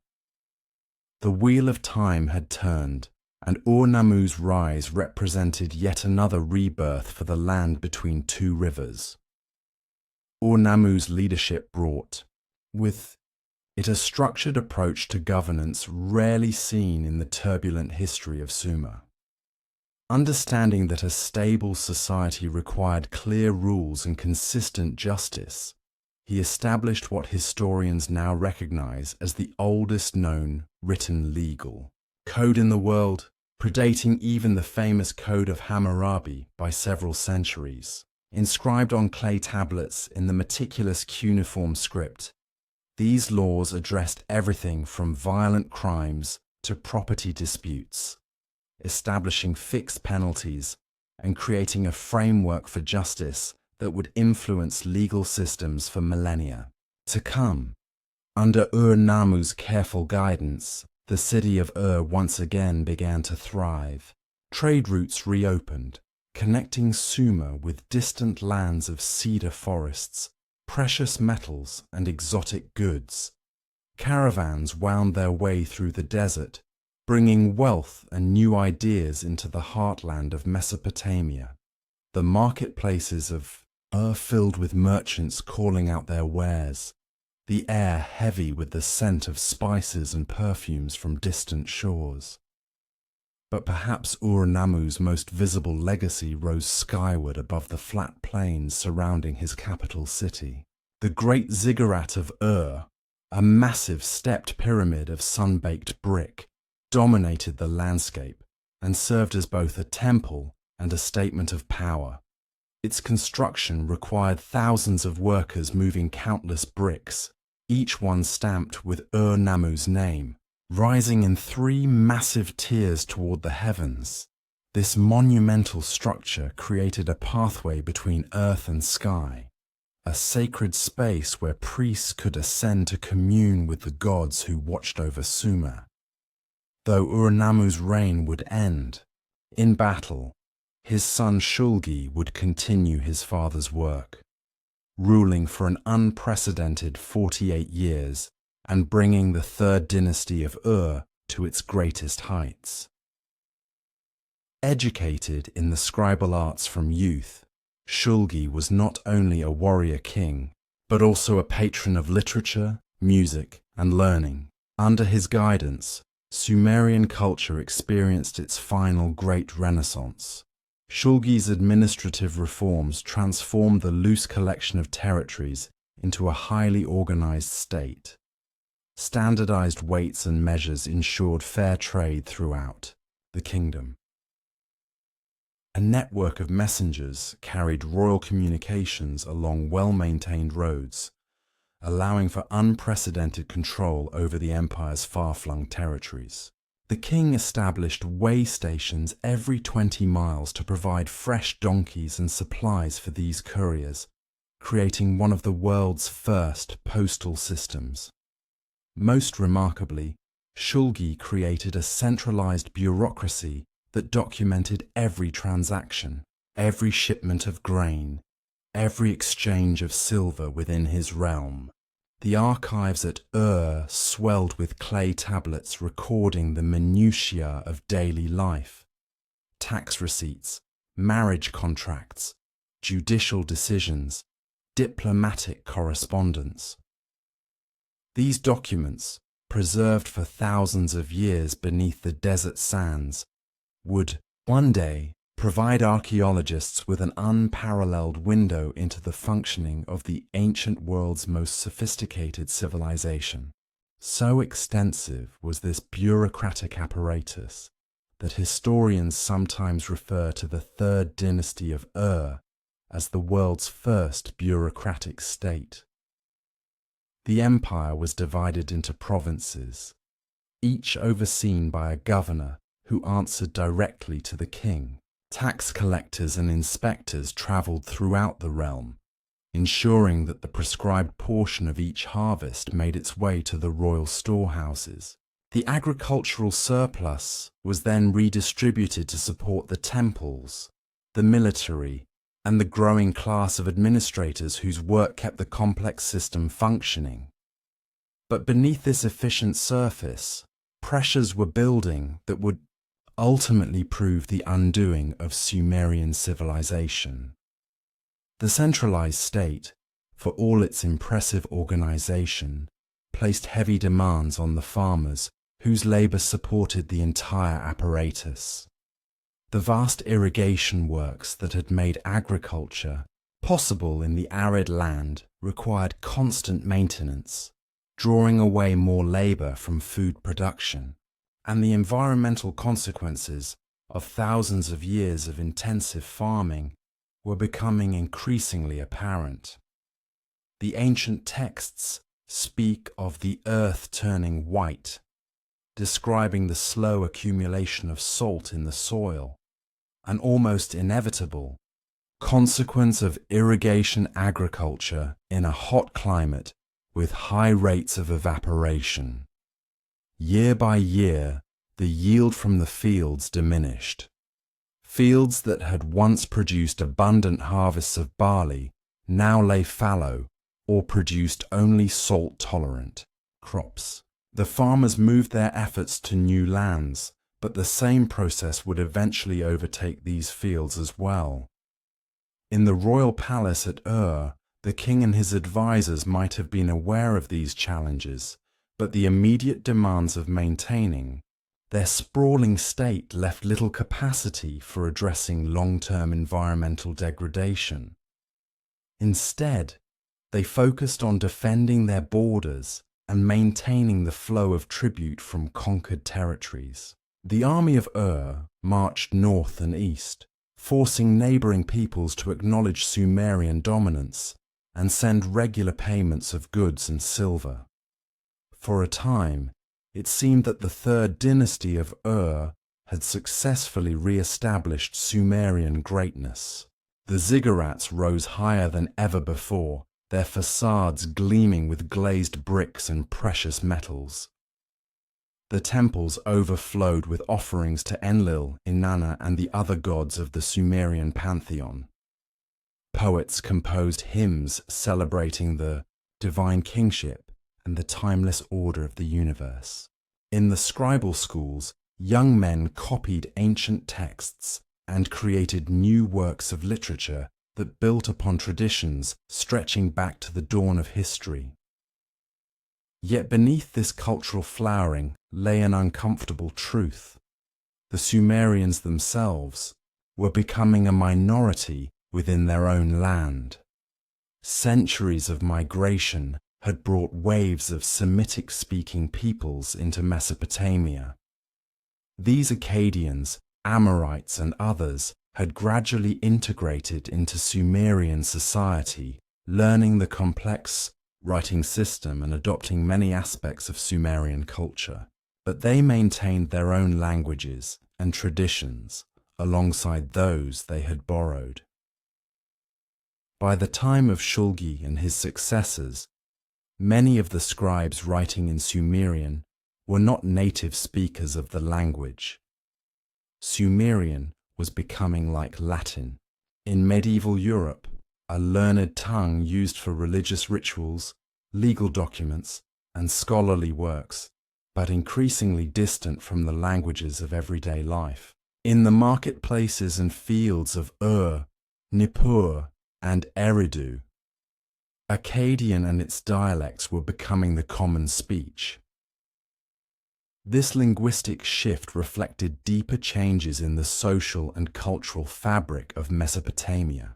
Speaker 1: The wheel of time had turned, and Ur-Nammu's rise represented yet another rebirth for the land between two rivers. Ur-Nammu's leadership brought with it a structured approach to governance rarely seen in the turbulent history of Sumer. Understanding that a stable society required clear rules and consistent justice, he established what historians now recognize as the oldest known written legal code in the world, predating even the famous Code of Hammurabi by several centuries. Inscribed on clay tablets in the meticulous cuneiform script, these laws addressed everything from violent crimes to property disputes, establishing fixed penalties and creating a framework for justice that would influence legal systems for millennia to come. Under Ur-Nammu's careful guidance, the city of Ur once again began to thrive. Trade routes reopened, connecting Sumer with distant lands of cedar forests, precious metals, and exotic goods. Caravans wound their way through the desert, bringing wealth and new ideas into the heartland of Mesopotamia. The marketplaces of Ur filled with merchants calling out their wares, the air heavy with the scent of spices and perfumes from distant shores. But perhaps Ur-Nammu's most visible legacy rose skyward above the flat plains surrounding his capital city. The great ziggurat of Ur, a massive stepped pyramid of sun-baked brick, dominated the landscape and served as both a temple and a statement of power. Its construction required thousands of workers moving countless bricks, each one stamped with Ur-Nammu's name, rising in 3 massive tiers toward the heavens. This monumental structure created a pathway between earth and sky, a sacred space where priests could ascend to commune with the gods who watched over Sumer. Though Ur-Nammu's reign would end, in battle, his son Shulgi would continue his father's work, ruling for an unprecedented 48 years and bringing the third dynasty of Ur to its greatest heights. Educated in the scribal arts from youth, Shulgi was not only a warrior king, but also a patron of literature, music, and learning. Under his guidance, Sumerian culture experienced its final great renaissance. Shulgi's administrative reforms transformed the loose collection of territories into a highly organized state. Standardized weights and measures ensured fair trade throughout the kingdom. A network of messengers carried royal communications along well-maintained roads, allowing for unprecedented control over the empire's far-flung territories. The king established way stations every 20 miles to provide fresh donkeys and supplies for these couriers, creating one of the world's first postal systems. Most remarkably, Shulgi created a centralized bureaucracy that documented every transaction, every shipment of grain, every exchange of silver within his realm. The archives at swelled with clay tablets recording the minutiae of daily life, tax receipts, marriage contracts, judicial decisions, diplomatic correspondence. These documents, preserved for thousands of years beneath the desert sands, would one day provide archaeologists with an unparalleled window into the functioning of the ancient world's most sophisticated civilization. So extensive was this bureaucratic apparatus that historians sometimes refer to the third dynasty of as the world's first bureaucratic state. The empire was divided into provinces, each overseen by a governor who answered directly to the king. Tax collectors and inspectors travelled throughout the realm, ensuring that the prescribed portion of each harvest made its way to the royal storehouses. The agricultural surplus was then redistributed to support the temples, the military, and the growing class of administrators whose work kept the complex system functioning. But beneath this efficient surface, pressures were building that would ultimately prove the undoing of Sumerian civilization. The centralized state, for all its impressive organization, placed heavy demands on the farmers whose labor supported the entire apparatus. The vast irrigation works that had made agriculture possible in the arid land required constant maintenance, drawing away more labor from food production, and the environmental consequences of thousands of years of intensive farming were becoming increasingly apparent. The ancient texts speak of the earth turning white, describing the slow accumulation of salt in the soil, an almost inevitable consequence of irrigation agriculture in a hot climate with high rates of evaporation. Year by year, the yield from the fields diminished. Fields that had once produced abundant harvests of barley now lay fallow or produced only salt-tolerant crops. The farmers moved their efforts to new lands, but the same process would eventually overtake these fields as well. In the royal palace at the king and his advisors might have been aware of these challenges, but the immediate demands of maintaining their sprawling state left little capacity for addressing long-term environmental degradation. Instead, they focused on defending their borders and maintaining the flow of tribute from conquered territories. The army of marched north and east, forcing neighboring peoples to acknowledge Sumerian dominance and send regular payments of goods and silver. For a time, it seemed that the third dynasty of had successfully re-established Sumerian greatness. The ziggurats rose higher than ever before, their facades gleaming with glazed bricks and precious metals. The temples overflowed with offerings to Enlil, Inanna, and the other gods of the Sumerian pantheon. Poets composed hymns celebrating the divine kingship and the timeless order of the universe. In the scribal schools, young men copied ancient texts and created new works of literature that built upon traditions stretching back to the dawn of history. Yet beneath this cultural flowering lay an uncomfortable truth. The Sumerians themselves were becoming a minority within their own land. Centuries of migration had brought waves of Semitic-speaking peoples into Mesopotamia. These Akkadians, Amorites, and others had gradually integrated into Sumerian society, learning the complex writing system and adopting many aspects of Sumerian culture. But they maintained their own languages and traditions alongside those they had borrowed. By the time of Shulgi and his successors, many of the scribes writing in Sumerian were not native speakers of the language. Sumerian was becoming like Latin. In medieval Europe, a learned tongue used for religious rituals, legal documents, and scholarly works, but increasingly distant from the languages of everyday life. In the marketplaces and fields of Nippur, and Eridu, Akkadian and its dialects were becoming the common speech. This linguistic shift reflected deeper changes in the social and cultural fabric of Mesopotamia.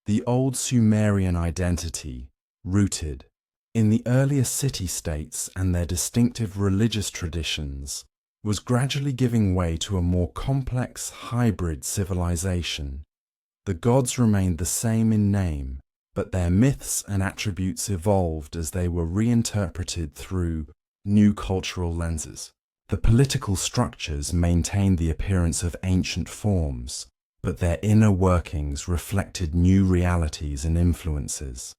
Speaker 1: The old Sumerian identity, rooted in the earlier city-states and their distinctive religious traditions, was gradually giving way to a more complex hybrid civilization. The gods remained the same in name, but their myths and attributes evolved as they were reinterpreted through new cultural lenses. The political structures maintained the appearance of ancient forms, but their inner workings reflected new realities and influences.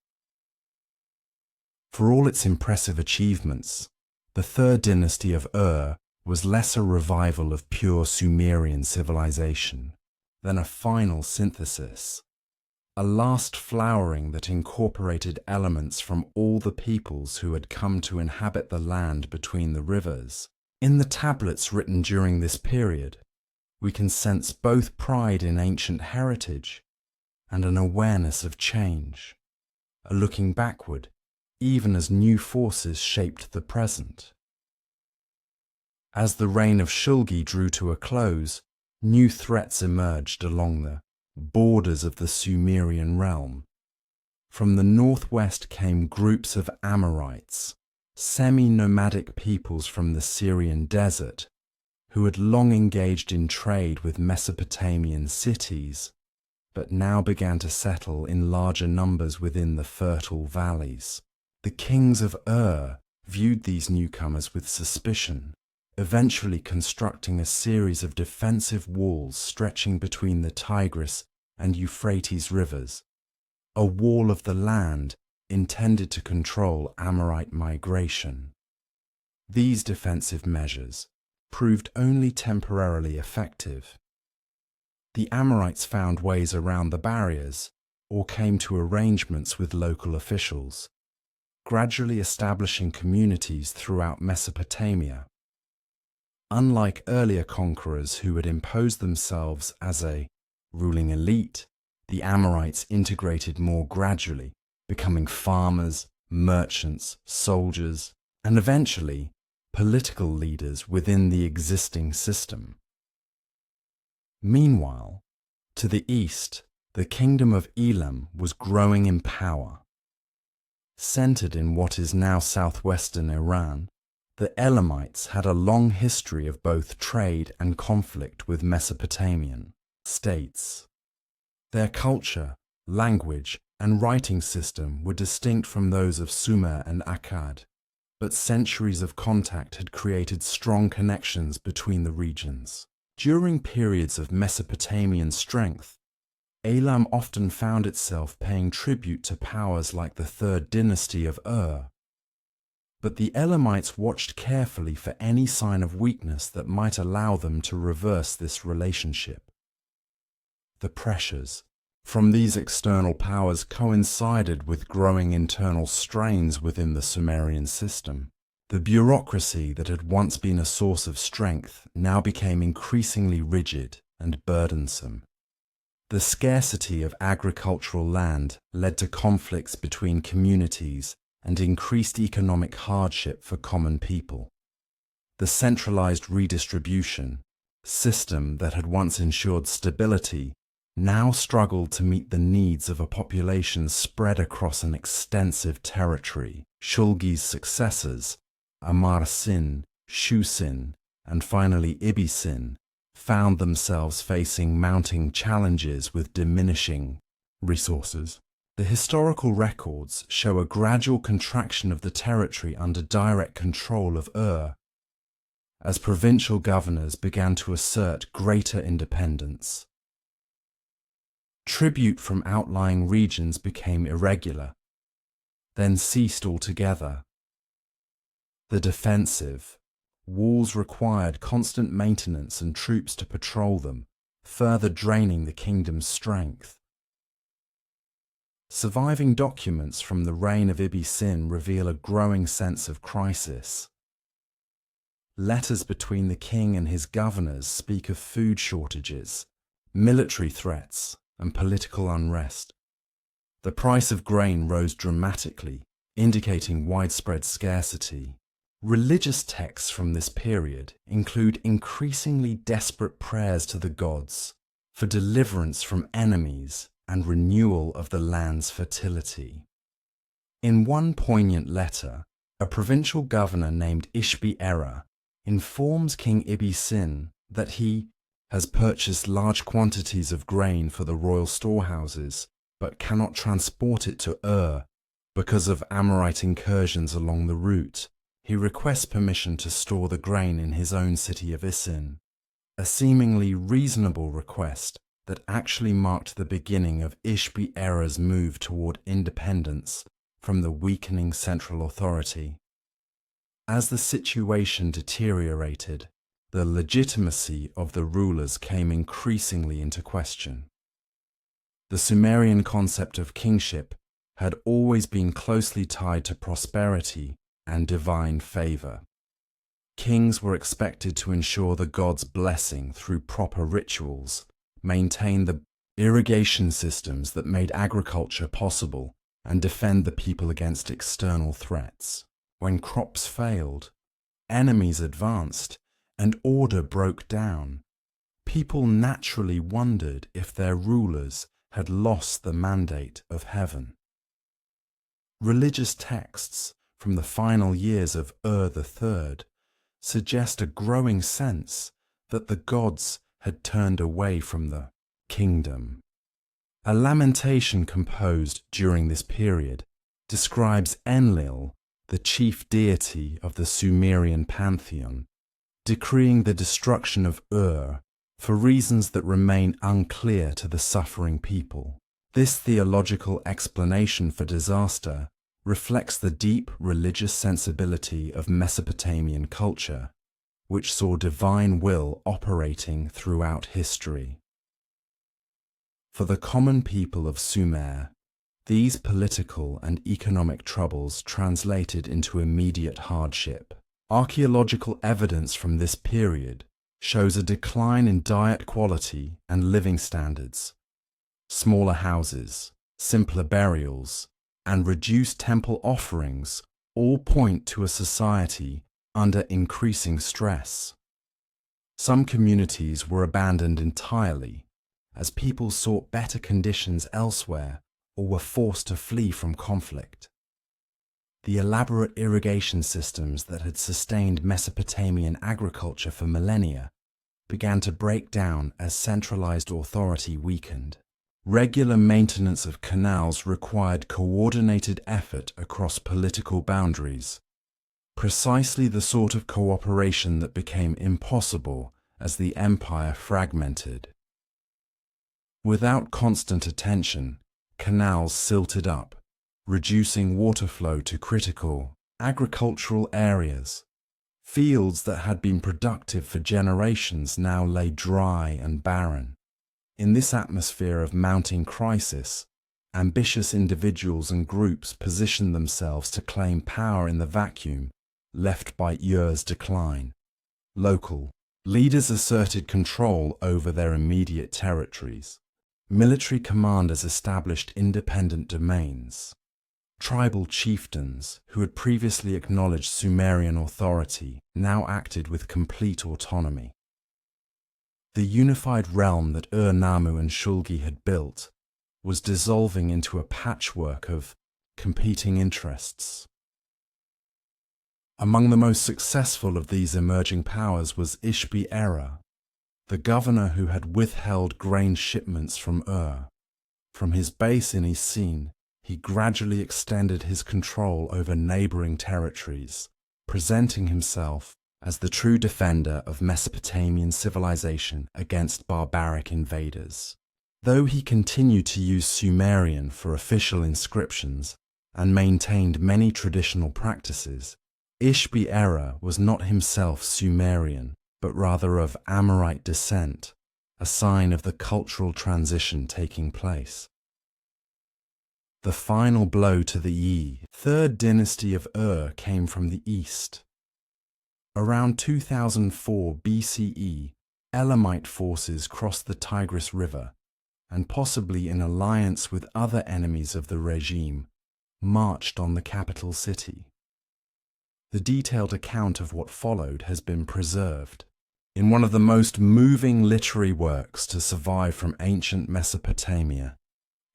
Speaker 1: For all its impressive achievements, the third dynasty of was less a revival of pure Sumerian civilization than a final synthesis, a last flowering that incorporated elements from all the peoples who had come to inhabit the land between the rivers. In the tablets written during this period, we can sense both pride in ancient heritage and an awareness of change, a looking backward, even as new forces shaped the present. As the reign of Shulgi drew to a close, new threats emerged along the borders of the Sumerian realm. From the northwest came groups of Amorites, semi-nomadic peoples from the Syrian desert, who had long engaged in trade with Mesopotamian cities, but now began to settle in larger numbers within the fertile valleys. The kings of viewed these newcomers with suspicion, eventually constructing a series of defensive walls stretching between the Tigris and Euphrates rivers, a wall of the land intended to control Amorite migration. These defensive measures proved only temporarily effective. The Amorites found ways around the barriers or came to arrangements with local officials, gradually establishing communities throughout Mesopotamia. Unlike earlier conquerors who had imposed themselves as a ruling elite, the Amorites integrated more gradually, becoming farmers, merchants, soldiers, and eventually political leaders within the existing system. Meanwhile, to the east, the kingdom of Elam was growing in power. Centered in what is now southwestern Iran, the Elamites had a long history of both trade and conflict with Mesopotamian states. Their culture, language, and writing system were distinct from those of Sumer and Akkad, but centuries of contact had created strong connections between the regions. During periods of Mesopotamian strength, Elam often found itself paying tribute to powers like the third dynasty of But the Elamites watched carefully for any sign of weakness that might allow them to reverse this relationship. The pressures from these external powers coincided with growing internal strains within the Sumerian system. The bureaucracy that had once been a source of strength now became increasingly rigid and burdensome. The scarcity of agricultural land led to conflicts between communities and increased economic hardship for common people. The centralized redistribution system that had once ensured stability now struggled to meet the needs of a population spread across an extensive territory. Shulgi's successors, Amar-Sin, Shu-Sin, and finally Ibi-Sin, found themselves facing mounting challenges with diminishing resources. The historical records show a gradual contraction of the territory under direct control of as provincial governors began to assert greater independence. Tribute from outlying regions became irregular, then ceased altogether. The defensive walls required constant maintenance and troops to patrol them, further draining the kingdom's strength. Surviving documents from the reign of Ibi-Sin reveal a growing sense of crisis. Letters between the king and his governors speak of food shortages, military threats, and political unrest. The price of grain rose dramatically, indicating widespread scarcity. Religious texts from this period include increasingly desperate prayers to the gods for deliverance from enemies and renewal of the land's fertility. In one poignant letter, a provincial governor named Ishbi-Era informs King Ibi-Sin that he has purchased large quantities of grain for the royal storehouses, but cannot transport it to because of Amorite incursions along the route. He requests permission to store the grain in his own city of Isin, a seemingly reasonable request that actually marked the beginning of Ishbi-Era's move toward independence from the weakening central authority. As the situation deteriorated, the legitimacy of the rulers came increasingly into question. The Sumerian concept of kingship had always been closely tied to prosperity and divine favor. Kings were expected to ensure the gods' blessing through proper rituals, maintain the irrigation systems that made agriculture possible, and defend the people against external threats. When crops failed, enemies advanced, and order broke down, people naturally wondered if their rulers had lost the mandate of heaven. Religious texts from the final years of III suggest a growing sense that the gods had turned away from the kingdom. A lamentation composed during this period describes Enlil, the chief deity of the Sumerian pantheon, decreeing the destruction of for reasons that remain unclear to the suffering people. This theological explanation for disaster reflects the deep religious sensibility of Mesopotamian culture, which saw divine will operating throughout history. For the common people of Sumer, these political and economic troubles translated into immediate hardship. Archaeological evidence from this period shows a decline in diet quality and living standards. Smaller houses, simpler burials, and reduced temple offerings all point to a society under increasing stress. Some communities were abandoned entirely as people sought better conditions elsewhere or were forced to flee from conflict. The elaborate irrigation systems that had sustained Mesopotamian agriculture for millennia began to break down as centralized authority weakened. Regular maintenance of canals required coordinated effort across political boundaries, precisely the sort of cooperation that became impossible as the empire fragmented. Without constant attention, canals silted up, reducing water flow to critical agricultural areas. Fields that had been productive for generations now lay dry and barren. In this atmosphere of mounting crisis, ambitious individuals and groups positioned themselves to claim power in the vacuum left by Ur's decline. Local leaders asserted control over their immediate territories. Military commanders established independent domains. Tribal chieftains, who had previously acknowledged Sumerian authority, now acted with complete autonomy. The unified realm that Ur-Nammu and Shulgi had built was dissolving into a patchwork of competing interests. Among the most successful of these emerging powers was Ishbi-Erra, the governor who had withheld grain shipments from Ur. From his base in Isin, he gradually extended his control over neighboring territories, presenting himself as the true defender of Mesopotamian civilization against barbaric invaders. Though he continued to use Sumerian for official inscriptions and maintained many traditional practices, Ishbi-Erra was not himself Sumerian, but rather of Amorite descent, a sign of the cultural transition taking place. The final blow to the third dynasty of Ur came from the east. Around 2004 BCE, Elamite forces crossed the Tigris River, and possibly in alliance with other enemies of the regime, marched on the capital city. The detailed account of what followed has been preserved in one of the most moving literary works to survive from ancient Mesopotamia,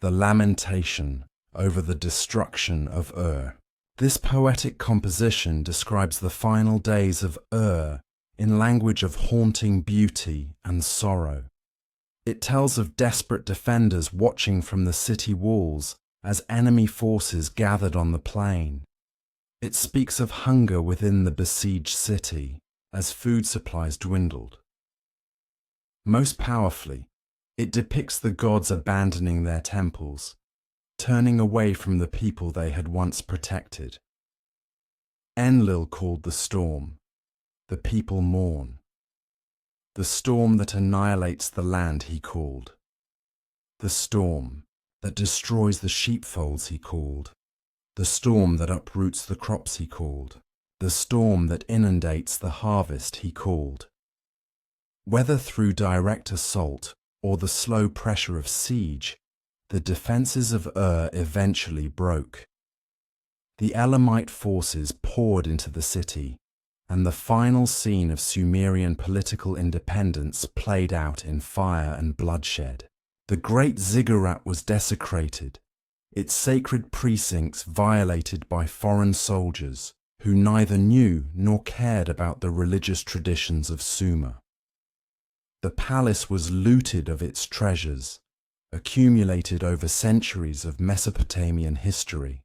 Speaker 1: the Lamentation over the destruction of Ur. This poetic composition describes the final days of Ur in language of haunting beauty and sorrow. It tells of desperate defenders watching from the city walls as enemy forces gathered on the plain. It speaks of hunger within the besieged city as food supplies dwindled. Most powerfully, it depicts the gods abandoning their temples, turning away from the people they had once protected. Enlil called the storm, the people mourn. The storm that annihilates the land he called. The storm that destroys the sheepfolds he called. The storm that uproots the crops he called. The storm that inundates the harvest he called. Whether through direct assault or the slow pressure of siege, the defenses of Ur eventually broke. The Elamite forces poured into the city, and the final scene of Sumerian political independence played out in fire and bloodshed. The great ziggurat was desecrated, its sacred precincts violated by foreign soldiers who neither knew nor cared about the religious traditions of Sumer. The palace was looted of its treasures, accumulated over centuries of Mesopotamian history.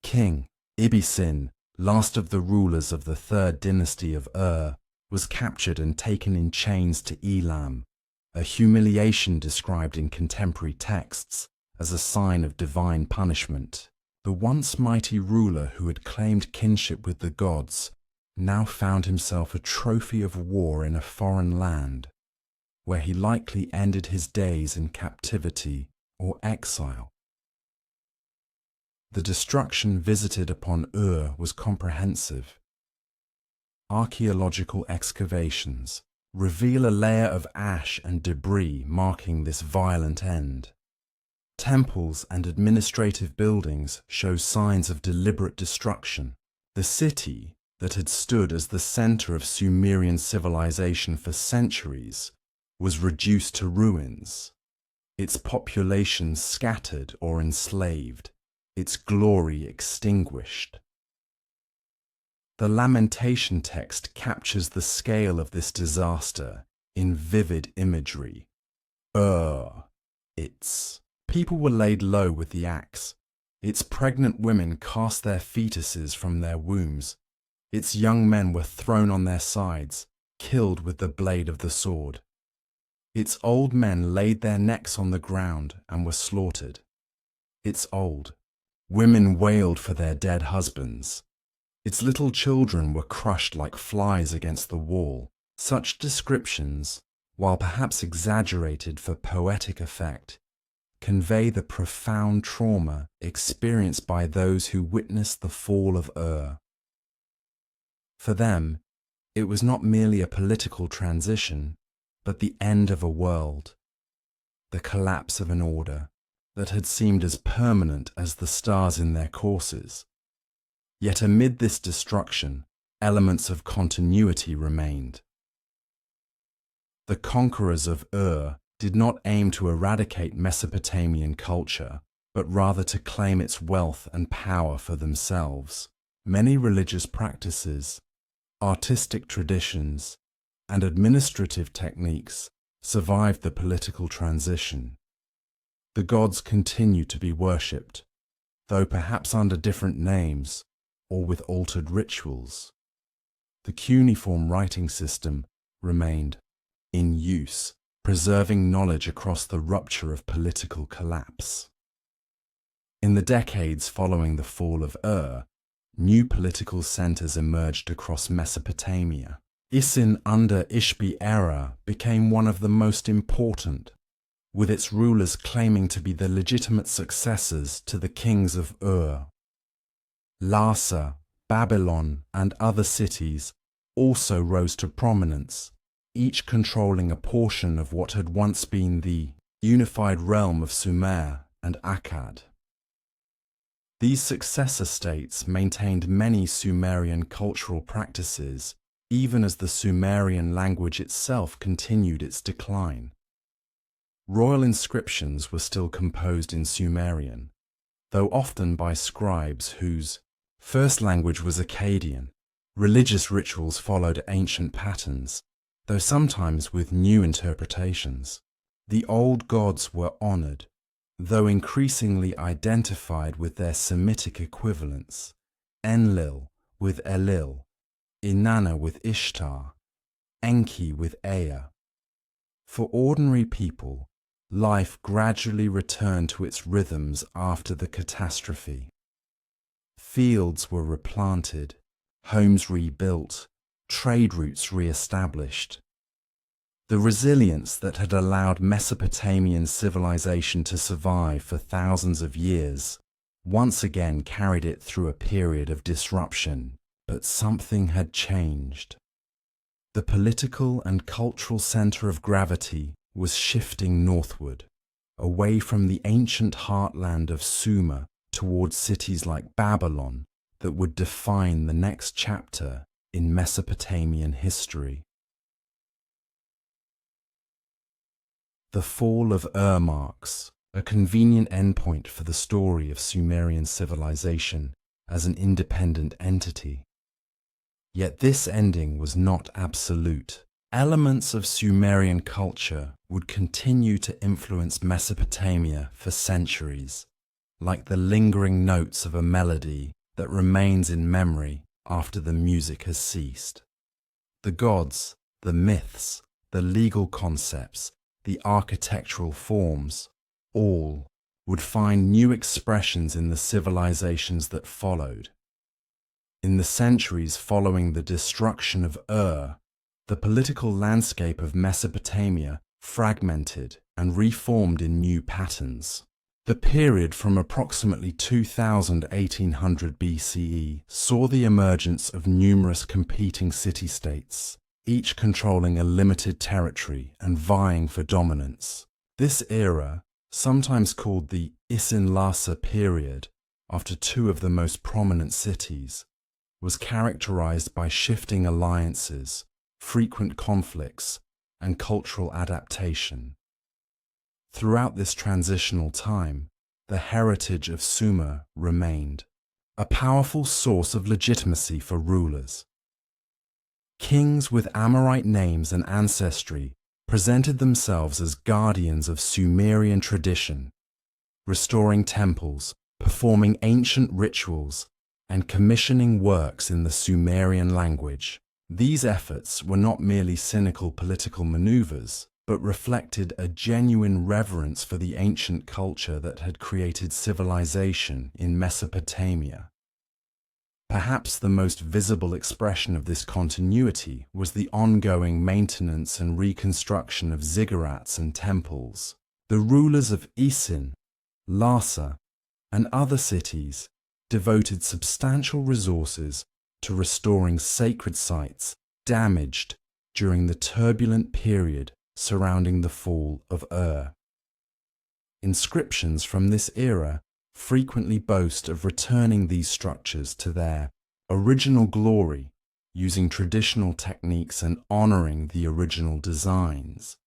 Speaker 1: King Ibisin, last of the rulers of the third dynasty of Ur, was captured and taken in chains to Elam, a humiliation described in contemporary texts as a sign of divine punishment. The once mighty ruler who had claimed kinship with the gods now found himself a trophy of war in a foreign land, where he likely ended his days in captivity or exile. The destruction visited upon Ur was comprehensive. Archaeological excavations reveal a layer of ash and debris marking this violent end. Temples and administrative buildings show signs of deliberate destruction. The city that had stood as the center of Sumerian civilization for centuries was reduced to ruins, its population scattered or enslaved, its glory extinguished. The Lamentation text captures the scale of this disaster in vivid imagery. Its people were laid low with the axe. Its pregnant women cast their fetuses from their wombs. Its young men were thrown on their sides, killed with the blade of the sword. Its old men laid their necks on the ground and were slaughtered. Its old women wailed for their dead husbands. Its little children were crushed like flies against the wall. Such descriptions, while perhaps exaggerated for poetic effect, convey the profound trauma experienced by those who witnessed the fall of Ur. For them, it was not merely a political transition, but the end of a world, the collapse of an order that had seemed as permanent as the stars in their courses. Yet amid this destruction, elements of continuity remained. The conquerors of Ur did not aim to eradicate Mesopotamian culture, but rather to claim its wealth and power for themselves. Many religious practices, artistic traditions, and administrative techniques survived the political transition. The gods continued to be worshipped, though perhaps under different names or with altered rituals. The cuneiform writing system remained in use, preserving knowledge across the rupture of political collapse. In the decades following the fall of Ur, new political centers emerged across Mesopotamia. Isin under Ishbi-Erra became one of the most important, with its rulers claiming to be the legitimate successors to the kings of Ur. Larsa, Babylon, and other cities also rose to prominence, each controlling a portion of what had once been the unified realm of Sumer and Akkad. These successor states maintained many Sumerian cultural practices, even as the Sumerian language itself continued its decline. Royal inscriptions were still composed in Sumerian, though often by scribes whose first language was Akkadian. Religious rituals followed ancient patterns, though sometimes with new interpretations. The old gods were honored, though increasingly identified with their Semitic equivalents, Enlil with Elil, Inanna with Ishtar, Enki with Ea. For ordinary people, life gradually returned to its rhythms after the catastrophe. Fields were replanted, homes rebuilt, trade routes re-established. The resilience that had allowed Mesopotamian civilization to survive for thousands of years once again carried it through a period of disruption, but something had changed. The political and cultural center of gravity was shifting northward, away from the ancient heartland of Sumer towards cities like Babylon that would define the next chapter in Mesopotamian history. The fall of Ur marks a convenient endpoint for the story of Sumerian civilization as an independent entity. Yet this ending was not absolute. Elements of Sumerian culture would continue to influence Mesopotamia for centuries, like the lingering notes of a melody that remains in memory after the music has ceased. The gods, the myths, the legal concepts, the architectural forms, all would find new expressions in the civilizations that followed. In the centuries following the destruction of Ur, the political landscape of Mesopotamia fragmented and reformed in new patterns. The period from approximately 1800 BCE saw the emergence of numerous competing city-states, each controlling a limited territory and vying for dominance. This era, sometimes called the Isin-Larsa period, after two of the most prominent cities, was characterized by shifting alliances, frequent conflicts, and cultural adaptation. Throughout this transitional time, the heritage of Sumer remained, a powerful source of legitimacy for rulers. Kings with Amorite names and ancestry presented themselves as guardians of Sumerian tradition, restoring temples, performing ancient rituals, and commissioning works in the Sumerian language. These efforts were not merely cynical political maneuvers, but reflected a genuine reverence for the ancient culture that had created civilization in Mesopotamia. Perhaps the most visible expression of this continuity was the ongoing maintenance and reconstruction of ziggurats and temples. The rulers of Isin, Larsa, and other cities devoted substantial resources to restoring sacred sites damaged during the turbulent period surrounding the fall of Ur. Inscriptions from this era frequently boast of returning these structures to their original glory, using traditional techniques and honoring the original designs.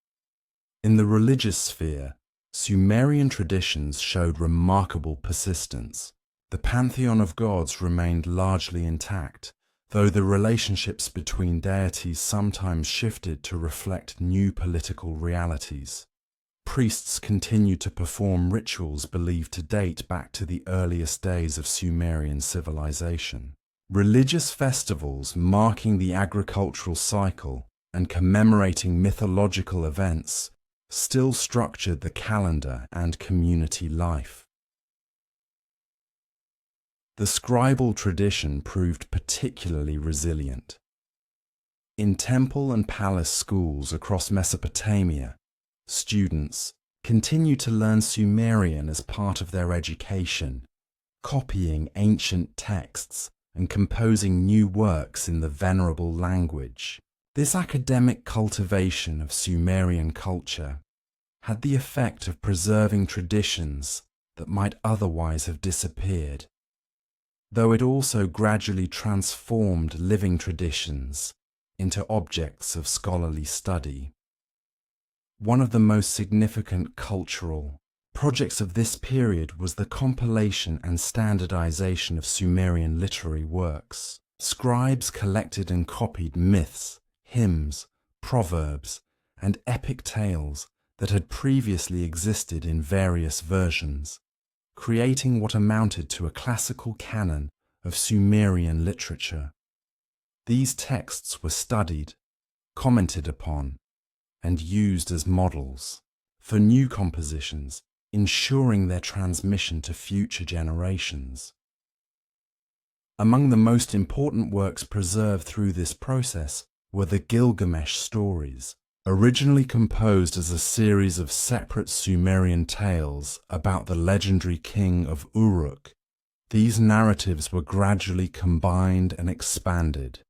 Speaker 1: In the religious sphere, Sumerian traditions showed remarkable persistence. The pantheon of gods remained largely intact, though the relationships between deities sometimes shifted to reflect new political realities. Priests continued to perform rituals believed to date back to the earliest days of Sumerian civilization. Religious festivals marking the agricultural cycle and commemorating mythological events still structured the calendar and community life. The scribal tradition proved particularly resilient. In temple and palace schools across Mesopotamia, students continued to learn Sumerian as part of their education, copying ancient texts and composing new works in the venerable language. This academic cultivation of Sumerian culture had the effect of preserving traditions that might otherwise have disappeared, though it also gradually transformed living traditions into objects of scholarly study. One of the most significant cultural projects of this period was the compilation and standardization of Sumerian literary works. Scribes collected and copied myths, hymns, proverbs, and epic tales that had previously existed in various versions, creating what amounted to a classical canon of Sumerian literature. These texts were studied, commented upon, and used as models for new compositions, ensuring their transmission to future generations. Among the most important works preserved through this process were the Gilgamesh stories, originally composed as a series of separate Sumerian tales about the legendary king of Uruk. These narratives were gradually combined and expanded,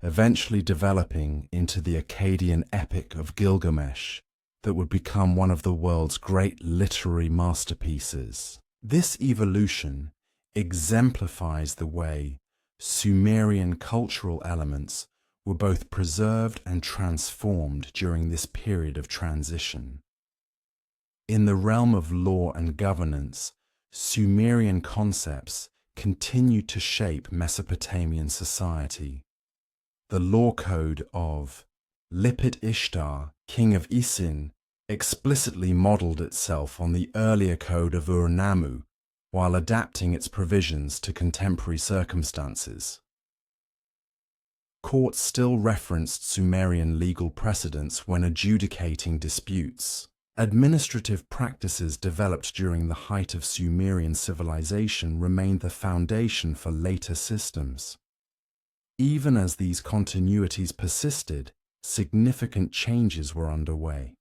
Speaker 1: eventually developing into the Akkadian epic of Gilgamesh that would become one of the world's great literary masterpieces. This evolution exemplifies the way Sumerian cultural elements were both preserved and transformed during this period of transition. In the realm of law and governance, Sumerian concepts continued to shape Mesopotamian society. The law code of Lipit Ishtar, king of Isin, explicitly modeled itself on the earlier code of Ur-Nammu, while adapting its provisions to contemporary circumstances. Courts still referenced Sumerian legal precedents when adjudicating disputes. Administrative practices developed during the height of Sumerian civilization remained the foundation for later systems. Even as these continuities persisted, significant changes were underway.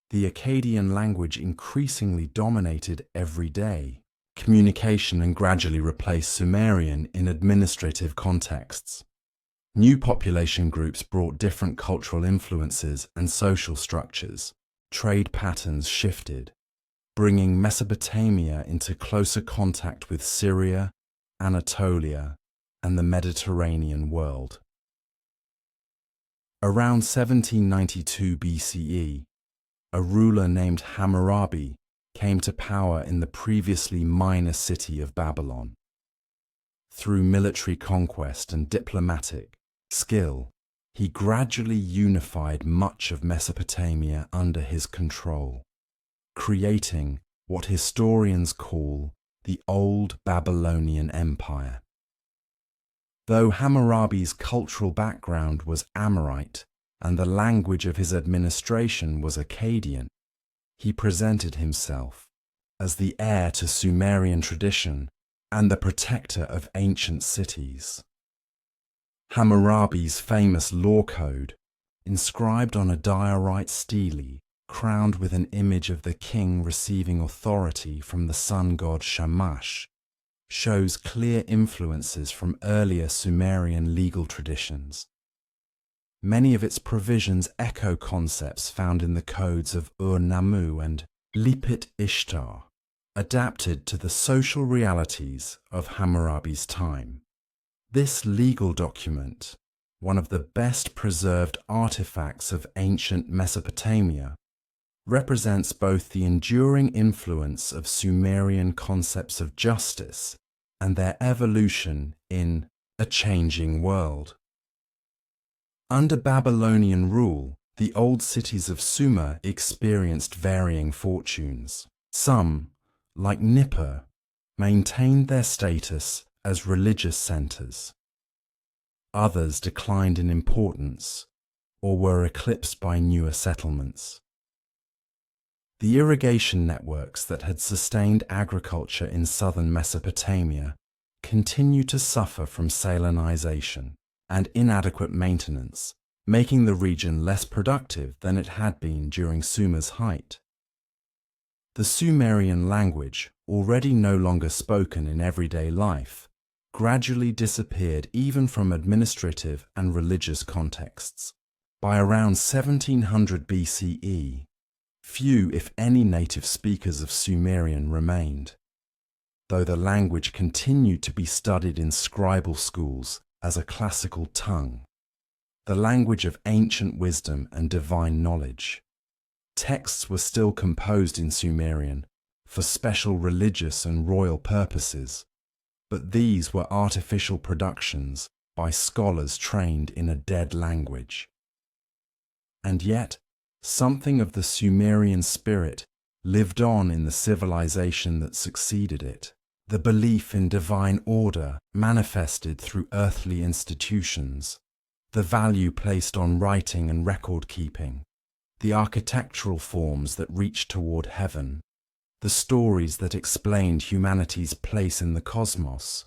Speaker 1: The Akkadian language increasingly dominated everyday communication and gradually replaced Sumerian in administrative contexts. New population groups brought different cultural influences and social structures. Trade patterns shifted, bringing Mesopotamia into closer contact with Syria, Anatolia, and the Mediterranean world. Around 1792 BCE, a ruler named Hammurabi came to power in the previously minor city of Babylon. Through military conquest and diplomatic skill, he gradually unified much of Mesopotamia under his control, creating what historians call the Old Babylonian Empire. Though Hammurabi's cultural background was Amorite and the language of his administration was Akkadian, he presented himself as the heir to Sumerian tradition and the protector of ancient cities. Hammurabi's famous law code, inscribed on a diorite stele, crowned with an image of the king receiving authority from the sun god Shamash, shows clear influences from earlier Sumerian legal traditions. Many of its provisions echo concepts found in the codes of Ur-Nammu and Lipit Ishtar, adapted to the social realities of Hammurabi's time. This legal document, one of the best preserved artifacts of ancient Mesopotamia, represents both the enduring influence of Sumerian concepts of justice and their evolution in a changing world. Under Babylonian rule, the old cities of Sumer experienced varying fortunes. Some, like Nippur, maintained their status as religious centers. Others declined in importance or were eclipsed by newer settlements. The irrigation networks that had sustained agriculture in southern Mesopotamia continue to suffer from salinization and inadequate maintenance, making the region less productive than it had been during Sumer's height. The Sumerian language, already no longer spoken in everyday life, gradually disappeared even from administrative and religious contexts. By around 1700 BCE, few, if any, native speakers of Sumerian remained, though the language continued to be studied in scribal schools as a classical tongue, the language of ancient wisdom and divine knowledge. Texts were still composed in Sumerian for special religious and royal purposes, but these were artificial productions by scholars trained in a dead language. And yet, something of the Sumerian spirit lived on in the civilization that succeeded it. The belief in divine order manifested through earthly institutions, the value placed on writing and record-keeping, the architectural forms that reached toward heaven, the stories that explained humanity's place in the cosmos.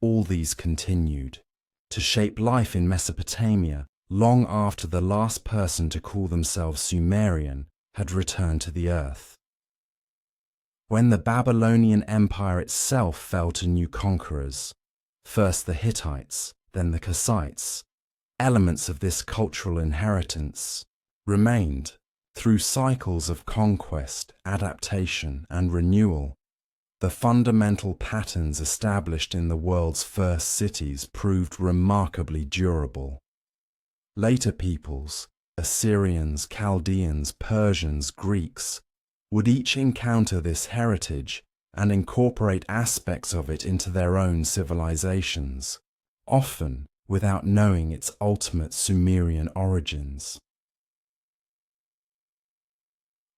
Speaker 1: All these continued to shape life in Mesopotamia long after the last person to call themselves Sumerian had returned to the earth. When the Babylonian Empire itself fell to new conquerors, first the Hittites, then the Kassites, elements of this cultural inheritance remained through cycles of conquest, adaptation, and renewal. The fundamental patterns established in the world's first cities proved remarkably durable. Later peoples, Assyrians, Chaldeans, Persians, Greeks, would each encounter this heritage and incorporate aspects of it into their own civilizations, often without knowing its ultimate Sumerian origins.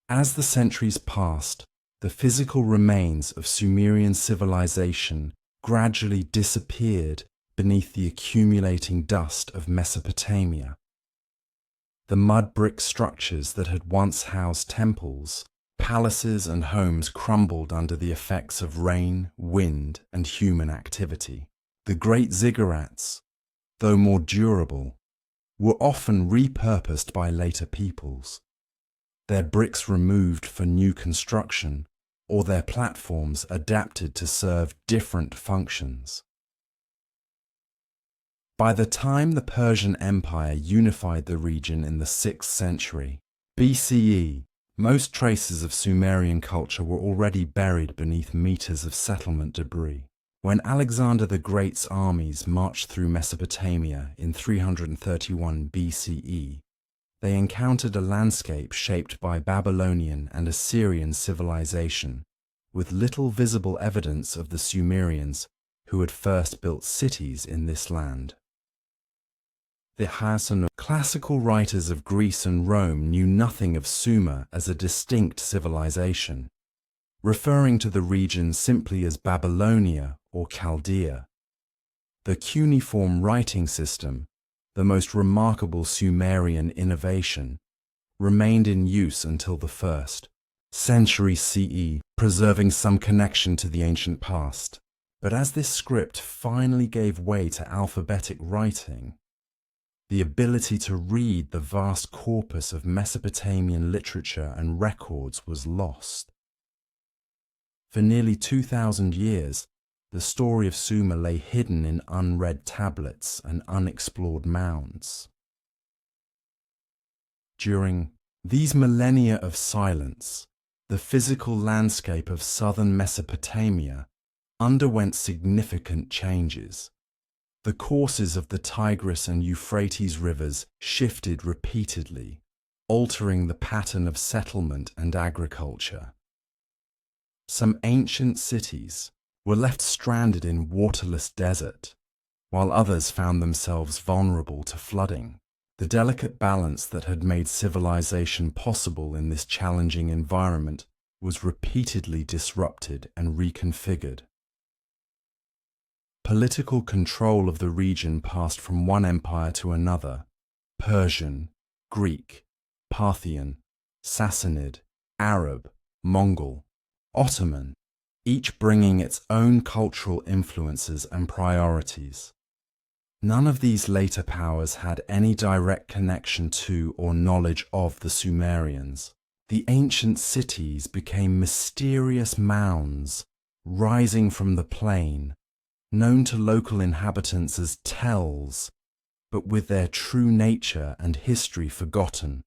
Speaker 1: As the centuries passed, the physical remains of Sumerian civilization gradually disappeared beneath the accumulating dust of Mesopotamia. The mud brick structures that had once housed temples, palaces, and homes crumbled under the effects of rain, wind, and human activity. The great ziggurats, though more durable, were often repurposed by later peoples, their bricks removed for new construction, or their platforms adapted to serve different functions. By the time the Persian Empire unified the region in the 6th century BCE, most traces of Sumerian culture were already buried beneath meters of settlement debris. When Alexander the Great's armies marched through Mesopotamia in 331 BCE, they encountered a landscape shaped by Babylonian and Assyrian civilization, with little visible evidence of the Sumerians who had first built cities in this land. The Hassan classical writers of Greece and Rome knew nothing of Sumer as a distinct civilization, referring to the region simply as Babylonia or Chaldea. The cuneiform writing system, the most remarkable Sumerian innovation, remained in use until the 1st century CE, preserving some connection to the ancient past. But as this script finally gave way to alphabetic writing, the ability to read the vast corpus of Mesopotamian literature and records was lost. For nearly 2,000 years, the story of Sumer lay hidden in unread tablets and unexplored mounds. During these millennia of silence, the physical landscape of southern Mesopotamia underwent significant changes. The courses of the Tigris and Euphrates rivers shifted repeatedly, altering the pattern of settlement and agriculture. Some ancient cities were left stranded in waterless desert, while others found themselves vulnerable to flooding. The delicate balance that had made civilization possible in this challenging environment was repeatedly disrupted and reconfigured. Political control of the region passed from one empire to another: Persian, Greek, Parthian, Sassanid, Arab, Mongol, Ottoman, each bringing its own cultural influences and priorities. None of these later powers had any direct connection to or knowledge of the Sumerians. The ancient cities became mysterious mounds rising from the plain, known to local inhabitants as tells, but with their true nature and history forgotten.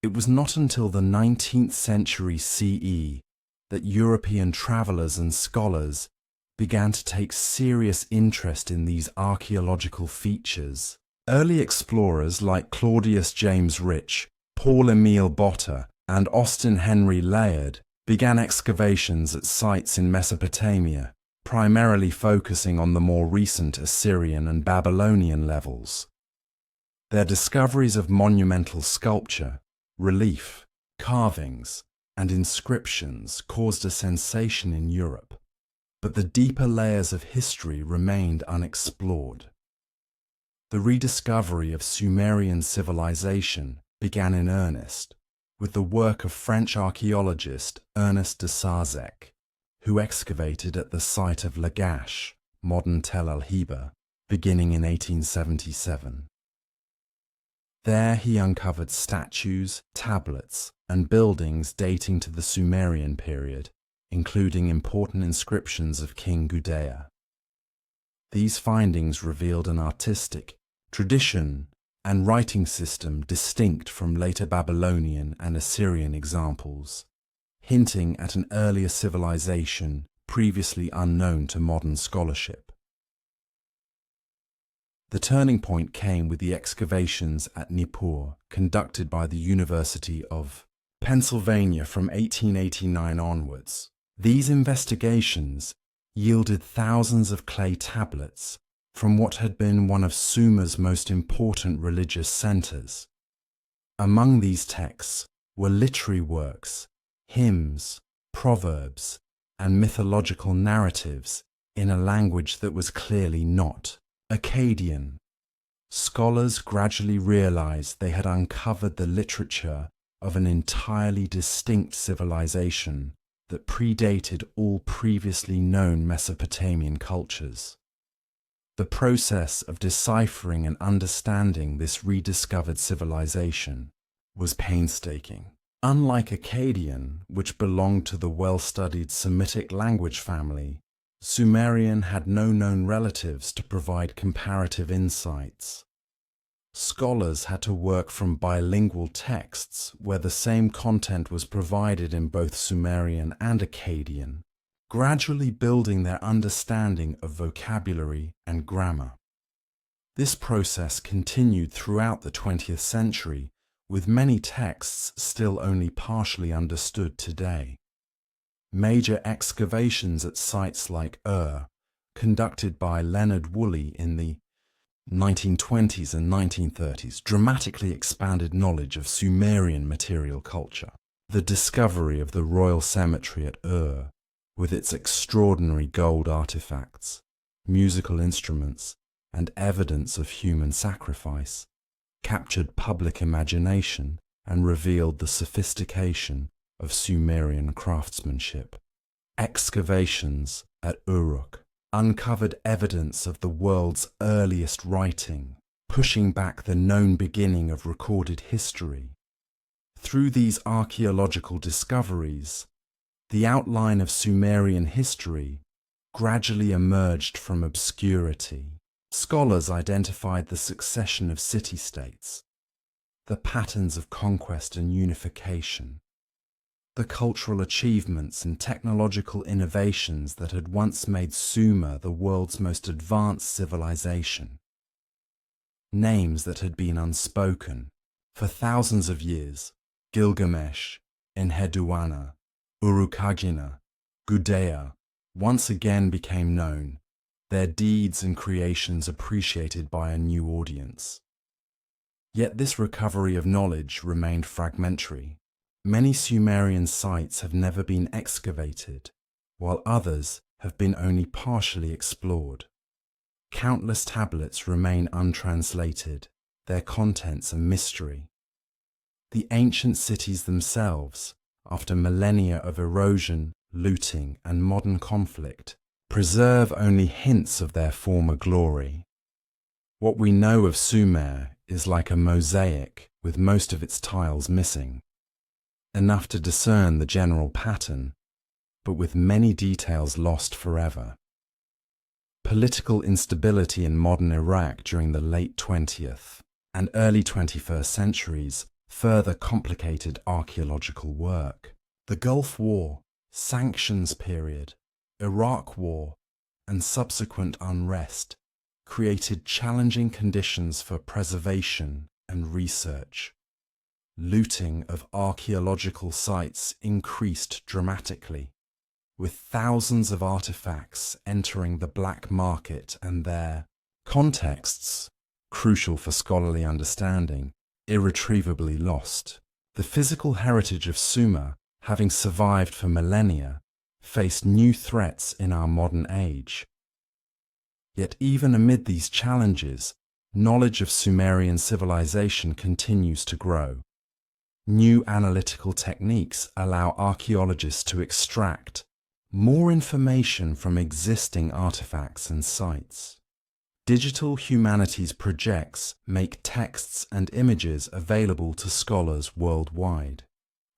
Speaker 1: It was not until the 19th century CE that European travelers and scholars began to take serious interest in these archaeological features. Early explorers like Claudius James Rich, Paul Emile Botta, and Austin Henry Layard began excavations at sites in Mesopotamia, primarily focusing on the more recent Assyrian and Babylonian levels. Their discoveries of monumental sculpture, relief, carvings, and inscriptions caused a sensation in Europe, but the deeper layers of history remained unexplored. The rediscovery of Sumerian civilization began in earnest with the work of French archaeologist Ernest de Sarzec, who excavated at the site of Lagash, modern Tel el-Heba, beginning in 1877. There he uncovered statues, tablets, and buildings dating to the Sumerian period, including important inscriptions of King Gudea. These findings revealed an artistic tradition and writing system distinct from later Babylonian and Assyrian examples, hinting at an earlier civilization previously unknown to modern scholarship. The turning point came with the excavations at Nippur conducted by the University of Pennsylvania from 1889 onwards. These investigations yielded thousands of clay tablets from what had been one of Sumer's most important religious centers. Among these texts were literary works, hymns, proverbs, and mythological narratives in a language that was clearly not Akkadian. Scholars gradually realized they had uncovered the literature of an entirely distinct civilization that predated all previously known Mesopotamian cultures. The process of deciphering and understanding this rediscovered civilization was painstaking. Unlike Akkadian, which belonged to the well-studied Semitic language family, Sumerian had no known relatives to provide comparative insights. Scholars had to work from bilingual texts where the same content was provided in both Sumerian and Akkadian, gradually building their understanding of vocabulary and grammar. This process continued throughout the 20th century, with many texts still only partially understood today. Major excavations at sites like conducted by Leonard Woolley in the 1920s and 1930s, dramatically expanded knowledge of Sumerian material culture. The discovery of the royal cemetery at with its extraordinary gold artifacts, musical instruments, and evidence of human sacrifice, captured public imagination and revealed the sophistication of Sumerian craftsmanship. Excavations at Uruk uncovered evidence of the world's earliest writing, pushing back the known beginning of recorded history. Through these archaeological discoveries, the outline of Sumerian history gradually emerged from obscurity. Scholars identified the succession of city-states, the patterns of conquest and unification, the cultural achievements and technological innovations that had once made Sumer the world's most advanced civilization. Names that had been unspoken for thousands of years: Gilgamesh, Enheduanna, Urukagina, Gudea, once again became known, their deeds and creations appreciated by a new audience. Yet this recovery of knowledge remained fragmentary. Many Sumerian sites have never been excavated, while others have been only partially explored. Countless tablets remain untranslated, their contents a mystery. The ancient cities themselves, after millennia of erosion, looting, and modern conflict, preserve only hints of their former glory. What we know of Sumer is like a mosaic with most of its tiles missing, enough to discern the general pattern, but with many details lost forever. Political instability in modern Iraq during the late 20th and early 21st centuries further complicated archaeological work. The Gulf War, sanctions period, Iraq War, and subsequent unrest created challenging conditions for preservation and research. Looting of archaeological sites increased dramatically, with thousands of artifacts entering the black market and their contexts, crucial for scholarly understanding, irretrievably lost. The physical heritage of Sumer, having survived for millennia, faced new threats in our modern age. Yet even amid these challenges, knowledge of Sumerian civilization continues to grow. New analytical techniques allow archaeologists to extract more information from existing artifacts and sites. Digital humanities projects make texts and images available to scholars worldwide.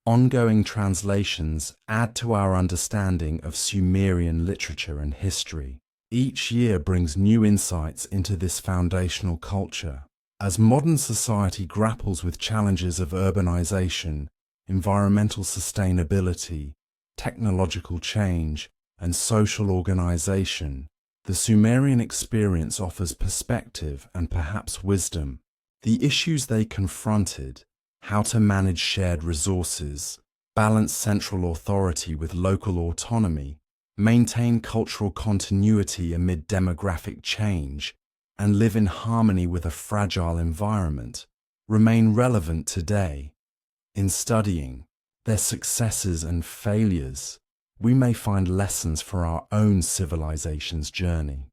Speaker 1: Ongoing translations add to our understanding of Sumerian literature and history. Each year brings new insights into this foundational culture. As modern society grapples with challenges of urbanization, environmental sustainability, technological change, and social organization, the Sumerian experience offers perspective and perhaps wisdom. The issues they confronted, how to manage shared resources, balance central authority with local autonomy, maintain cultural continuity amid demographic change, and live in harmony with a fragile environment, remain relevant today. In studying their successes and failures, we may find lessons for our own civilization's journey.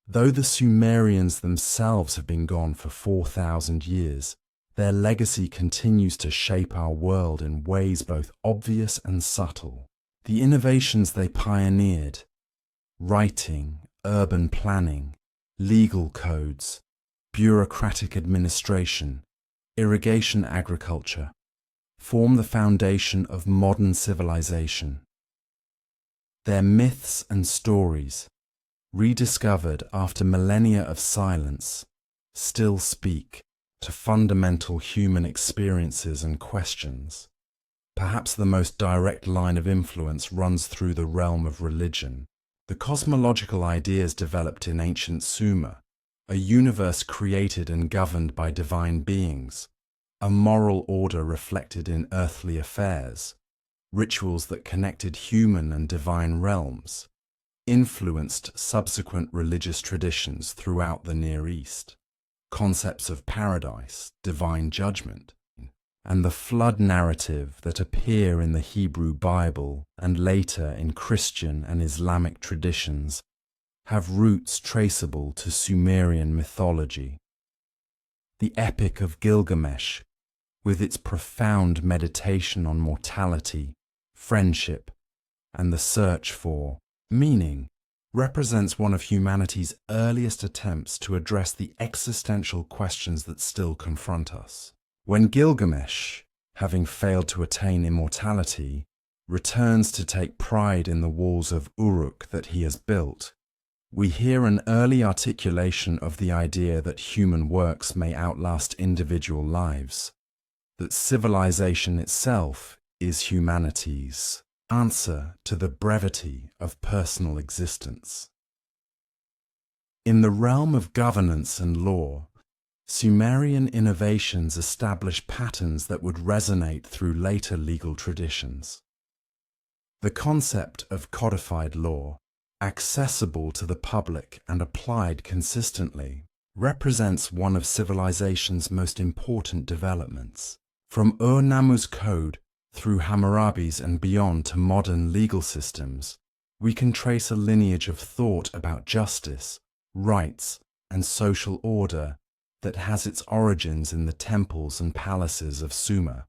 Speaker 1: Though the Sumerians themselves have been gone for 4,000 years, their legacy continues to shape our world in ways both obvious and subtle. The innovations they pioneered, writing, urban planning, legal codes, bureaucratic administration, irrigation agriculture, form the foundation of modern civilization. Their myths and stories, rediscovered after millennia of silence, still speak to fundamental human experiences and questions. Perhaps the most direct line of influence runs through the realm of religion. The cosmological ideas developed in ancient Sumer, a universe created and governed by divine beings, a moral order reflected in earthly affairs, rituals that connected human and divine realms, influenced subsequent religious traditions throughout the Near East. Concepts of paradise, divine judgment, and the flood narrative that appear in the Hebrew Bible and later in Christian and Islamic traditions have roots traceable to Sumerian mythology. The Epic of Gilgamesh, with its profound meditation on mortality, friendship, and the search for meaning, represents one of humanity's earliest attempts to address the existential questions that still confront us. When Gilgamesh, having failed to attain immortality, returns to take pride in the walls of Uruk that he has built, we hear an early articulation of the idea that human works may outlast individual lives, that civilization itself is humanity's answer to the brevity of personal existence. In the realm of governance and law, Sumerian innovations established patterns that would resonate through later legal traditions. The concept of codified law, accessible to the public and applied consistently, represents one of civilization's most important developments. From Ur-Nammu's code through Hammurabi's and beyond to modern legal systems, we can trace a lineage of thought about justice, rights, and social order that has its origins in the temples and palaces of Sumer.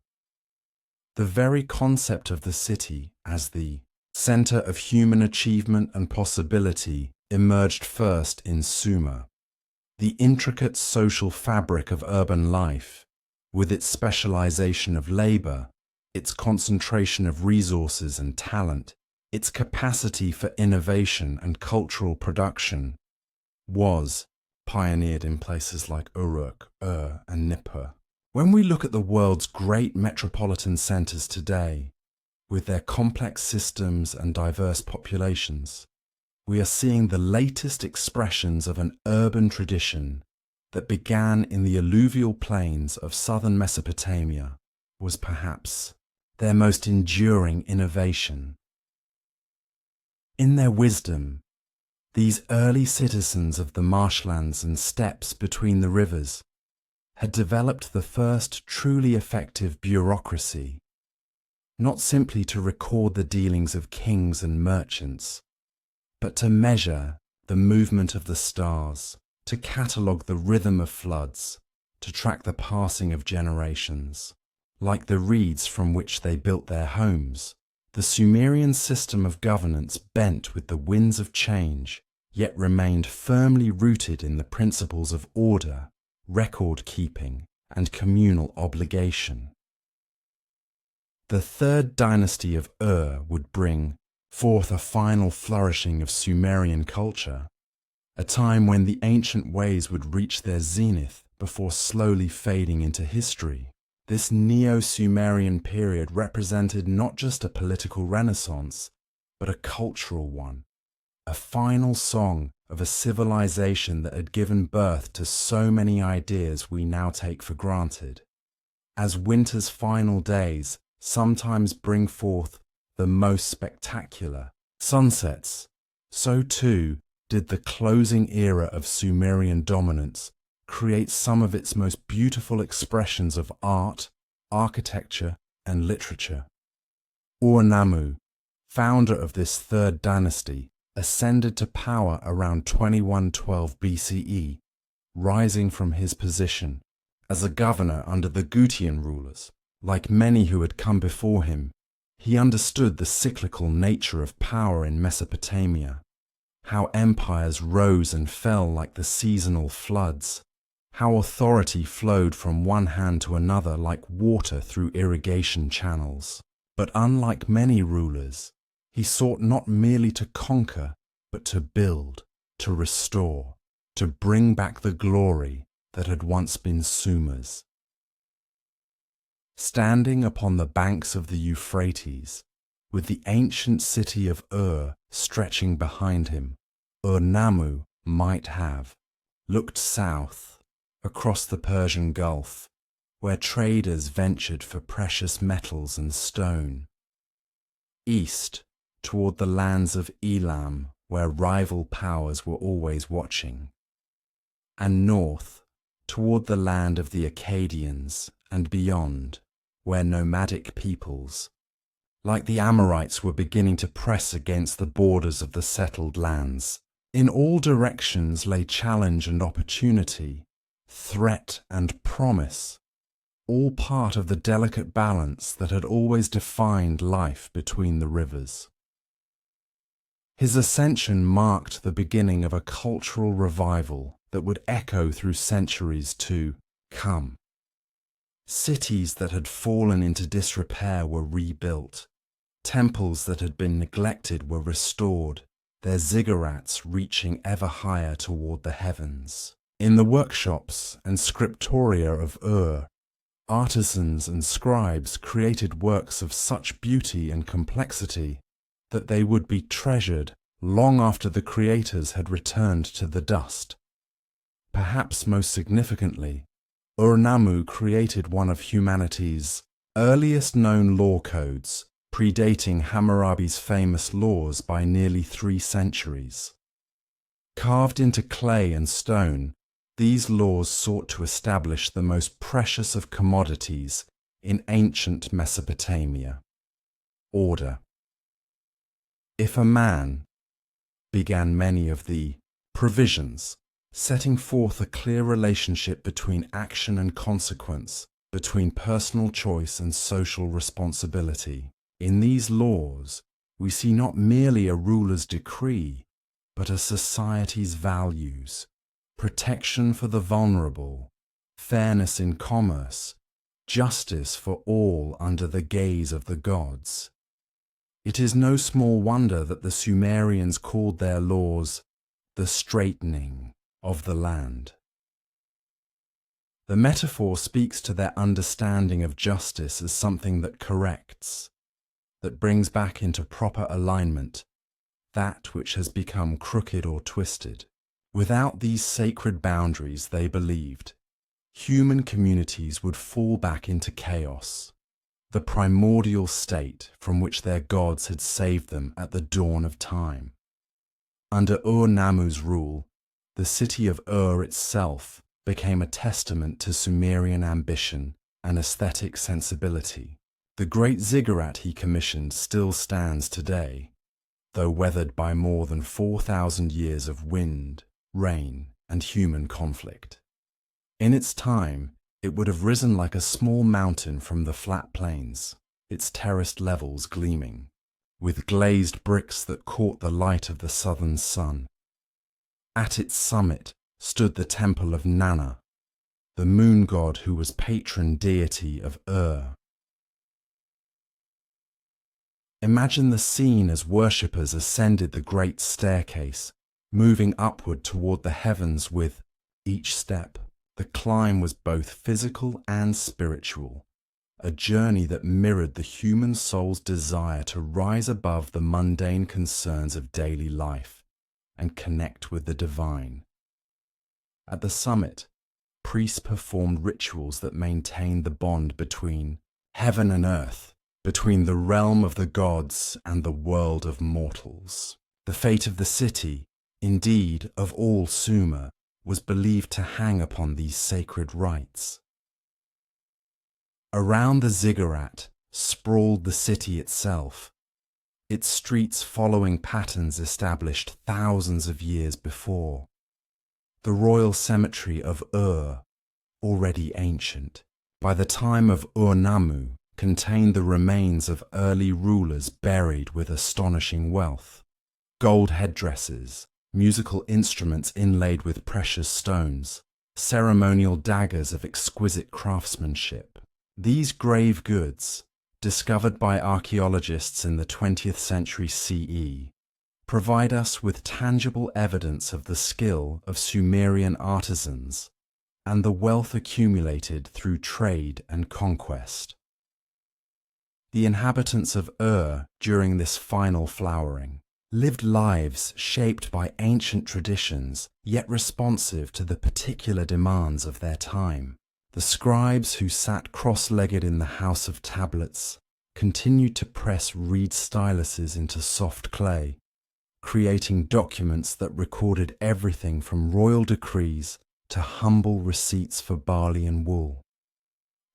Speaker 1: The very concept of the city as the center of human achievement and possibility emerged first in Sumer. The intricate social fabric of urban life, with its specialization of labor, its concentration of resources and talent, its capacity for innovation and cultural production, was pioneered in places like Uruk, and Nippur. When we look at the world's great metropolitan centers today, with their complex systems and diverse populations, we are seeing the latest expressions of an urban tradition that began in the alluvial plains of southern Mesopotamia, was perhaps their most enduring innovation. In their wisdom, these early citizens of the marshlands and steppes between the rivers had developed the first truly effective bureaucracy, not simply to record the dealings of kings and merchants, but to measure the movement of the stars, to catalogue the rhythm of floods, to track the passing of generations. Like the reeds from which they built their homes, the Sumerian system of governance bent with the winds of change, yet remained firmly rooted in the principles of order, record-keeping, and communal obligation. The third dynasty of Ur would bring forth a final flourishing of Sumerian culture, a time when the ancient ways would reach their zenith before slowly fading into history. This Neo-Sumerian period represented not just a political renaissance, but a cultural one, a final song of a civilization that had given birth to so many ideas we now take for granted. As winter's final days sometimes bring forth the most spectacular sunsets, so too did the closing era of Sumerian dominance create some of its most beautiful expressions of art, architecture, and literature. Ur-Nammu, founder of this third dynasty, ascended to power around 2112 BCE, rising from his position as a governor under the Gutian rulers. Like many who had come before him, he understood the cyclical nature of power in Mesopotamia, how empires rose and fell like the seasonal floods, how authority flowed from one hand to another like water through irrigation channels. But unlike many rulers, he sought not merely to conquer, but to build, to restore, to bring back the glory that had once been Sumer's. Standing upon the banks of the Euphrates, with the ancient city of Ur stretching behind him, Ur-Nammu might have looked south across the Persian Gulf, where traders ventured for precious metals and stone, east toward the lands of Elam, where rival powers were always watching, and north toward the land of the Akkadians and beyond, where nomadic peoples, like the Amorites, were beginning to press against the borders of the settled lands. In all directions lay challenge and opportunity, threat and promise, all part of the delicate balance that had always defined life between the rivers. His ascension marked the beginning of a cultural revival that would echo through centuries to come. Cities that had fallen into disrepair were rebuilt. Temples that had been neglected were restored, their ziggurats reaching ever higher toward the heavens. In the workshops and scriptoria of Ur, artisans and scribes created works of such beauty and complexity that they would be treasured long after the creators had returned to the dust. Perhaps most significantly, Ur-Nammu created one of humanity's earliest known law codes, predating Hammurabi's famous laws by nearly 3 centuries. Carved into clay and stone, these laws sought to establish the most precious of commodities in ancient Mesopotamia: order. If a man began many of the provisions, setting forth a clear relationship between action and consequence, between personal choice and social responsibility. In these laws, we see not merely a ruler's decree, but a society's values: protection for the vulnerable, fairness in commerce, justice for all under the gaze of the gods. It is no small wonder that the Sumerians called their laws the straightening of the land. The metaphor speaks to their understanding of justice as something that corrects, that brings back into proper alignment that which has become crooked or twisted. Without these sacred boundaries, they believed, human communities would fall back into chaos, the primordial state from which their gods had saved them at the dawn of time. Under Ur-Nammu's rule, the city of Ur itself became a testament to Sumerian ambition and aesthetic sensibility. The great ziggurat he commissioned still stands today, though weathered by more than 4,000 years of wind, rain, and human conflict. In its time, it would have risen like a small mountain from the flat plains, its terraced levels gleaming, with glazed bricks that caught the light of the southern sun. At its summit stood the temple of Nanna, the moon god who was patron deity of Ur. Imagine the scene as worshippers ascended the great staircase, moving upward toward the heavens with each step. The climb was both physical and spiritual, a journey that mirrored the human soul's desire to rise above the mundane concerns of daily life and connect with the divine. At the summit, priests performed rituals that maintained the bond between heaven and earth, between the realm of the gods and the world of mortals. The fate of the city, indeed of all Sumer, was believed to hang upon these sacred rites. Around the ziggurat sprawled the city itself, its streets following patterns established thousands of years before. The royal cemetery of Ur, already ancient, by the time of Ur-Nammu, contained the remains of early rulers buried with astonishing wealth. Gold headdresses, musical instruments inlaid with precious stones, ceremonial daggers of exquisite craftsmanship. These grave goods, discovered by archaeologists in the 20th century CE, provide us with tangible evidence of the skill of Sumerian artisans and the wealth accumulated through trade and conquest. The inhabitants of Ur, during this final flowering, lived lives shaped by ancient traditions, yet responsive to the particular demands of their time. The scribes who sat cross-legged in the house of tablets continued to press reed styluses into soft clay, creating documents that recorded everything from royal decrees to humble receipts for barley and wool.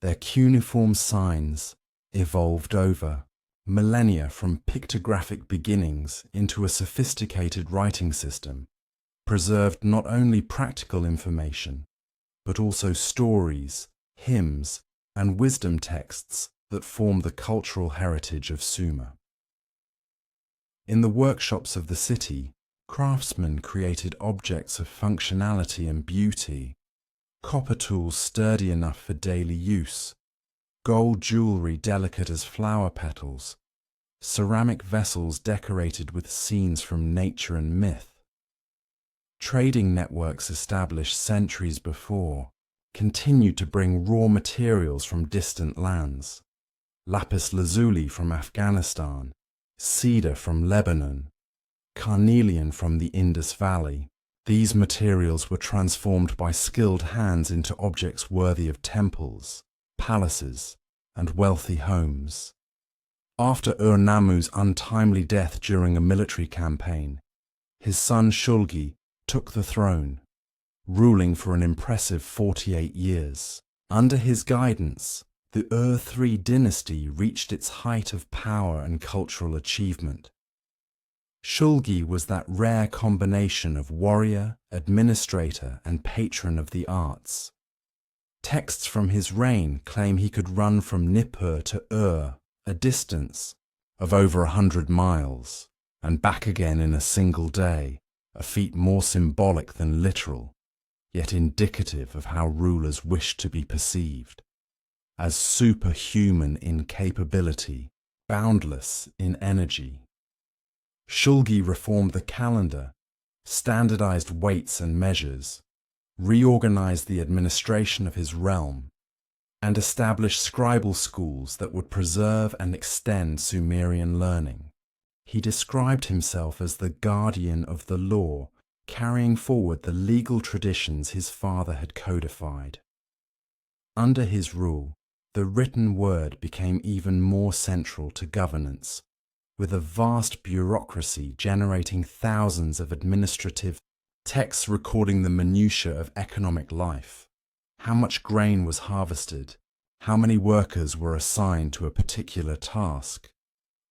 Speaker 1: Their cuneiform signs evolved over millennia from pictographic beginnings into a sophisticated writing system, preserved not only practical information, but also stories, hymns, and wisdom texts that form the cultural heritage of Sumer. In the workshops of the city, craftsmen created objects of functionality and beauty, copper tools sturdy enough for daily use, gold jewelry delicate as flower petals, ceramic vessels decorated with scenes from nature and myth. Trading networks established centuries before continued to bring raw materials from distant lands. Lapis lazuli from Afghanistan, cedar from Lebanon, carnelian from the Indus Valley. These materials were transformed by skilled hands into objects worthy of temples, palaces, and wealthy homes. After Ur-Nammu's untimely death during a military campaign, his son Shulgi took the throne, ruling for an impressive 48 years. Under his guidance, the Ur-III dynasty reached its height of power and cultural achievement. Shulgi was that rare combination of warrior, administrator, and patron of the arts. Texts from his reign claim he could run from Nippur to Ur, a distance of over 100 miles, and back again in a single day, a feat more symbolic than literal, yet indicative of how rulers wished to be perceived, as superhuman in capability, boundless in energy. Shulgi reformed the calendar, standardized weights and measures, reorganized the administration of his realm, and established scribal schools that would preserve and extend Sumerian learning. He described himself as the guardian of the law, carrying forward the legal traditions his father had codified. Under his rule, the written word became even more central to governance, with a vast bureaucracy generating thousands of administrative texts recording the minutiae of economic life. How much grain was harvested, how many workers were assigned to a particular task,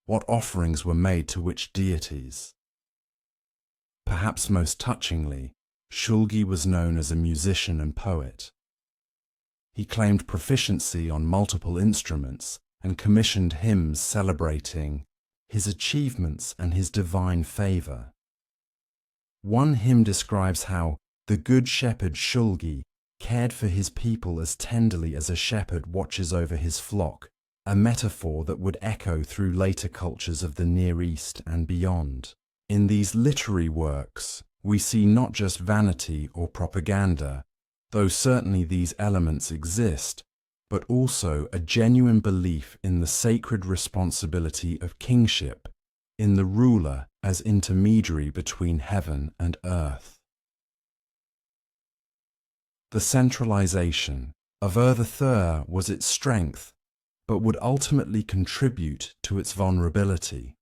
Speaker 1: what offerings were made to which deities. Perhaps most touchingly, Shulgi was known as a musician and poet. He claimed proficiency on multiple instruments and commissioned hymns celebrating his achievements and his divine favor. One hymn describes how the good shepherd Shulgi cared for his people as tenderly as a shepherd watches over his flock, a metaphor that would echo through later cultures of the Near East and beyond. In these literary works, we see not just vanity or propaganda, though certainly these elements exist, but also a genuine belief in the sacred responsibility of kingship, in the ruler as intermediary between heaven and earth. The centralization of Ur-III was its strength, but would ultimately contribute to its vulnerability.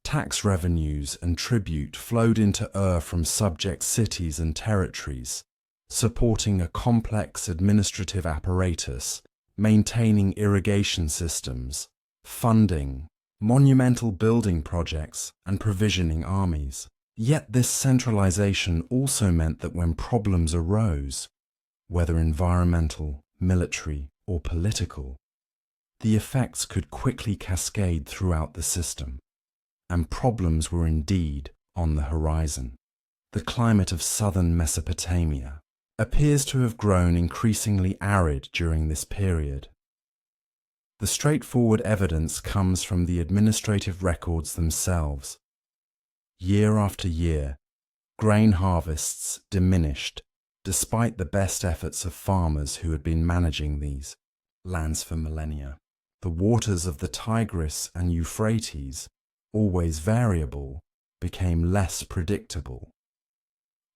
Speaker 1: Tax revenues and tribute flowed into Ur from subject cities and territories, supporting a complex administrative apparatus, maintaining irrigation systems, funding monumental building projects, and provisioning armies. Yet this centralization also meant that when problems arose, whether environmental, military, or political, the effects could quickly cascade throughout the system, and problems were indeed on the horizon. The climate of southern Mesopotamia appears to have grown increasingly arid during this period. The straightforward evidence comes from the administrative records themselves. Year after year, grain harvests diminished despite the best efforts of farmers who had been managing these lands for millennia. The waters of the Tigris and Euphrates, always variable, became less predictable.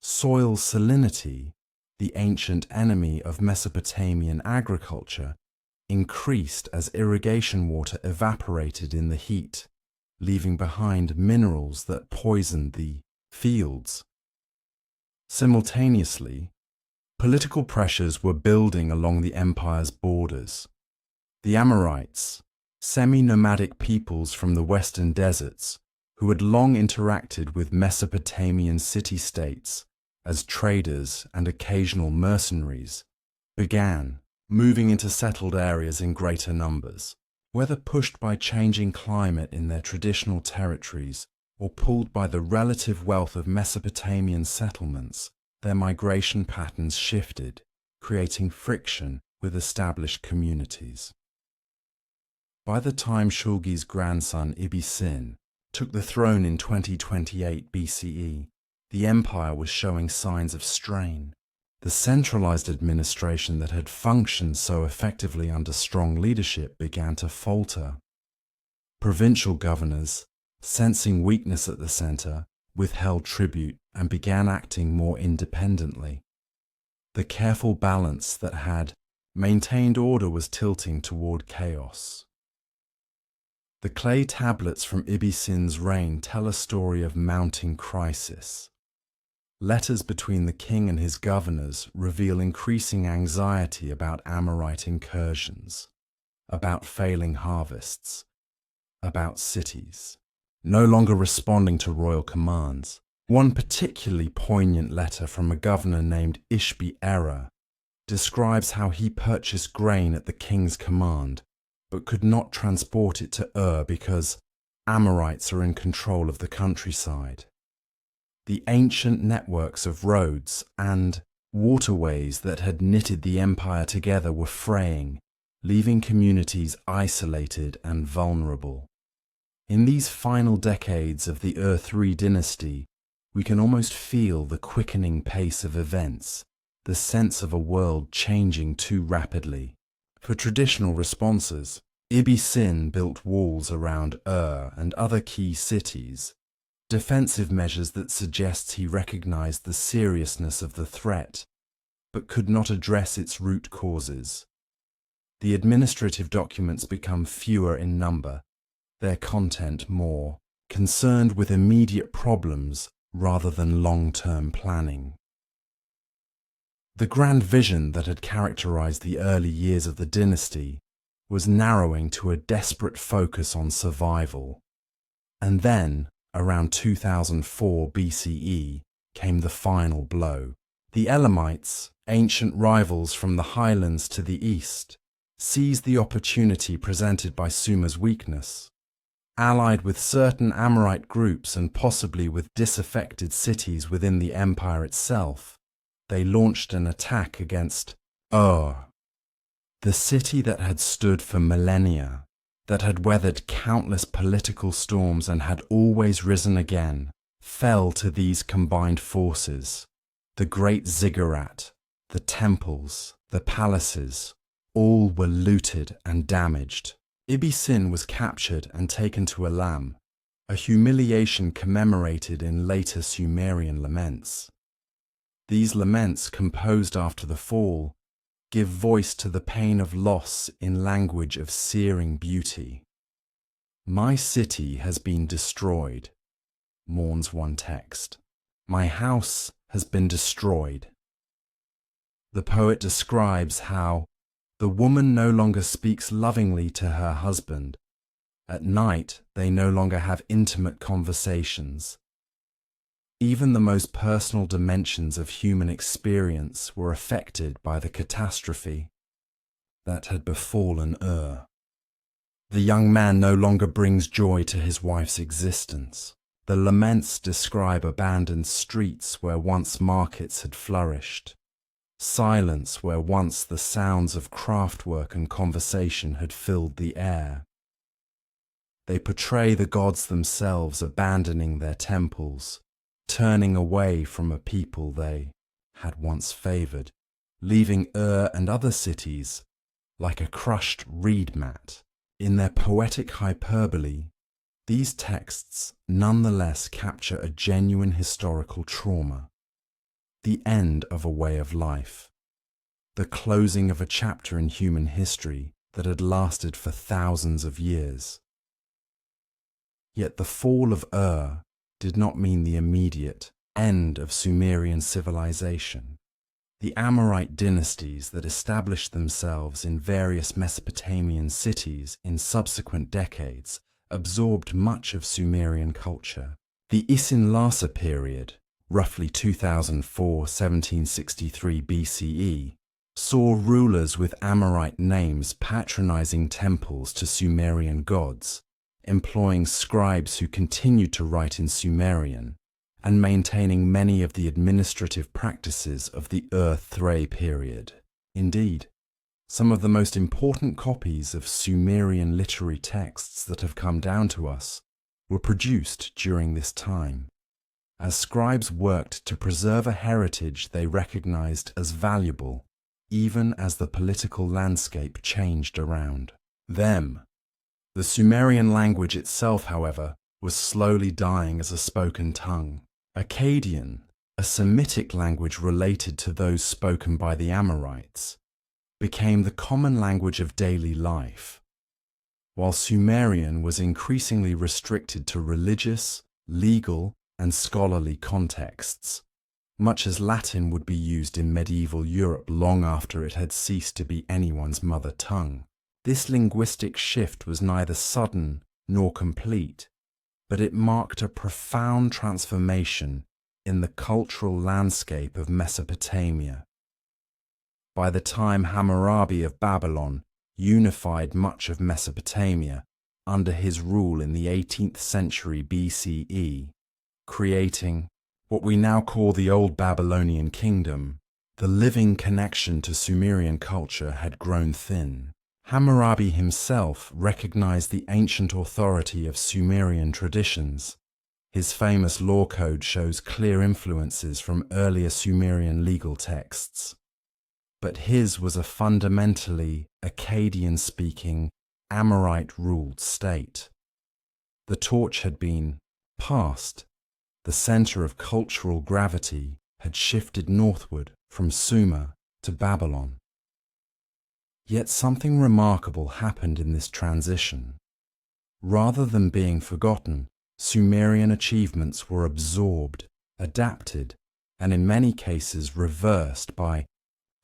Speaker 1: Soil salinity, the ancient enemy of Mesopotamian agriculture, increased as irrigation water evaporated in the heat, leaving behind minerals that poisoned the fields. Simultaneously, political pressures were building along the empire's borders. The Amorites, semi-nomadic peoples from the western deserts, who had long interacted with Mesopotamian city-states as traders and occasional mercenaries, began moving into settled areas in greater numbers. Whether pushed by changing climate in their traditional territories or pulled by the relative wealth of Mesopotamian settlements, their migration patterns shifted, creating friction with established communities. By the time Shulgi's grandson Ibbi-Sin took the throne in 2028 BCE, the empire was showing signs of strain. The centralized administration that had functioned so effectively under strong leadership began to falter. Provincial governors, sensing weakness at the center, withheld tribute and began acting more independently. The careful balance that had maintained order was tilting toward chaos. The clay tablets from Ibbi-Sin's reign tell a story of mounting crisis. Letters between the king and his governors reveal increasing anxiety about Amorite incursions, about failing harvests, about cities no longer responding to royal commands. One particularly poignant letter from a governor named Ishbi-Erra describes how he purchased grain at the king's command, but could not transport it to because Amorites are in control of the countryside. The ancient networks of roads and waterways that had knitted the empire together were fraying, leaving communities isolated and vulnerable. In these final decades of the III dynasty, we can almost feel the quickening pace of events, the sense of a world changing too rapidly. For traditional responses, Ibbi-Sin built walls around and other key cities, defensive measures that suggest he recognized the seriousness of the threat, but could not address its root causes. The administrative documents become fewer in number, their content more concerned with immediate problems rather than long-term planning. The grand vision that had characterized the early years of the dynasty was narrowing to a desperate focus on survival. And then, around 2004 BCE, came the final blow. The Elamites, ancient rivals from the highlands to the east, seized the opportunity presented by Sumer's weakness. Allied with certain Amorite groups and possibly with disaffected cities within the empire itself, they launched an attack against the city that had stood for millennia, that had weathered countless political storms and had always risen again, fell to these combined forces. The great ziggurat, the temples, the palaces, all were looted and damaged. Ibbi-Sin was captured and taken to Elam, a humiliation commemorated in later Sumerian laments. These laments, composed after the fall, give voice to the pain of loss in language of searing beauty. My city has been destroyed, mourns one text. My house has been destroyed. The poet describes how the woman no longer speaks lovingly to her husband. At night, they no longer have intimate conversations. Even the most personal dimensions of human experience were affected by the catastrophe that had befallen The young man no longer brings joy to his wife's existence. The laments describe abandoned streets where once markets had flourished. Silence where once the sounds of craftwork and conversation had filled the air. They portray the gods themselves abandoning their temples, turning away from a people they had once favored, leaving and other cities like a crushed reed mat. In their poetic hyperbole, these texts nonetheless capture a genuine historical trauma. The end of a way of life, the closing of a chapter in human history that had lasted for thousands of years. Yet the fall of did not mean the immediate end of Sumerian civilization. The Amorite dynasties that established themselves in various Mesopotamian cities in subsequent decades absorbed much of Sumerian culture. The Isin-Lhasa period, roughly 2004-1763 BCE, saw rulers with Amorite names patronizing temples to Sumerian gods, employing scribes who continued to write in Sumerian and maintaining many of the administrative practices of the Ur-Thray period. Indeed, some of the most important copies of Sumerian literary texts that have come down to us were produced during this time, as scribes worked to preserve a heritage they recognized as valuable, even as the political landscape changed around them. The Sumerian language itself, however, was slowly dying as a spoken tongue. Akkadian, a Semitic language related to those spoken by the Amorites, became the common language of daily life, while Sumerian was increasingly restricted to religious, legal, and scholarly contexts, much as Latin would be used in medieval Europe long after it had ceased to be anyone's mother tongue. This linguistic shift was neither sudden nor complete, but it marked a profound transformation in the cultural landscape of Mesopotamia. By the time Hammurabi of Babylon unified much of Mesopotamia under his rule in the 18th century BCE, creating what we now call the Old Babylonian Kingdom, the living connection to Sumerian culture had grown thin. Hammurabi himself recognized the ancient authority of Sumerian traditions. His famous law code shows clear influences from earlier Sumerian legal texts. But his was a fundamentally Akkadian-speaking, Amorite-ruled state. The torch had been passed. The center of cultural gravity had shifted northward from Sumer to Babylon. Yet something remarkable happened in this transition. Rather than being forgotten, Sumerian achievements were absorbed, adapted, and in many cases reversed by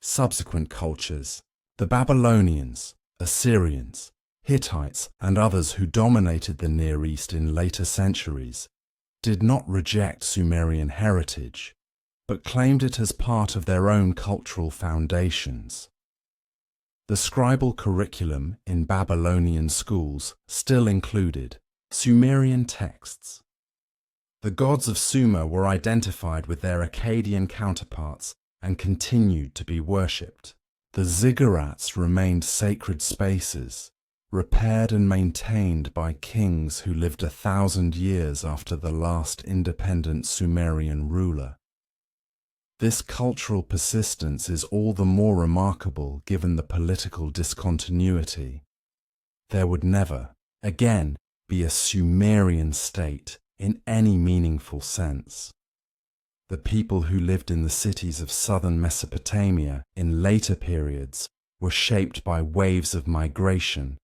Speaker 1: subsequent cultures. The Babylonians, Assyrians, Hittites, and others who dominated the Near East in later centuries did not reject Sumerian heritage, but claimed it as part of their own cultural foundations. The scribal curriculum in Babylonian schools still included Sumerian texts. The gods of Sumer were identified with their Akkadian counterparts and continued to be worshipped. The ziggurats remained sacred spaces, repaired and maintained by kings who lived 1,000 years after the last independent Sumerian ruler. This cultural persistence is all the more remarkable given the political discontinuity. There would never, again, be a Sumerian state in any meaningful sense. The people who lived in the cities of southern Mesopotamia in later periods were shaped by waves of migration,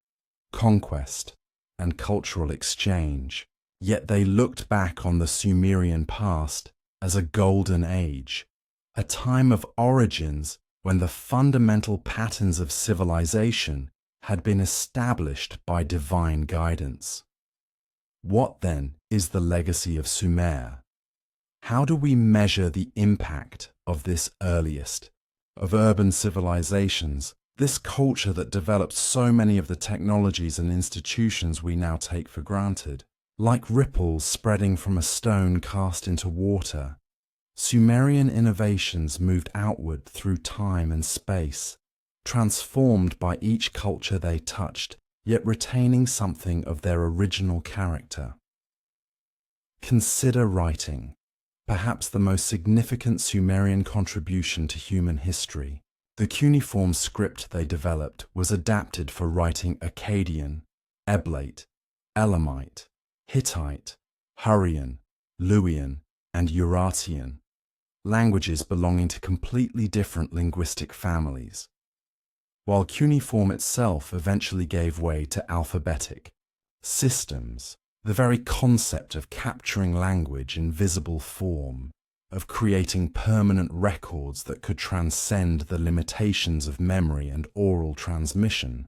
Speaker 1: conquest, and cultural exchange, yet they looked back on the Sumerian past as a golden age, a time of origins when the fundamental patterns of civilization had been established by divine guidance. What then is the legacy of Sumer? How do we measure the impact of this earliest of urban civilizations, this culture that developed so many of the technologies and institutions we now take for granted? Like ripples spreading from a stone cast into water, Sumerian innovations moved outward through time and space, transformed by each culture they touched, yet retaining something of their original character. Consider writing, perhaps the most significant Sumerian contribution to human history. The cuneiform script they developed was adapted for writing Akkadian, Eblate, Elamite, Hittite, Hurrian, Luwian, and Urartian, languages belonging to completely different linguistic families, while cuneiform itself eventually gave way to alphabetic systems. The very concept of capturing language in visible form, of creating permanent records that could transcend the limitations of memory and oral transmission,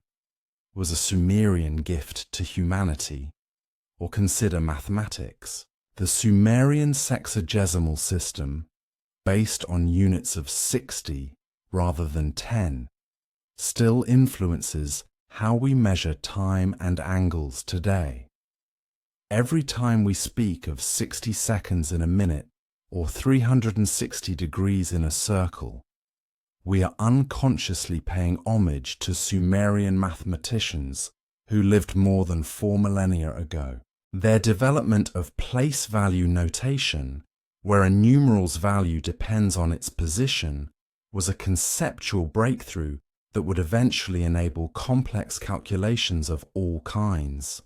Speaker 1: was a Sumerian gift to humanity. Or consider mathematics. The Sumerian sexagesimal system, based on units of 60 rather than 10, still influences how we measure time and angles today. Every time we speak of 60 seconds in a minute or 360 degrees in a circle, we are unconsciously paying homage to Sumerian mathematicians who lived more than 4 millennia ago. Their development of place value notation, where a numeral's value depends on its position, was a conceptual breakthrough that would eventually enable complex calculations of all kinds.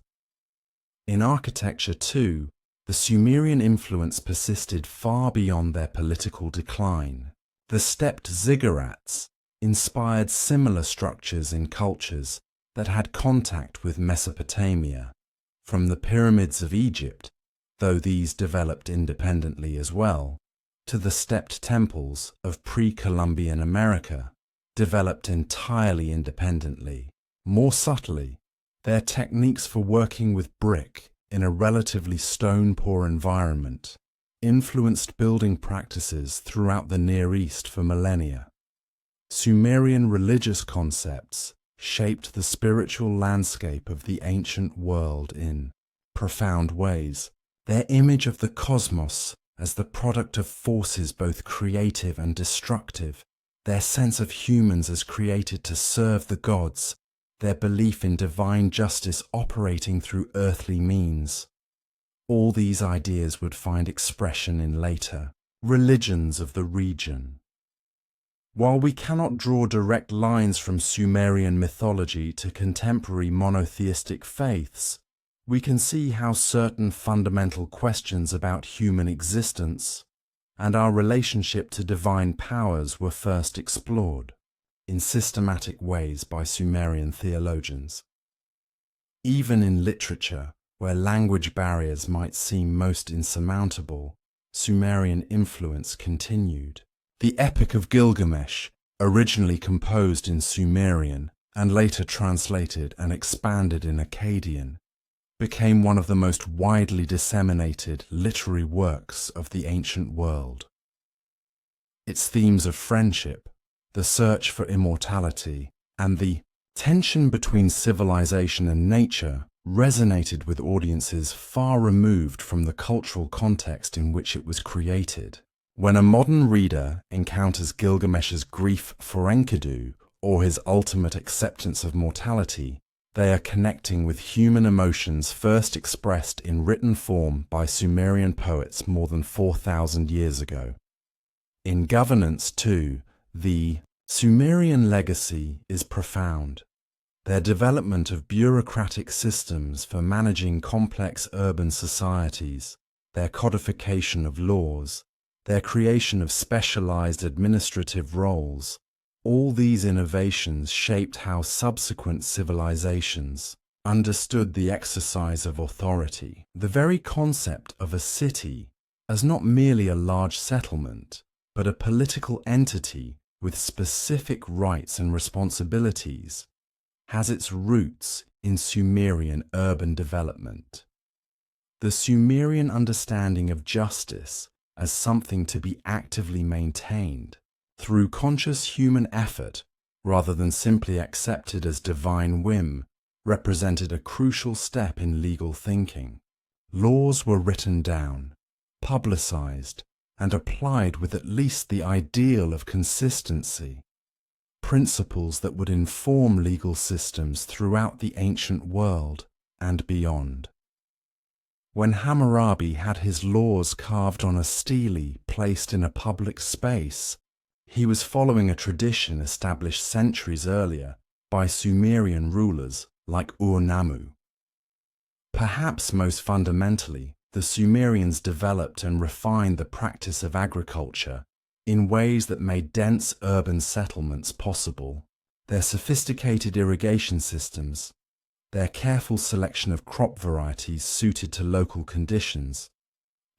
Speaker 1: In architecture, too, the Sumerian influence persisted far beyond their political decline. The stepped ziggurats inspired similar structures in cultures that had contact with Mesopotamia, from the pyramids of Egypt, though these developed independently as well, to the stepped temples of pre-Columbian America, developed entirely independently. More subtly, their techniques for working with brick in a relatively stone-poor environment influenced building practices throughout the Near East for millennia. Sumerian religious concepts shaped the spiritual landscape of the ancient world in profound ways. Their image of the cosmos as the product of forces both creative and destructive, their sense of humans as created to serve the gods, their belief in divine justice operating through earthly means. All these ideas would find expression in later religions of the region. While we cannot draw direct lines from Sumerian mythology to contemporary monotheistic faiths, we can see how certain fundamental questions about human existence and our relationship to divine powers were first explored in systematic ways by Sumerian theologians. Even in literature, where language barriers might seem most insurmountable, Sumerian influence continued. The Epic of Gilgamesh, originally composed in Sumerian and later translated and expanded in Akkadian, became one of the most widely disseminated literary works of the ancient world. Its themes of friendship, the search for immortality, and the tension between civilization and nature resonated with audiences far removed from the cultural context in which it was created. When a modern reader encounters Gilgamesh's grief for Enkidu or his ultimate acceptance of mortality, they are connecting with human emotions first expressed in written form by Sumerian poets more than 4,000 years ago. In governance, too, the Sumerian legacy is profound. Their development of bureaucratic systems for managing complex urban societies, their codification of laws, their creation of specialized administrative roles, all these innovations shaped how subsequent civilizations understood the exercise of authority. The very concept of a city as not merely a large settlement, but a political entity with specific rights and responsibilities, has its roots in Sumerian urban development. The Sumerian understanding of justice as something to be actively maintained through conscious human effort rather than simply accepted as divine whim represented a crucial step in legal thinking. Laws were written down, publicized, and applied with at least the ideal of consistency, principles that would inform legal systems throughout the ancient world and beyond. When Hammurabi had his laws carved on a stele placed in a public space, he was following a tradition established centuries earlier by Sumerian rulers like Ur-Nammu. Perhaps most fundamentally, the Sumerians developed and refined the practice of agriculture in ways that made dense urban settlements possible. Their sophisticated irrigation systems, their careful selection of crop varieties suited to local conditions,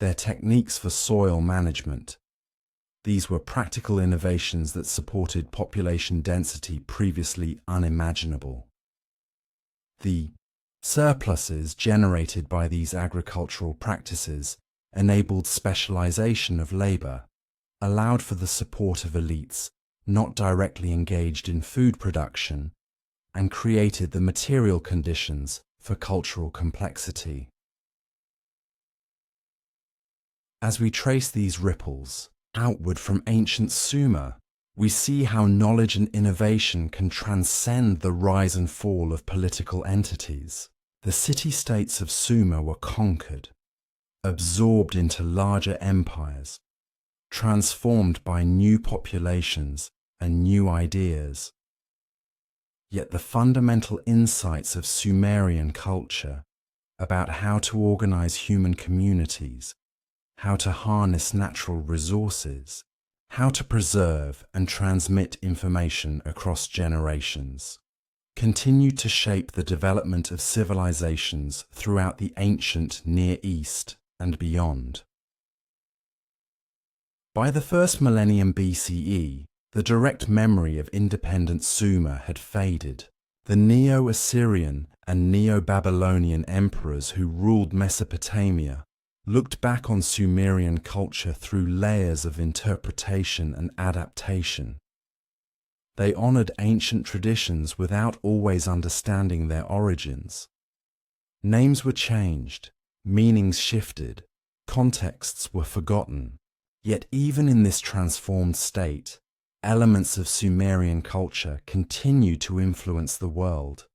Speaker 1: their techniques for soil management. These were practical innovations that supported population density previously unimaginable. The surpluses generated by these agricultural practices enabled specialization of labor, allowed for the support of elites not directly engaged in food production, and created the material conditions for cultural complexity. As we trace these ripples outward from ancient Sumer, we see how knowledge and innovation can transcend the rise and fall of political entities. The city-states of Sumer were conquered, absorbed into larger empires, transformed by new populations and new ideas. Yet the fundamental insights of Sumerian culture about how to organize human communities, how to harness natural resources, how to preserve and transmit information across generations, continue to shape the development of civilizations throughout the ancient Near East and beyond. By the first millennium BCE, the direct memory of independent Sumer had faded. The Neo-Assyrian and Neo-Babylonian emperors who ruled Mesopotamia looked back on Sumerian culture through layers of interpretation and adaptation. They honored ancient traditions without always understanding their origins. Names were changed, meanings shifted, contexts were forgotten. Yet even in this transformed state, elements of Sumerian culture continue to influence the world.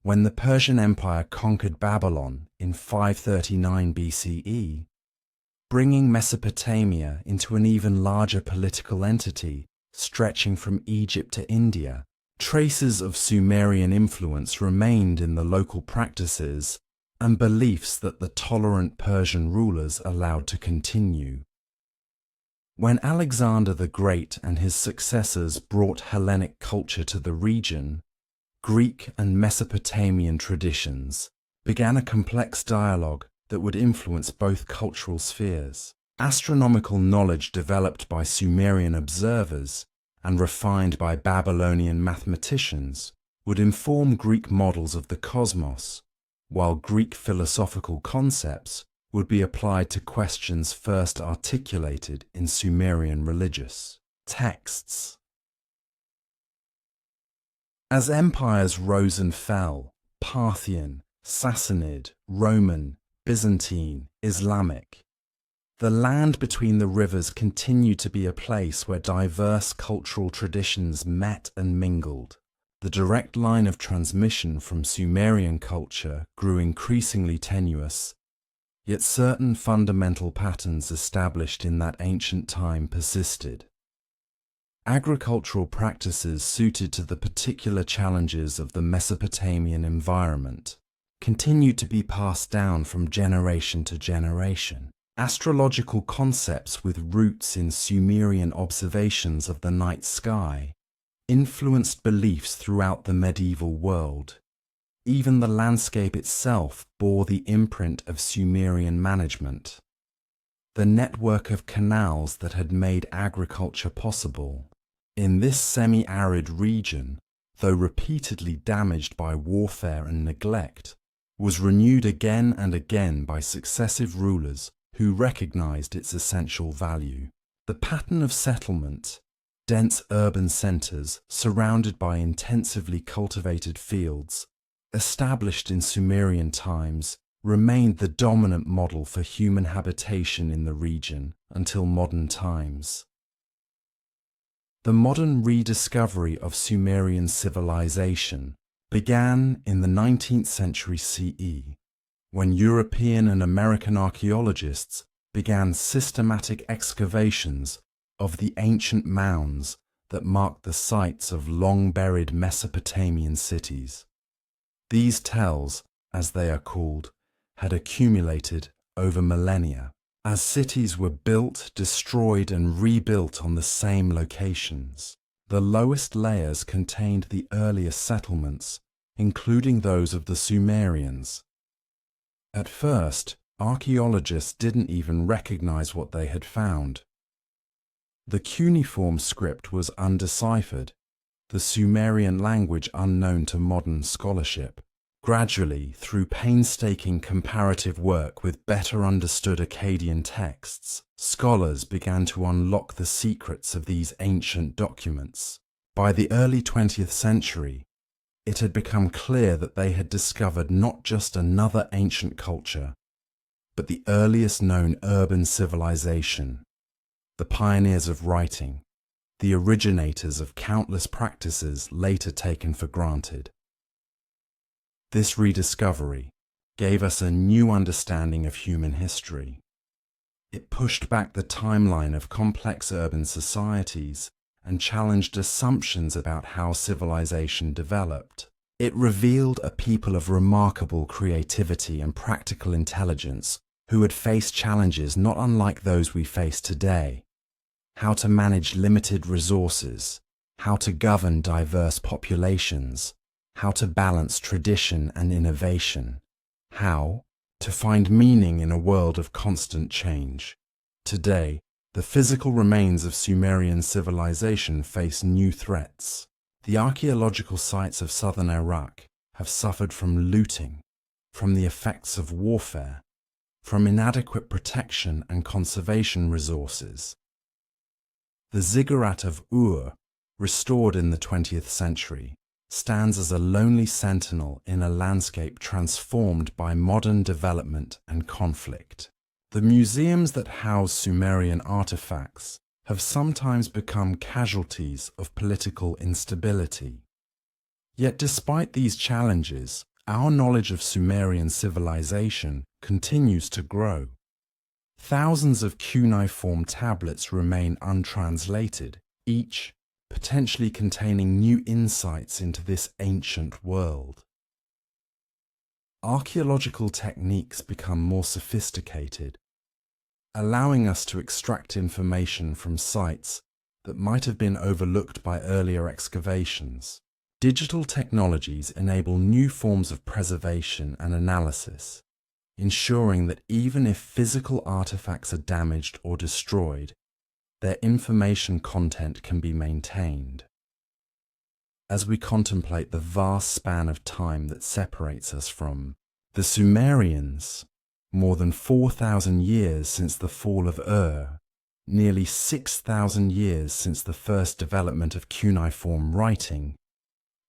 Speaker 1: When the Persian Empire conquered Babylon in 539 BCE, bringing Mesopotamia into an even larger political entity stretching from Egypt to India, traces of Sumerian influence remained in the local practices and beliefs that the tolerant Persian rulers allowed to continue. When Alexander the Great and his successors brought Hellenic culture to the region, Greek and Mesopotamian traditions began a complex dialogue that would influence both cultural spheres. Astronomical knowledge developed by Sumerian observers and refined by Babylonian mathematicians would inform Greek models of the cosmos, while Greek philosophical concepts would be applied to questions first articulated in Sumerian religious texts. As empires rose and fell, Parthian, Sassanid, Roman, Byzantine, Islamic, the land between the rivers continued to be a place where diverse cultural traditions met and mingled. The direct line of transmission from Sumerian culture grew increasingly tenuous, yet certain fundamental patterns established in that ancient time persisted. Agricultural practices suited to the particular challenges of the Mesopotamian environment continued to be passed down from generation to generation. Astrological concepts with roots in Sumerian observations of the night sky influenced beliefs throughout the medieval world. Even the landscape itself bore the imprint of Sumerian management. The network of canals that had made agriculture possible in this semi-arid region, though repeatedly damaged by warfare and neglect, was renewed again and again by successive rulers who recognized its essential value. The pattern of settlement, dense urban centers surrounded by intensively cultivated fields, established in Sumerian times, remained the dominant model for human habitation in the region until modern times. The modern rediscovery of Sumerian civilization began in the 19th century CE, when European and American archaeologists began systematic excavations of the ancient mounds that marked the sites of long-buried Mesopotamian cities. These tells, as they are called, had accumulated over millennia, as cities were built, destroyed, and rebuilt on the same locations. The lowest layers contained the earliest settlements, including those of the Sumerians. At first, archaeologists didn't even recognize what they had found. The cuneiform script was undeciphered, the Sumerian language unknown to modern scholarship. Gradually, through painstaking comparative work with better understood Akkadian texts, scholars began to unlock the secrets of these ancient documents. By the early 20th century, it had become clear that they had discovered not just another ancient culture, but the earliest known urban civilization, the pioneers of writing, the originators of countless practices later taken for granted. This rediscovery gave us a new understanding of human history. It pushed back the timeline of complex urban societies and challenged assumptions about how civilization developed. It revealed a people of remarkable creativity and practical intelligence who had faced challenges not unlike those we face today. How to manage limited resources, how to govern diverse populations, how to balance tradition and innovation, how to find meaning in a world of constant change. Today, the physical remains of Sumerian civilization face new threats. The archaeological sites of southern Iraq have suffered from looting, from the effects of warfare, from inadequate protection and conservation resources. The ziggurat of Ur, restored in the 20th century, stands as a lonely sentinel in a landscape transformed by modern development and conflict. The museums that house Sumerian artifacts have sometimes become casualties of political instability. Yet despite these challenges, our knowledge of Sumerian civilization continues to grow. Thousands of cuneiform tablets remain untranslated, each potentially containing new insights into this ancient world. Archaeological techniques become more sophisticated, allowing us to extract information from sites that might have been overlooked by earlier excavations. Digital technologies enable new forms of preservation and analysis, ensuring that even if physical artifacts are damaged or destroyed, their information content can be maintained. As we contemplate the vast span of time that separates us from the Sumerians, more than 4,000 years since the fall of Ur, nearly 6,000 years since the first development of cuneiform writing,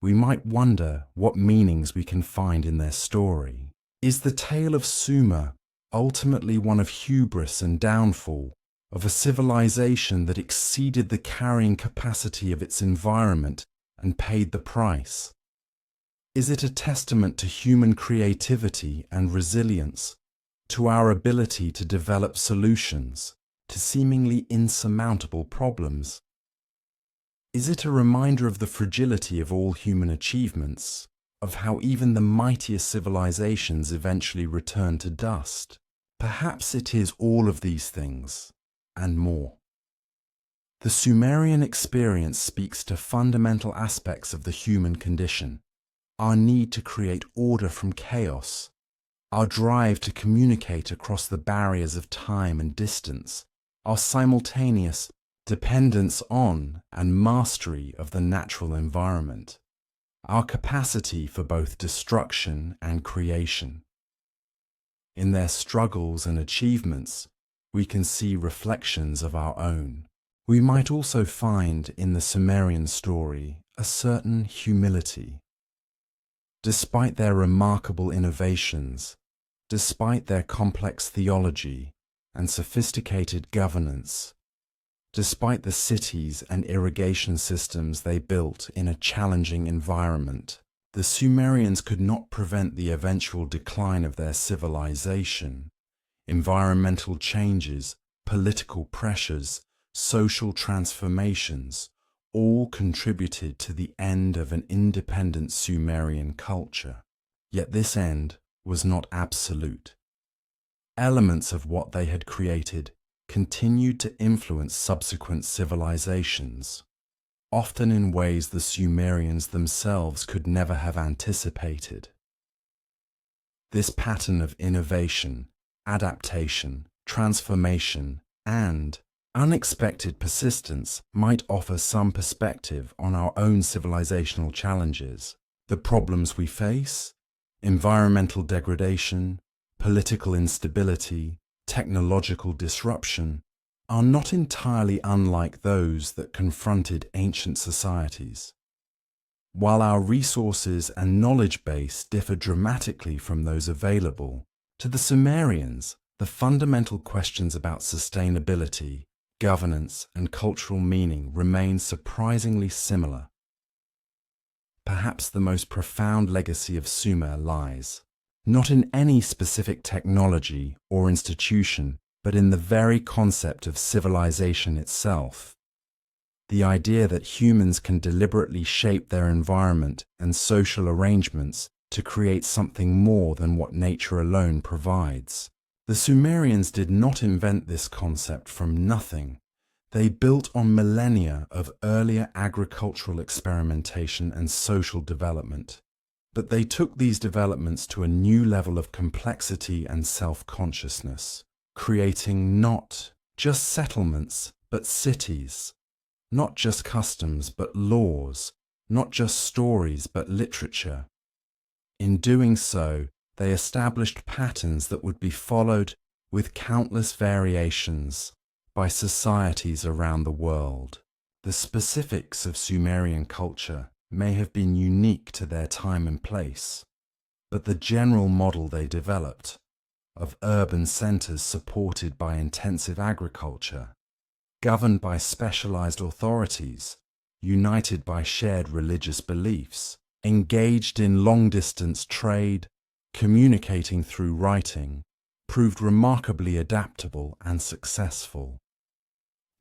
Speaker 1: we might wonder what meanings we can find in their story. Is the tale of Sumer ultimately one of hubris and downfall, of a civilization that exceeded the carrying capacity of its environment and paid the price? Is it a testament to human creativity and resilience, to our ability to develop solutions to seemingly insurmountable problems? Is it a reminder of the fragility of all human achievements, of how even the mightiest civilizations eventually return to dust? Perhaps it is all of these things, and more. The Sumerian experience speaks to fundamental aspects of the human condition: our need to create order from chaos, our drive to communicate across the barriers of time and distance, our simultaneous dependence on and mastery of the natural environment, our capacity for both destruction and creation. In their struggles and achievements, we can see reflections of our own. We might also find in the Sumerian story a certain humility. Despite their remarkable innovations, despite their complex theology and sophisticated governance, despite the cities and irrigation systems they built in a challenging environment, the Sumerians could not prevent the eventual decline of their civilization. Environmental changes, political pressures, social transformations all contributed to the end of an independent Sumerian culture. Yet this end was not absolute. Elements of what they had created continued to influence subsequent civilizations, often in ways the Sumerians themselves could never have anticipated. This pattern of innovation, adaptation, transformation, and unexpected persistence might offer some perspective on our own civilizational challenges, the problems we face: environmental degradation, political instability, technological disruption, are not entirely unlike those that confronted ancient societies. While our resources and knowledge base differ dramatically from those available, to the Sumerians, The fundamental questions about sustainability, governance, and cultural meaning remain surprisingly similar. Perhaps the most profound legacy of Sumer lies not in any specific technology or institution, but in the very concept of civilization itself. The idea that humans can deliberately shape their environment and social arrangements to create something more than what nature alone provides. The Sumerians did not invent this concept from nothing. They built on millennia of earlier agricultural experimentation and social development. But they took these developments to a new level of complexity and self-consciousness, creating not just settlements, but cities, not just customs, but laws, not just stories, but literature. In doing so, they established patterns that would be followed with countless variations by societies around the world. The specifics of Sumerian culture may have been unique to their time and place, but the general model they developed, of urban centers supported by intensive agriculture, governed by specialized authorities, united by shared religious beliefs, engaged in long-distance trade, communicating through writing, proved remarkably adaptable and successful.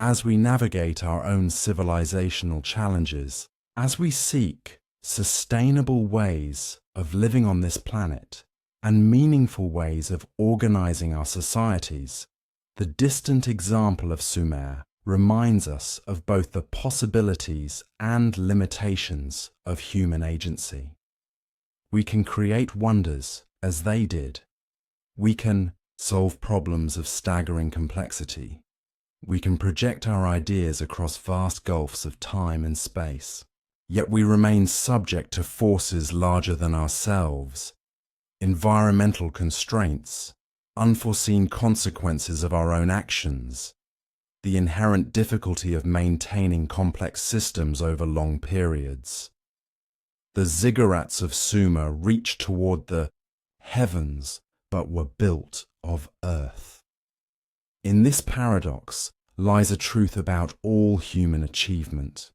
Speaker 1: As we navigate our own civilizational challenges, as we seek sustainable ways of living on this planet and meaningful ways of organizing our societies, the distant example of Sumer reminds us of both the possibilities and limitations of human agency. We can create wonders as they did. We can solve problems of staggering complexity. We can project our ideas across vast gulfs of time and space. Yet we remain subject to forces larger than ourselves, environmental constraints, unforeseen consequences of our own actions, the inherent difficulty of maintaining complex systems over long periods. The ziggurats of Sumer reached toward the heavens, but were built of earth. In this paradox lies a truth about all human achievement.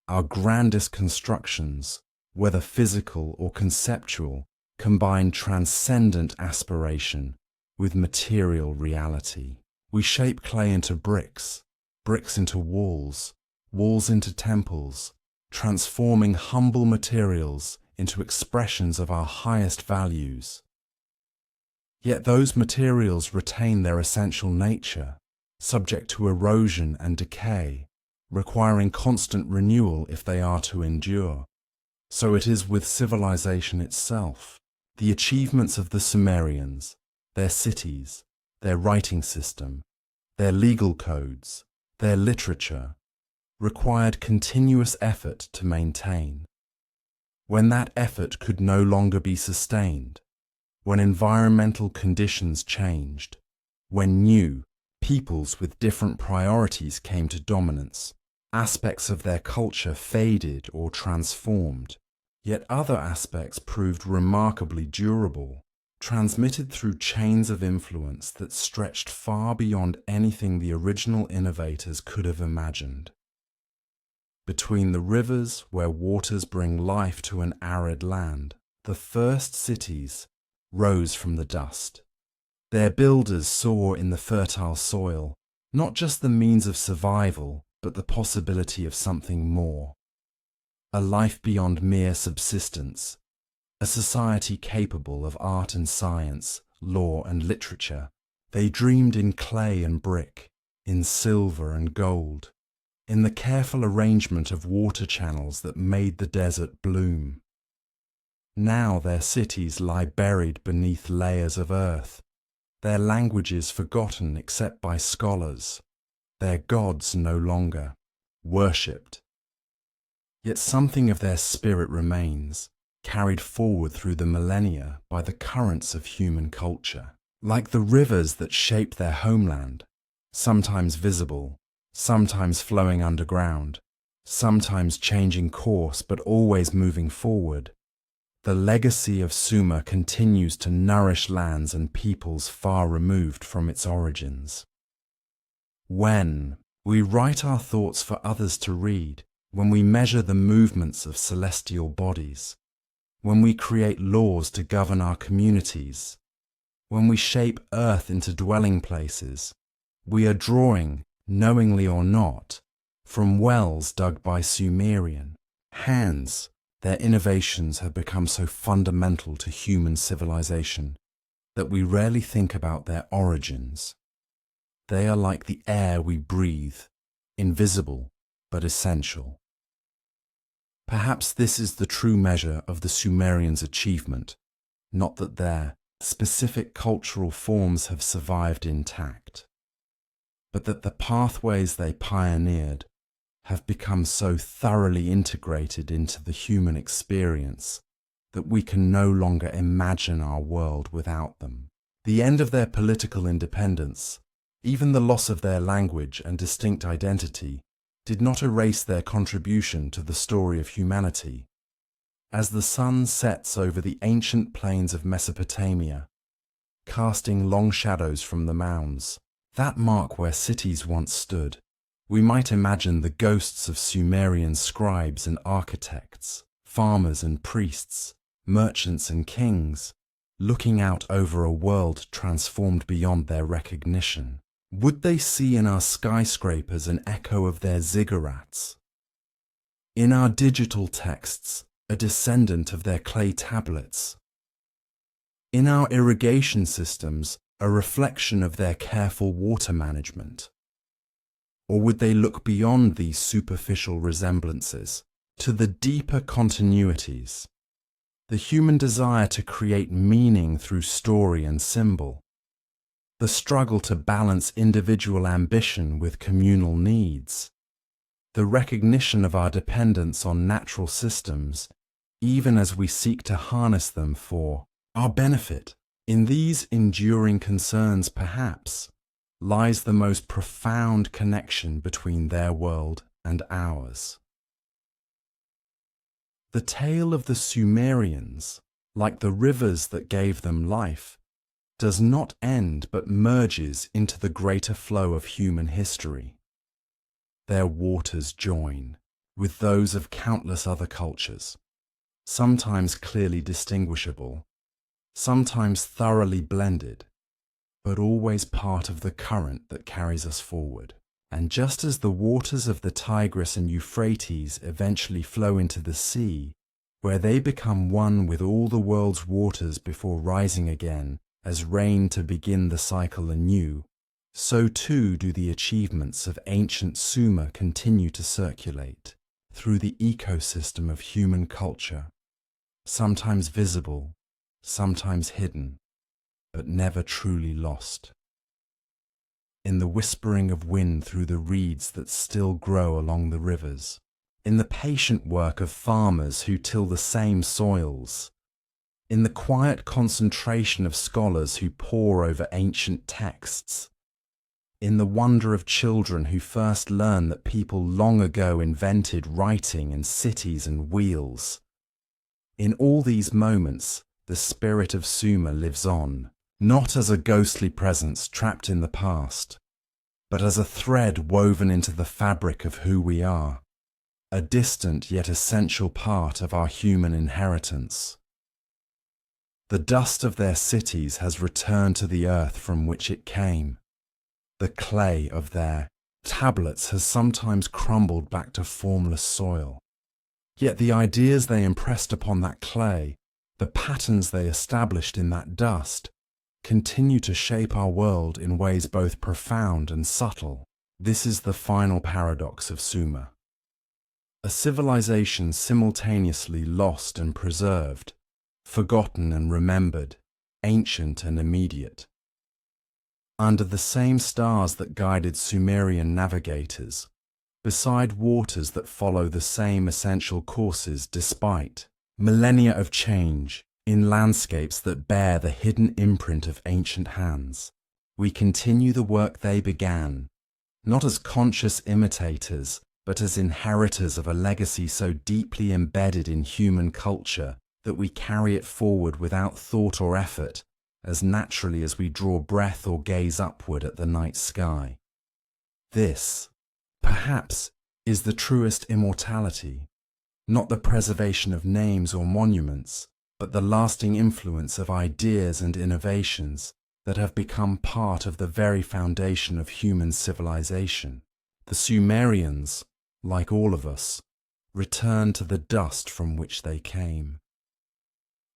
Speaker 1: Our grandest constructions, whether physical or conceptual, combine transcendent aspiration with material reality. We shape clay into bricks, bricks into walls, walls into temples, transforming humble materials into expressions of our highest values. Yet those materials retain their essential nature, subject to erosion and decay, requiring constant renewal if they are to endure. So it is with civilization itself. The achievements of the Sumerians, their cities, their writing system, their legal codes, their literature, required continuous effort to maintain. When that effort could no longer be sustained, when environmental conditions changed, when new peoples with different priorities came to dominance, aspects of their culture faded or transformed, yet other aspects proved remarkably durable, transmitted through chains of influence that stretched far beyond anything the original innovators could have imagined. Between the rivers where waters bring life to an arid land, the first cities rose from the dust. Their builders saw in the fertile soil not just the means of survival, but the possibility of something more. A life beyond mere subsistence, a society capable of art and science, law and literature. They dreamed in clay and brick, in silver and gold, in the careful arrangement of water channels that made the desert bloom. Now their cities lie buried beneath layers of earth, their languages forgotten except by scholars, their gods no longer worshipped. Yet something of their spirit remains, carried forward through the millennia by the currents of human culture. Like the rivers that shape their homeland, sometimes visible, sometimes flowing underground, sometimes changing course but always moving forward, the legacy of Sumer continues to nourish lands and peoples far removed from its origins. When we write our thoughts for others to read, when we measure the movements of celestial bodies, when we create laws to govern our communities, when we shape Earth into dwelling places, we are drawing, knowingly or not, from wells dug by Sumerian hands. Their innovations have become so fundamental to human civilization that we rarely think about their origins. They are like the air we breathe, invisible but essential. Perhaps this is the true measure of the Sumerians' achievement, not that their specific cultural forms have survived intact, but that the pathways they pioneered have become so thoroughly integrated into the human experience that we can no longer imagine our world without them. The end of their political independence, even the loss of their language and distinct identity, did not erase their contribution to the story of humanity. As the sun sets over the ancient plains of Mesopotamia, casting long shadows from the mounds that mark where cities once stood, we might imagine the ghosts of Sumerian scribes and architects, farmers and priests, merchants and kings, looking out over a world transformed beyond their recognition. Would they see in our skyscrapers an echo of their ziggurats? In our digital texts, a descendant of their clay tablets? In our irrigation systems, a reflection of their careful water management? Or would they look beyond these superficial resemblances to the deeper continuities, the human desire to create meaning through story and symbol, the struggle to balance individual ambition with communal needs, the recognition of our dependence on natural systems, even as we seek to harness them for our benefit? In these enduring concerns, perhaps, lies the most profound connection between their world and ours. The tale of the Sumerians, like the rivers that gave them life, does not end but merges into the greater flow of human history. Their waters join with those of countless other cultures, sometimes clearly distinguishable, sometimes thoroughly blended, but always part of the current that carries us forward. And just as the waters of the Tigris and Euphrates eventually flow into the sea, where they become one with all the world's waters before rising again as rain to begin the cycle anew, so too do the achievements of ancient Sumer continue to circulate through the ecosystem of human culture, sometimes visible, sometimes hidden, but never truly lost. In the whispering of wind through the reeds that still grow along the rivers, in the patient work of farmers who till the same soils, in the quiet concentration of scholars who pore over ancient texts, in the wonder of children who first learn that people long ago invented writing and cities and wheels. In all these moments, the spirit of Sumer lives on, not as a ghostly presence trapped in the past, but as a thread woven into the fabric of who we are, a distant yet essential part of our human inheritance. The dust of their cities has returned to the earth from which it came. The clay of their tablets has sometimes crumbled back to formless soil. Yet the ideas they impressed upon that clay, the patterns they established in that dust, continue to shape our world in ways both profound and subtle. This is the final paradox of Sumer. A civilization simultaneously lost and preserved, forgotten and remembered, ancient and immediate. Under the same stars that guided Sumerian navigators, beside waters that follow the same essential courses despite millennia of change, in landscapes that bear the hidden imprint of ancient hands, we continue the work they began, not as conscious imitators, but as inheritors of a legacy so deeply embedded in human culture that we carry it forward without thought or effort, as naturally as we draw breath or gaze upward at the night sky. This, perhaps, is the truest immortality, not the preservation of names or monuments, but the lasting influence of ideas and innovations that have become part of the very foundation of human civilization. The Sumerians, like all of us, returned to the dust from which they came.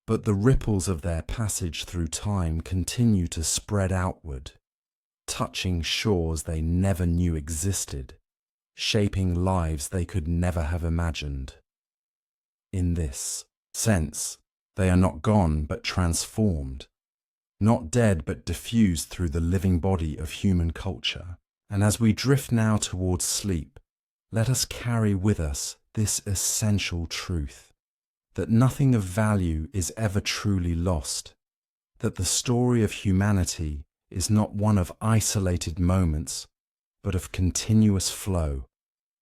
Speaker 1: But the ripples of their passage through time continue to spread outward, touching shores they never knew existed, shaping lives they could never have imagined. In this sense, they are not gone but transformed, not dead but diffused through the living body of human culture. And as we drift now towards sleep, let us carry with us this essential truth, that nothing of value is ever truly lost, that the story of humanity is not one of isolated moments, but of continuous flow,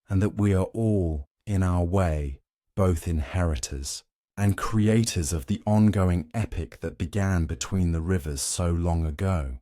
Speaker 1: and that we are all, in our way, both inheritors and creators of the ongoing epic that began between the rivers so long ago.